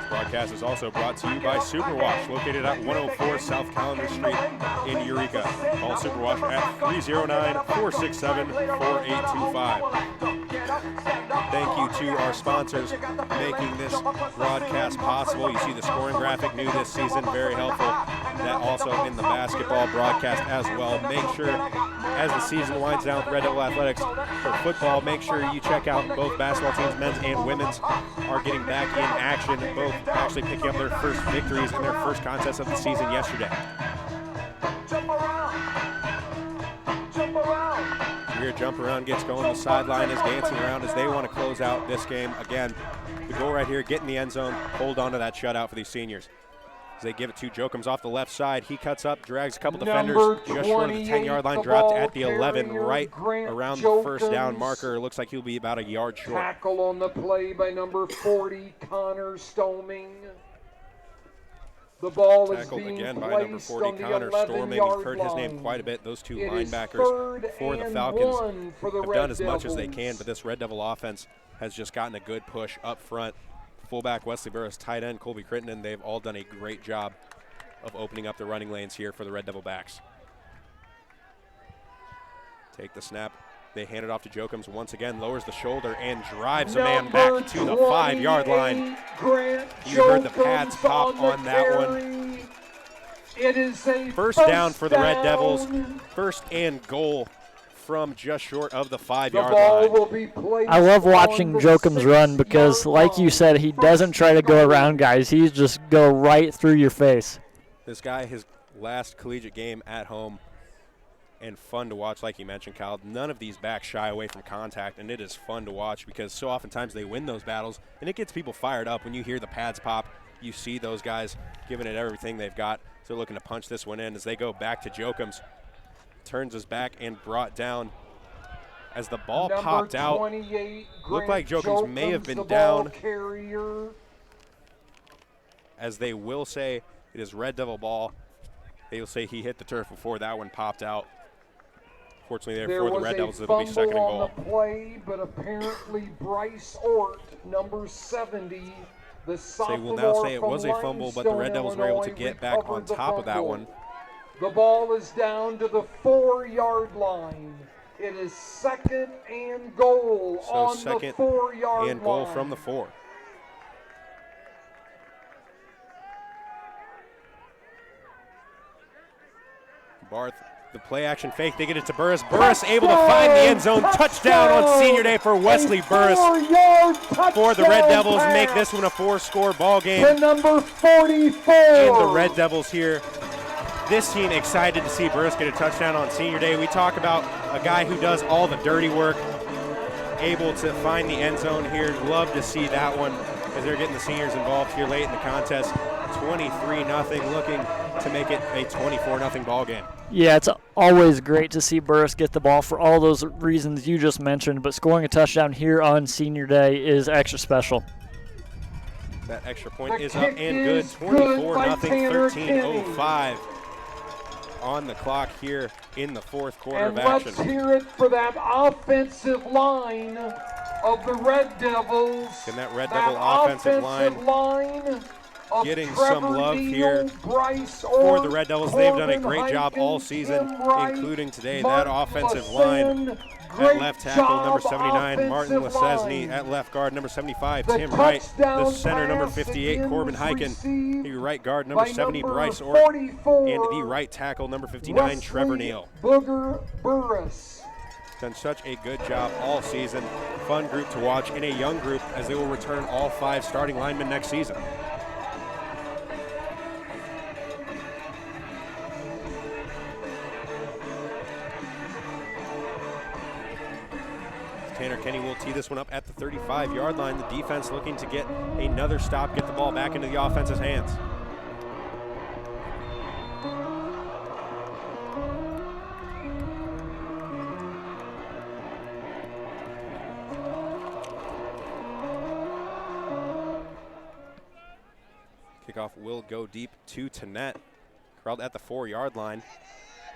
This broadcast is also brought to you by Superwash, located at 104 South Calendar Street in Eureka. Call Superwash at 309-467-4825. Thank you to our sponsors making this broadcast possible. You see the scoring graphic new this season, very helpful. That also in the basketball broadcast as well. Make sure, as the season winds down with Red Devil Athletics for football, make sure you check out both basketball teams, men's and women's, are getting back in action. Both actually picking up their first victories in their first contest of the season yesterday. Here, jump around gets going. The sideline is dancing around as they want to close out this game. Again, the goal right here, get in the end zone, hold on to that shutout for these seniors. As they give it to Jokums off the left side. He cuts up, drags a couple defenders just short of the 10-yard line, dropped at the 11, right around the first down marker. Looks like he'll be about a yard short. Tackle on the play by number 40, Connor Stoming. The ball is tackled being again by placed number 40, on the Connor Storming. We've heard his line. name quite a bit. Those two It linebackers for the Falcons have done as much as they Devils. can, but this Red Devil offense has just gotten a good push up front. Fullback Wesley Burris, tight end Colby Crittenden, they've all done a great job of opening up the running lanes here for the Red Devil backs. Take the snap. They hand it off to Jokums once again, lowers the shoulder and drives a man back to the 5-yard line. You heard the pads pop on that one. It is a First down for the Red Devils. First and goal from just short of the 5-yard line. I love watching Jokums run because, like you said, he doesn't try to go around guys. He just go right through your face. This guy, his last collegiate game at home, and fun to watch, like you mentioned, Kyle. None of these backs shy away from contact, and it is fun to watch because so oftentimes they win those battles, and it gets people fired up. When you hear the pads pop, you see those guys giving it everything they've got. So they're looking to punch this one in as they go back to Jokums. Turns his back and brought down as the ball popped out. Looked like Jokums may have been down. As they will say, it is Red Devil ball. They will say he hit the turf before that one popped out. Fortunately, there for the Red Devils, it'll be second and goal. On the play, but apparently Bryce Ort, number 70, the sophomore will now say it was a fumble, but the Red Limestone, Devils were able to Illinois, get back on recovered the top of that fumble. one. The ball is down to the 4-yard line. It is second and goal on the 4-yard line. And goal from the 4. Barth The play action fake, they get it to Burris. Burris able to find the end zone. Touchdown on senior day for Wesley Burris. For the Red Devils, make this one a 4-score ball game. To number 44. And the Red Devils here. This team excited to see Burris get a touchdown on senior day. We talk about a guy who does all the dirty work, able to find the end zone here. Love to see that one as they're getting the seniors involved here late in the contest. 23-0, looking to make it a 24-0 ball game. Yeah, it's always great to see Burris get the ball for all those reasons you just mentioned, but scoring a touchdown here on senior day is extra special. That extra point is up and good. 24-0, 13:05 on the clock here in the fourth quarter of action. Let's hear it for that offensive line of the Red Devils. Can that Red Devil offensive line getting some love here for the Red Devils. They've done a great job all season, including today. That offensive line at left tackle, number 79, Martin Lesesny. At left guard, number 75, Tim Wright. The center, number 58, Corbin Heiken. The right guard, number 70, Bryce Orr. And the right tackle, number 59, Trevor Neal. Booger Burris. Done such a good job all season. Fun group to watch, and a young group as they will return all 5 starting linemen next season. Tanner Kenny will tee this one up at the 35-yard line. The defense looking to get another stop, get the ball back into the offense's hands. Kickoff will go deep to Tanette. Corralled at the 4-yard line.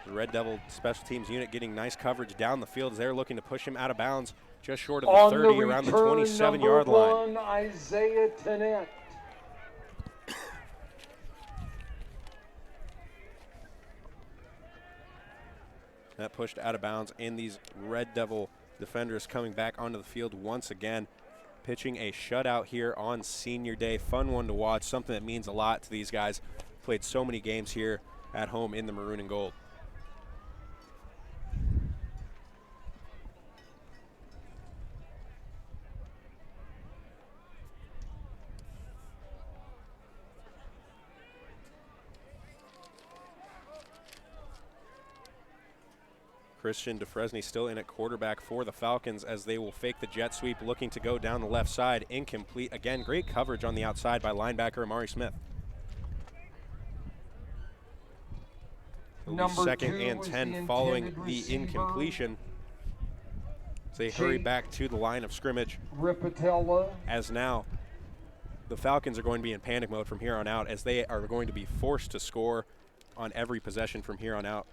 The Red Devil special teams unit getting nice coverage down the field as they're looking to push him out of bounds just short of the 30, around the 27-yard line. Isaiah Tanette. That pushed out of bounds, and these Red Devil defenders coming back onto the field once again, pitching a shutout here on senior day. Fun one to watch, something that means a lot to these guys. Played so many games here at home in the maroon and gold. Christian DeFresny still in at quarterback for the Falcons as they will fake the jet sweep, looking to go down the left side. Incomplete. Again, great coverage on the outside by linebacker Amari Smith. Second and 10 following the incompletion. So they hurry back to the line of scrimmage. Ripatella. As now the Falcons are going to be in panic mode from here on out, as they are going to be forced to score on every possession from here on out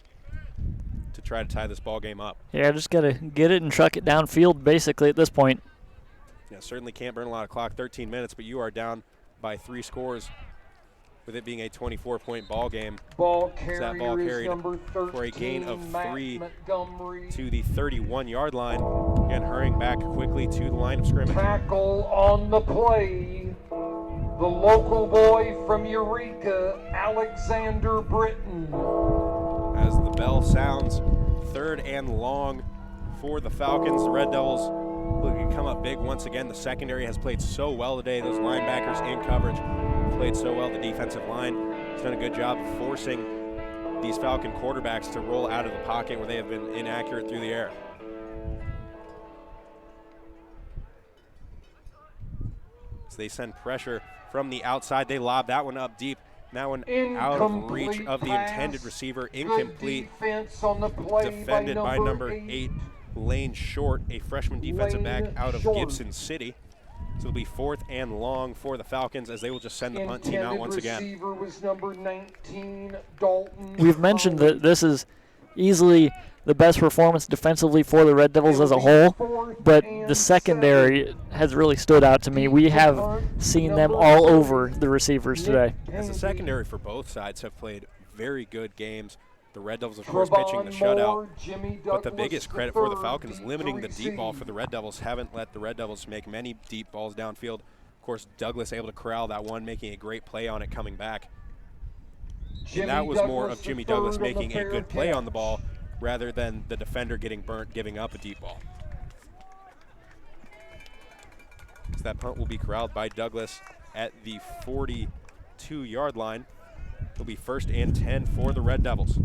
to try to tie this ball game up. Yeah, just got to get it and truck it downfield basically at this point. Yeah, certainly can't burn a lot of clock, 13 minutes, but you are down by 3 scores with it being a 24-point ball game. Ball that ball carried for a gain of 3 Montgomery. to the 31-yard line. Again, hurrying back quickly to the line of scrimmage. Tackle on the play. The local boy from Eureka, Alexander Britton. As the bell sounds, 3rd and long for the Falcons. The Red Devils looking to come up big once again. The secondary has played so well today. Those linebackers in coverage played so well. The defensive line has done a good job of forcing these Falcon quarterbacks to roll out of the pocket where they have been inaccurate through the air. So they send pressure from the outside. They lob that one up deep. That one out of reach of the intended receiver. Incomplete. On the play defended by number 8, Lane Short, a freshman defensive back out of Gibson City. So it'll be 4th and long for the Falcons as they will just send the punt team out once again. Receiver was number 19, Dalton. We've mentioned that this is easily the best performance defensively for the Red Devils as a whole, but the secondary has really stood out to me. We have seen them all over the receivers today. As the secondary for both sides have played very good games. The Red Devils, of course, pitching the shutout, but the biggest credit for the Falcons limiting the deep ball for the Red Devils. Haven't let the Red Devils make many deep balls downfield. Of course, Douglas able to corral that one, making a great play on it coming back. And that was more of Jimmy Douglas making a good play on the ball rather than the defender getting burnt, giving up a deep ball. So that punt will be corralled by Douglas at the 42-yard line. It'll be 1st and 10 for the Red Devils.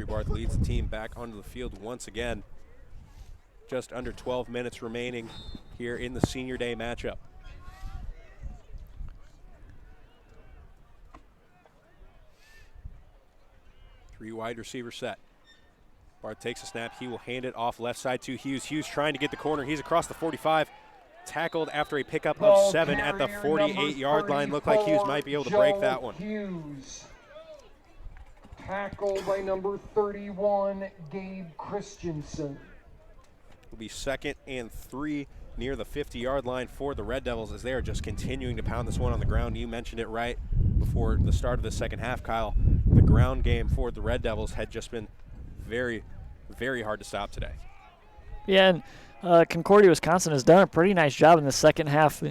Barth leads the team back onto the field once again. Just under 12 minutes remaining here in the senior day matchup. Three wide receiver set. Barth takes a snap. He will hand it off left side to Hughes. Hughes trying to get the corner. He's across the 45. Tackled after a pickup of 7 at the 48-yard line. Looked like Hughes might be able to break that one. Hughes. Tackled by number 31, Gabe Christensen. Will be 2nd and 3 near the 50-yard line for the Red Devils as they are just continuing to pound this one on the ground. You mentioned it right before the start of the second half, Kyle. The ground game for the Red Devils had just been very, very hard to stop today. Yeah, and Concordia, Wisconsin has done a pretty nice job in the second half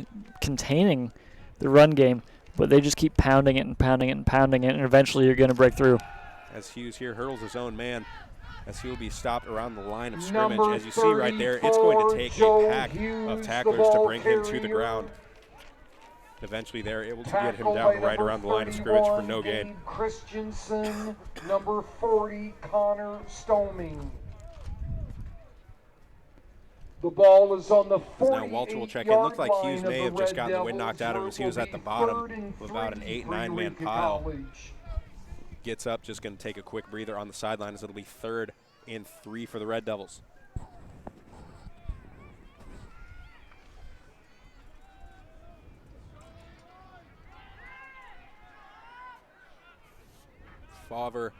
containing the run game, but they just keep pounding it and pounding it and pounding it, and eventually you're going to break through. As Hughes here hurdles his own man, as he will be stopped around the line of scrimmage. As you see right there, it's going to take a pack of tacklers to bring him to the ground. Eventually they're able to get him down right around the line of scrimmage for no gain. Christensen, number 40, Connor Stoming. The ball is on the 48-yard line. Now Walter will check in. Looked like Hughes may have just gotten the wind knocked out of him as he was at the bottom of about an 8-9 man pile. Gets up, just going to take a quick breather on the sideline as it'll be 3rd and 3 for the Red Devils. Favre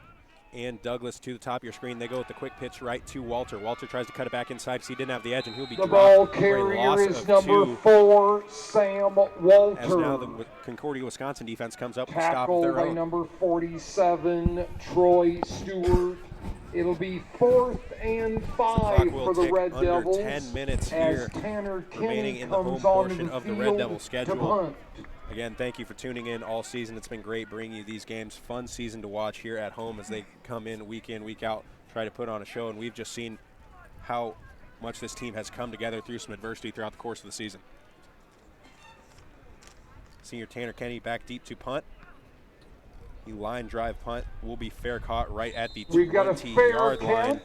and Douglas to the top of your screen. They go with the quick pitch right to Walter. Walter tries to cut it back inside because he didn't have the edge, and he'll be dropped. The ball for a loss carrier is of number 2. 4, Sam Walter. As now the Concordia, Wisconsin defense comes up with a stop of Tackled their by own. number 47, Troy Stewart. It'll be 4th and 5 for the Red under Devils. 10 minutes as here Tanner remaining Kinney in the home comes onto portion the of the Red field Devil to schedule. punt. Again, thank you for tuning in all season. It's been great bringing you these games. Fun season to watch here at home as they come in, week out, try to put on a show. And we've just seen how much this team has come together through some adversity throughout the course of the season. Senior Tanner Kenny back deep to punt. The line drive punt will be fair caught right at the 20-yard line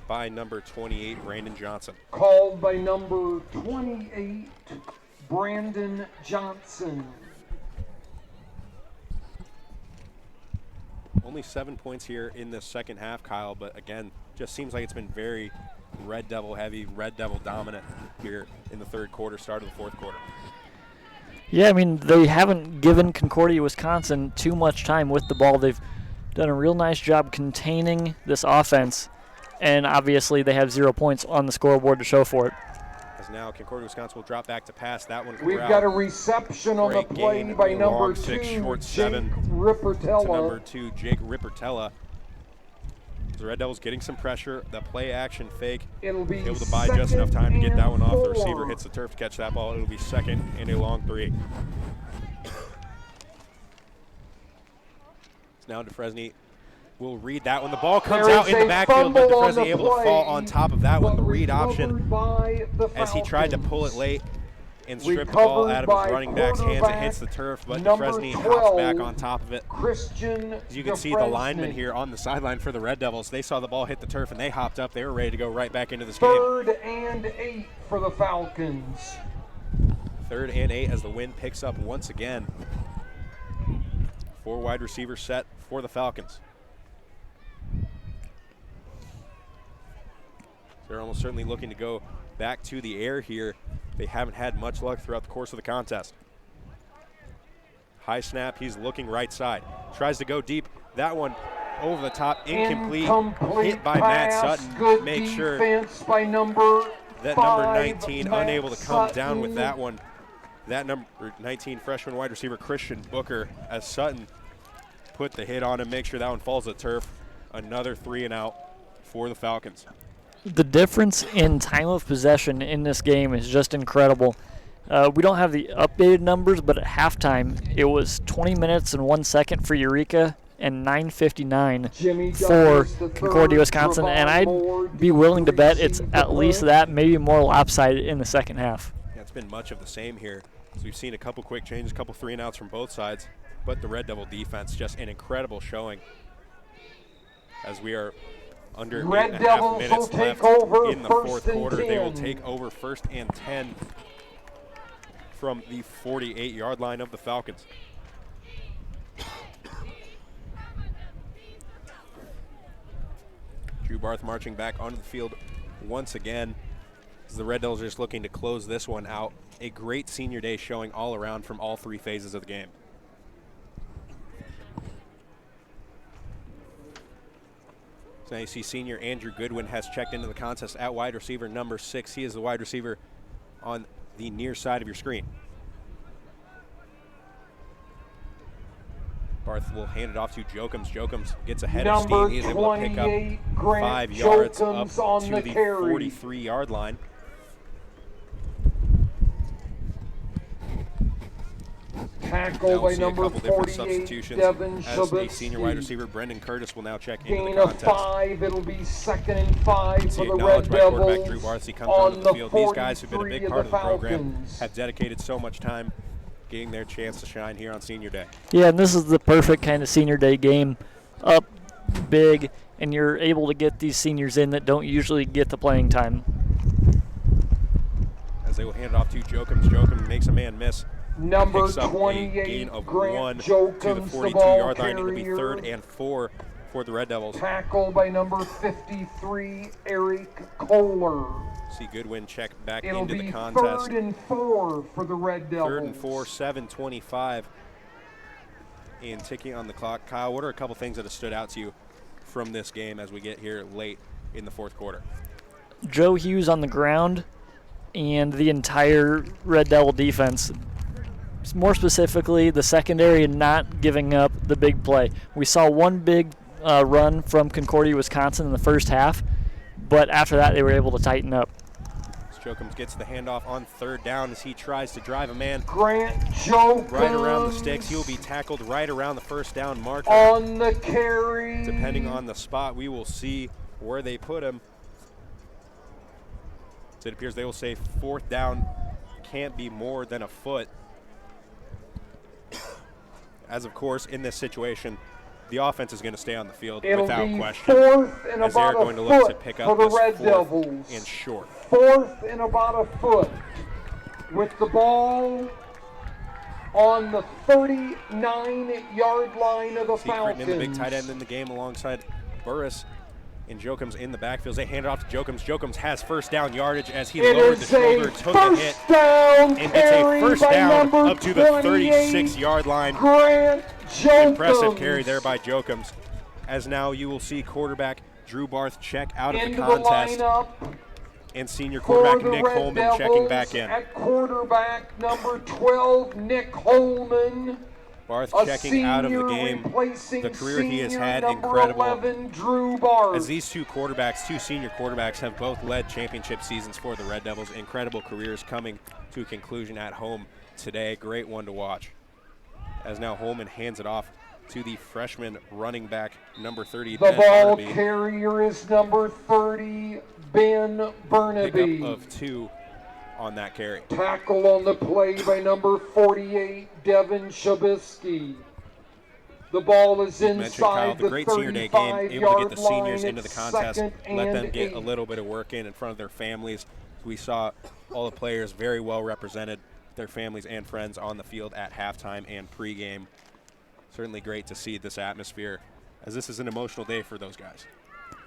by number 28, Brandon Johnson. Called by number 28, Brandon Johnson. Only 7 points here in the second half, Kyle, but again, just seems like it's been very Red Devil heavy, Red Devil dominant here in the third quarter, start of the fourth quarter. Yeah, I mean, they haven't given Concordia, Wisconsin too much time with the ball. They've done a real nice job containing this offense, and obviously they have 0 points on the scoreboard to show for it. As now Concordia, Wisconsin will drop back to pass. That one We've got a reception on the play by number 2, short Jake 7 Rippertella. to number 2, Jake Rippertella. The Red Devils getting some pressure. The play action fake. It'll be able to buy just enough time to get that one off. The 4. receiver hits the turf to catch that ball. It'll be 2nd and a long 3. Now DeFresny will read that one. The ball comes out in the backfield, but DeFresny able to fall on top of that one. The read option as he tried to pull it late and strip the ball out of his running back's hands. It hits the turf, but DeFresny hops back on top of it. As you can see, the linemen here on the sideline for the Red Devils, they saw the ball hit the turf and they hopped up. They were ready to go right back into this game. 3rd and 8 for the Falcons. 3rd and 8 as the wind picks up once again. 4 wide receiver set for the Falcons. They're almost certainly looking to go back to the air here. They haven't had much luck throughout the course of the contest. High snap, he's looking right side. Tries to go deep. That one over the top, incomplete. Hit by Matt Sutton. Good Make sure by number that 5, number 19 Matt unable to come Sutton. down with that one. That number 19 freshman wide receiver Christian Booker, as Sutton put the hit on him, make sure that one falls to turf. Another 3 and out for the Falcons. The difference in time of possession in this game is just incredible. We don't have the updated numbers, but at halftime, it was 20 minutes and 1 second for Eureka and 9:59 for Concordia, Wisconsin. And I'd be willing to bet it's at least that, maybe more lopsided in the second half. Yeah, it's been much of the same here. So we've seen a couple quick changes, a couple 3-and-outs from both sides, but the Red Devil defense just an incredible showing as we are under Red 8.5 Devils will minutes take left over in the first fourth and quarter. They will 10. take over 1st and 10 from the 48-yard line of the Falcons. Drew Barth marching back onto the field once again as the Red Devils are just looking to close this one out. A great senior day showing all around from all three phases of the game. So now you see senior Andrew Goodwin has checked into the contest at wide receiver number 6. He is the wide receiver on the near side of your screen. Barth will hand it off to Jokums. Jokums gets ahead of steam. He is able to pick up 5 yards up to the 43-yard line. Tackle by number 48, Devin as a senior wide Shabitsky. receiver, Brendan Curtis, will now check into Gain the of contest. 5. It'll be 2nd and 5 See for the Red acknowledged by quarterback Drew Devils Barth. He comes on onto the the field. These guys who've been a 43 big of part the of the program Falcons. have dedicated so much time getting their chance to shine here on senior day. Yeah, and this is the perfect kind of senior day game. Up big, and you're able to get these seniors in that don't usually get the playing time. As they will hand it off to Jokums. Jokums makes a man miss. Number Picks up a 28, gain of 1 Grant to the Jokums, the ball 42-yard line. It'll be carrier. 3rd and 4 for the Red Devils. Tackle by number 53, Eric Kohler. See Goodwin check back It'll into be the contest. 3rd and 4 for the Red Devils. 3rd and 4, 7:25. And ticking on the clock. Kyle, what are a couple things that have stood out to you from this game as we get here late in the fourth quarter? Joe Hughes on the ground and the entire Red Devil defense. More specifically, the secondary not giving up the big play. We saw one big run from Concordia, Wisconsin in the first half, but after that they were able to tighten up. Jokums gets the handoff on 3rd down as he tries to drive a man Grant Jokums right around the sticks. He will be tackled right around the 1st down marker. on the carry. Depending on the spot, we will see where they put him. So it appears they will say 4th down can't be more than a foot. As of course, in this situation, the offense is going to stay on the field It'll without be question. 4th and As they're about going a to look to foot pick for up the this Red 4th Devils. and short. 4th and about a foot with the ball on the 39-yard line of the See Falcons. Critton in the big tight end in the game alongside Burris. And Jokums in the backfield. They hand it off to Jokums. Jokums has 1st down yardage as he It lowered the is shoulder, a took the hit, first down and gets a carry 1st by down number up to the 28, 36-yard line. Grant Jokums. Impressive carry there by Jokums. As now you will see quarterback Drew Barth check out of the Into contest. the lineup And senior for quarterback the Nick Red Holman Devils checking back in. at quarterback number 12, Nick Holman. Barth A checking out of the game. replacing The career he has senior had, number incredible. 11, Drew Barth. As these two senior quarterbacks have both led championship seasons for the Red Devils. Incredible careers coming to a conclusion at home today. Great one to watch. As now Holman hands it off to the freshman running back, number 30, The Ben ball Burnaby. carrier is number 30, Ben Burnaby. Pickup of 2 on that carry. Tackle on the play by number 48, Devin Shabitsky. The ball is Mentioned Kyle, inside the the great senior day game, able to 35-yard get the seniors line. into the It's contest, 2nd let them and get 8. a little bit of work in front of their families. We saw all the players very well represented, their families and friends on the field at halftime and pregame. Certainly great to see this atmosphere, as this is an emotional day for those guys.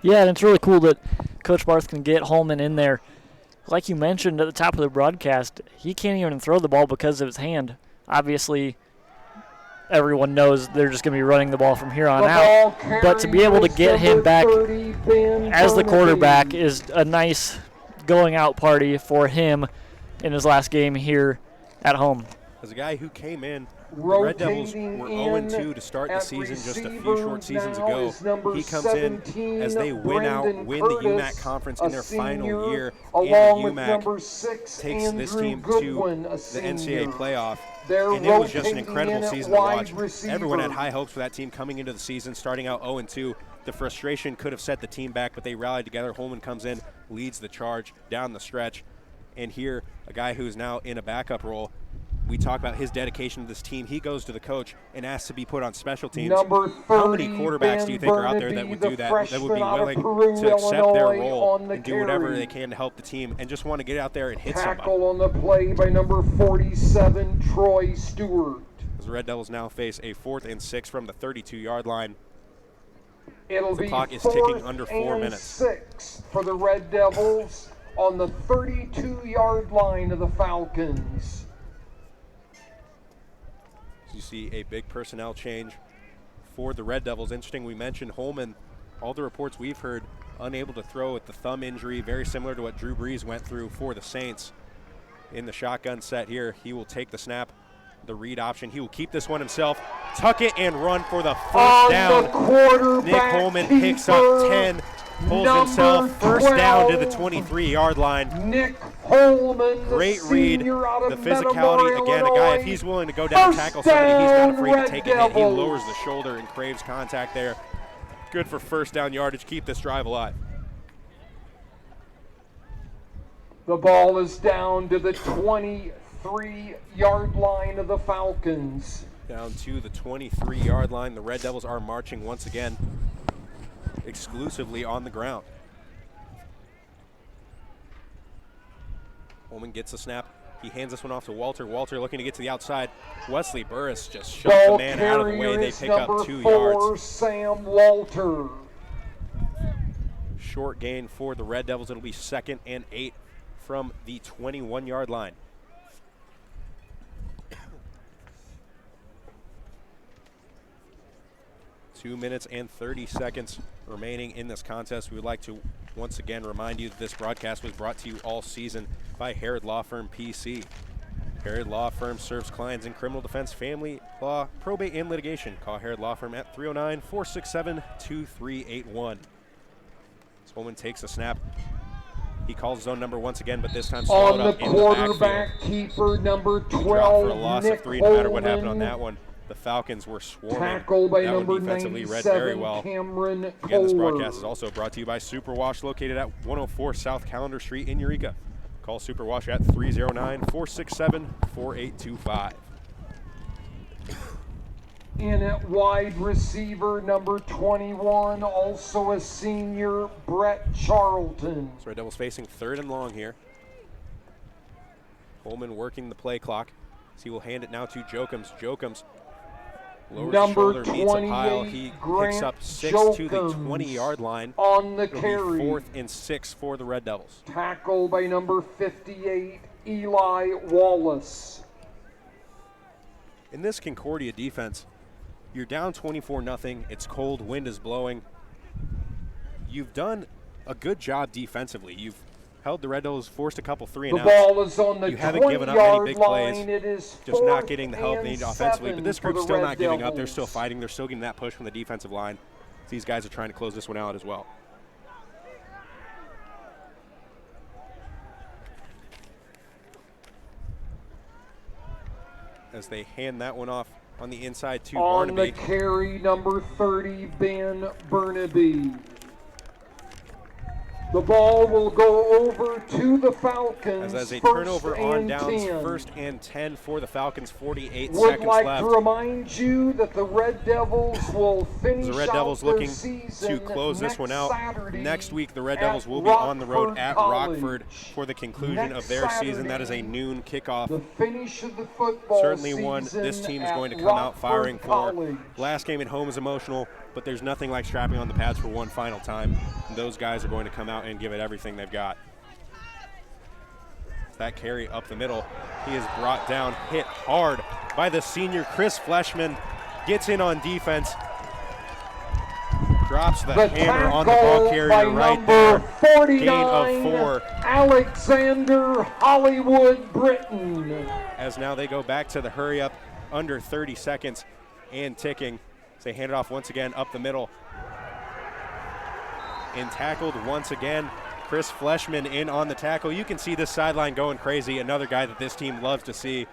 Yeah, and it's really cool that Coach Barth can get Holman in there. Like you mentioned at the top of the broadcast, he can't even throw the ball because of his hand. Obviously, everyone knows they're just going to be running the ball from here on out. But to be able to get him back as the quarterback is a nice going out party for him in his last game here at home. As a guy who came in Red Devils Rotating were in 0-2 to start the at season just a few receiver short seasons now ago. is number He comes in 17, as they win Brendan the Curtis, UMAC conference in a their senior, final year. along And with UMAC number 6, takes Andrew this team Goodwin, to a the senior. NCAA playoff. They're And it was just an rotating incredible in at season to wide watch. receiver. Everyone had high hopes for that team coming into the season, starting out 0-2. The frustration could have set the team back, but they rallied together. Holman comes in, leads the charge down the stretch. And here, a guy who's now in a backup role, we talk about his dedication to this team. He goes to the coach and asks to be put on special teams. Number 30, How many quarterbacks do you think are out there that would do that, that would be willing to accept their role and do whatever they can to help the team and just want to get out there and hit somebody? Tackle on the play by number 47, Troy Stewart. As the Red Devils now face a 4th and 6 from the 32-yard line. It'll The be clock is 4th ticking under 4 and minutes. 6 for the Red Devils on the 32-yard line of the Falcons. You see a big personnel change for the Red Devils. Interesting, we mentioned Holman. All the reports we've heard, unable to throw with the thumb injury, very similar to what Drew Brees went through for the Saints. In the shotgun set here, he will take the snap, the read option. He will keep this one himself, tuck it, and run for the first down. Nick Holman picks up 10, pulls himself first down to the 23-yard line. Nick Holman, Great the read, senior out of the physicality. Metamora, Again, a guy, Illinois. if he's willing to go down and tackle somebody, he's not First afraid to down, take Red a hit. He Devils. lowers the shoulder and craves contact there. Good for first down yardage. Keep this drive alive. The ball is down to the 23-yard line of the Falcons. Down to the 23-yard line. The Red Devils are marching once again exclusively on the ground. Holman gets the snap. He hands this one off to Walter. Walter looking to get to the outside. Wesley Burris just shoved the Ball man out of the way. carrier They is pick up number 2 4, yards. Sam Walter. Short gain for the Red Devils. It'll be 2nd and 8 from the 21-yard line. Two minutes and 30 seconds remaining in this contest. We would like to once again remind you that this broadcast was brought to you all season by Harrod Law Firm PC. Harrod Law Firm serves clients in criminal defense, family law, probate, and litigation. Call Harrod Law Firm at 309-467-2381. Holman takes a snap. He calls zone number once again, but this time slowed On the up in the quarterback backfield. keeper, number He dropped 12, for a loss Nick of 3 no matter what happened on Holman. that one. The Falcons were swarming. Tackle by that number one defensively read very 97, well. Cameron Again, this Kohler. broadcast is also brought to you by Superwash, located at 104 South Calendar Street in Eureka. Call Superwash at 309-467-4825. In at wide receiver, number 21, also a senior, Brett Charlton. So Red Devils facing 3rd and long here. Holman working the play clock. So he will hand it now to Jokums. Jokums lowers the Number shoulder, meets a pile. 28, He picks Grant up 6 to the Jokums 20-yard line. On the It'll carry. be 4th and 6 for the Red Devils. Tackle by number 58, Eli Wallace. In this Concordia defense, you're down 24-0. It's cold. Wind is blowing. You've done a good job defensively. You've held the Red Devils, forced a couple 3 and The outs. ball is on the You haven't given up any 20-yard big plays. line. It is Just not 4th getting the help they need and offensively. But 7 this for group's the still Red not giving up. They're Devils. still fighting. They're still getting that push from the defensive line. These guys are trying to close this one out as well. As they hand that one off on the inside to On Barnaby. the carry, number 30, Ben Burnaby. The ball will go over to the Falcons. As a first turnover on and downs, 10. 1st and 10 for the Falcons, 48 Would seconds like left. to remind you that the Red Devils will finish The Red out Devils their looking season to close this next one out. Saturday Next week, the Red at Devils will be on the road Rockford at College. Rockford for the conclusion Next of their season. That is a Saturday, noon kickoff. The finish of the football Certainly one this season team is at going to come out Rockford firing for. College. Last game at home is emotional, but there's nothing like strapping on the pads for one final time. And those guys are going to come out and give it everything they've got. That carry up the middle. He is brought down, hit hard by the senior Chris Fleshman. Gets in on defense. Drops the hammer on the ball carrier by right number there. 49, Gain of 4. Alexander Hollywood Britton. As now they go back to the hurry up under 30 seconds and ticking. As they hand it off once again up the middle. And tackled once again. Chris Fleshman in on the tackle. You can see this sideline going crazy. Another guy that this team loves to see.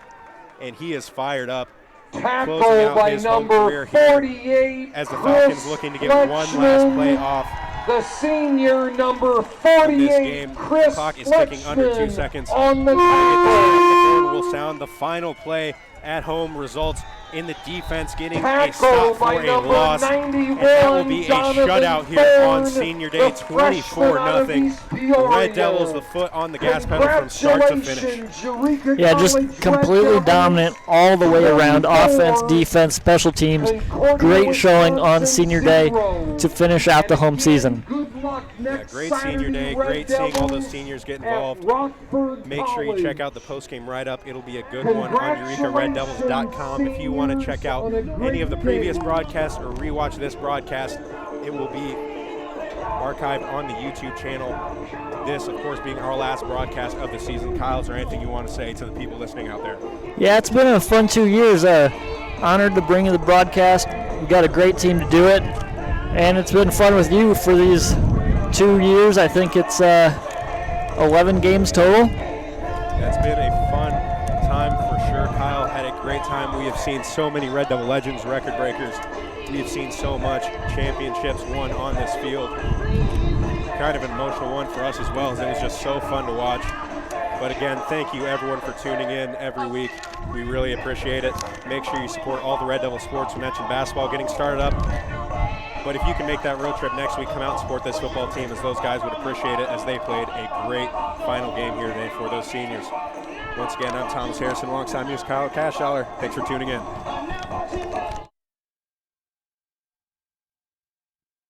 And he is fired up. Tackle by number 48. As the Falcons looking to get one last play off. The senior number 48, Chris The clock is ticking under 2 seconds. On the The horn will sound. The final play at home results in the defense getting a stop for a loss. And that will be a shutout here on senior day, 24-0. The Red Devils, the foot on the gas pedal from start to finish. Eureka Yeah, just completely dominant all the way around. Offense, defense, special teams. Great showing on senior day to finish out the home season. Yeah, great senior day. Great seeing all those seniors get involved. Make sure you check out the postgame write-up. It'll be a good one on EurekaRedDevils.com. If you want to check out any of the previous broadcasts or rewatch this broadcast, it will be archived on the YouTube channel. This, of course, being our last broadcast of the season. Kyle, is there anything you want to say to the people listening out there? Yeah, it's been a fun 2 years. Honored to bring you the broadcast. We got a great team to do it, and it's been fun with you for these 2 years. I think it's 11 games total. That's been a fun time for sure. Kyle had a great time. We have seen so many Red Devil legends, record breakers. We have seen so much championships won on this field. Kind of an emotional one for us as well, as it was just so fun to watch. But again, thank you everyone for tuning in every week. We really appreciate it. Make sure you support all the Red Devil sports. We mentioned basketball getting started up. But if you can make that road trip next week, come out and support this football team, as those guys would appreciate it, as they played a great final game here today for those seniors. Once again, I'm Thomas Harrison alongside me is Kyle Cashdollar. Thanks for tuning in.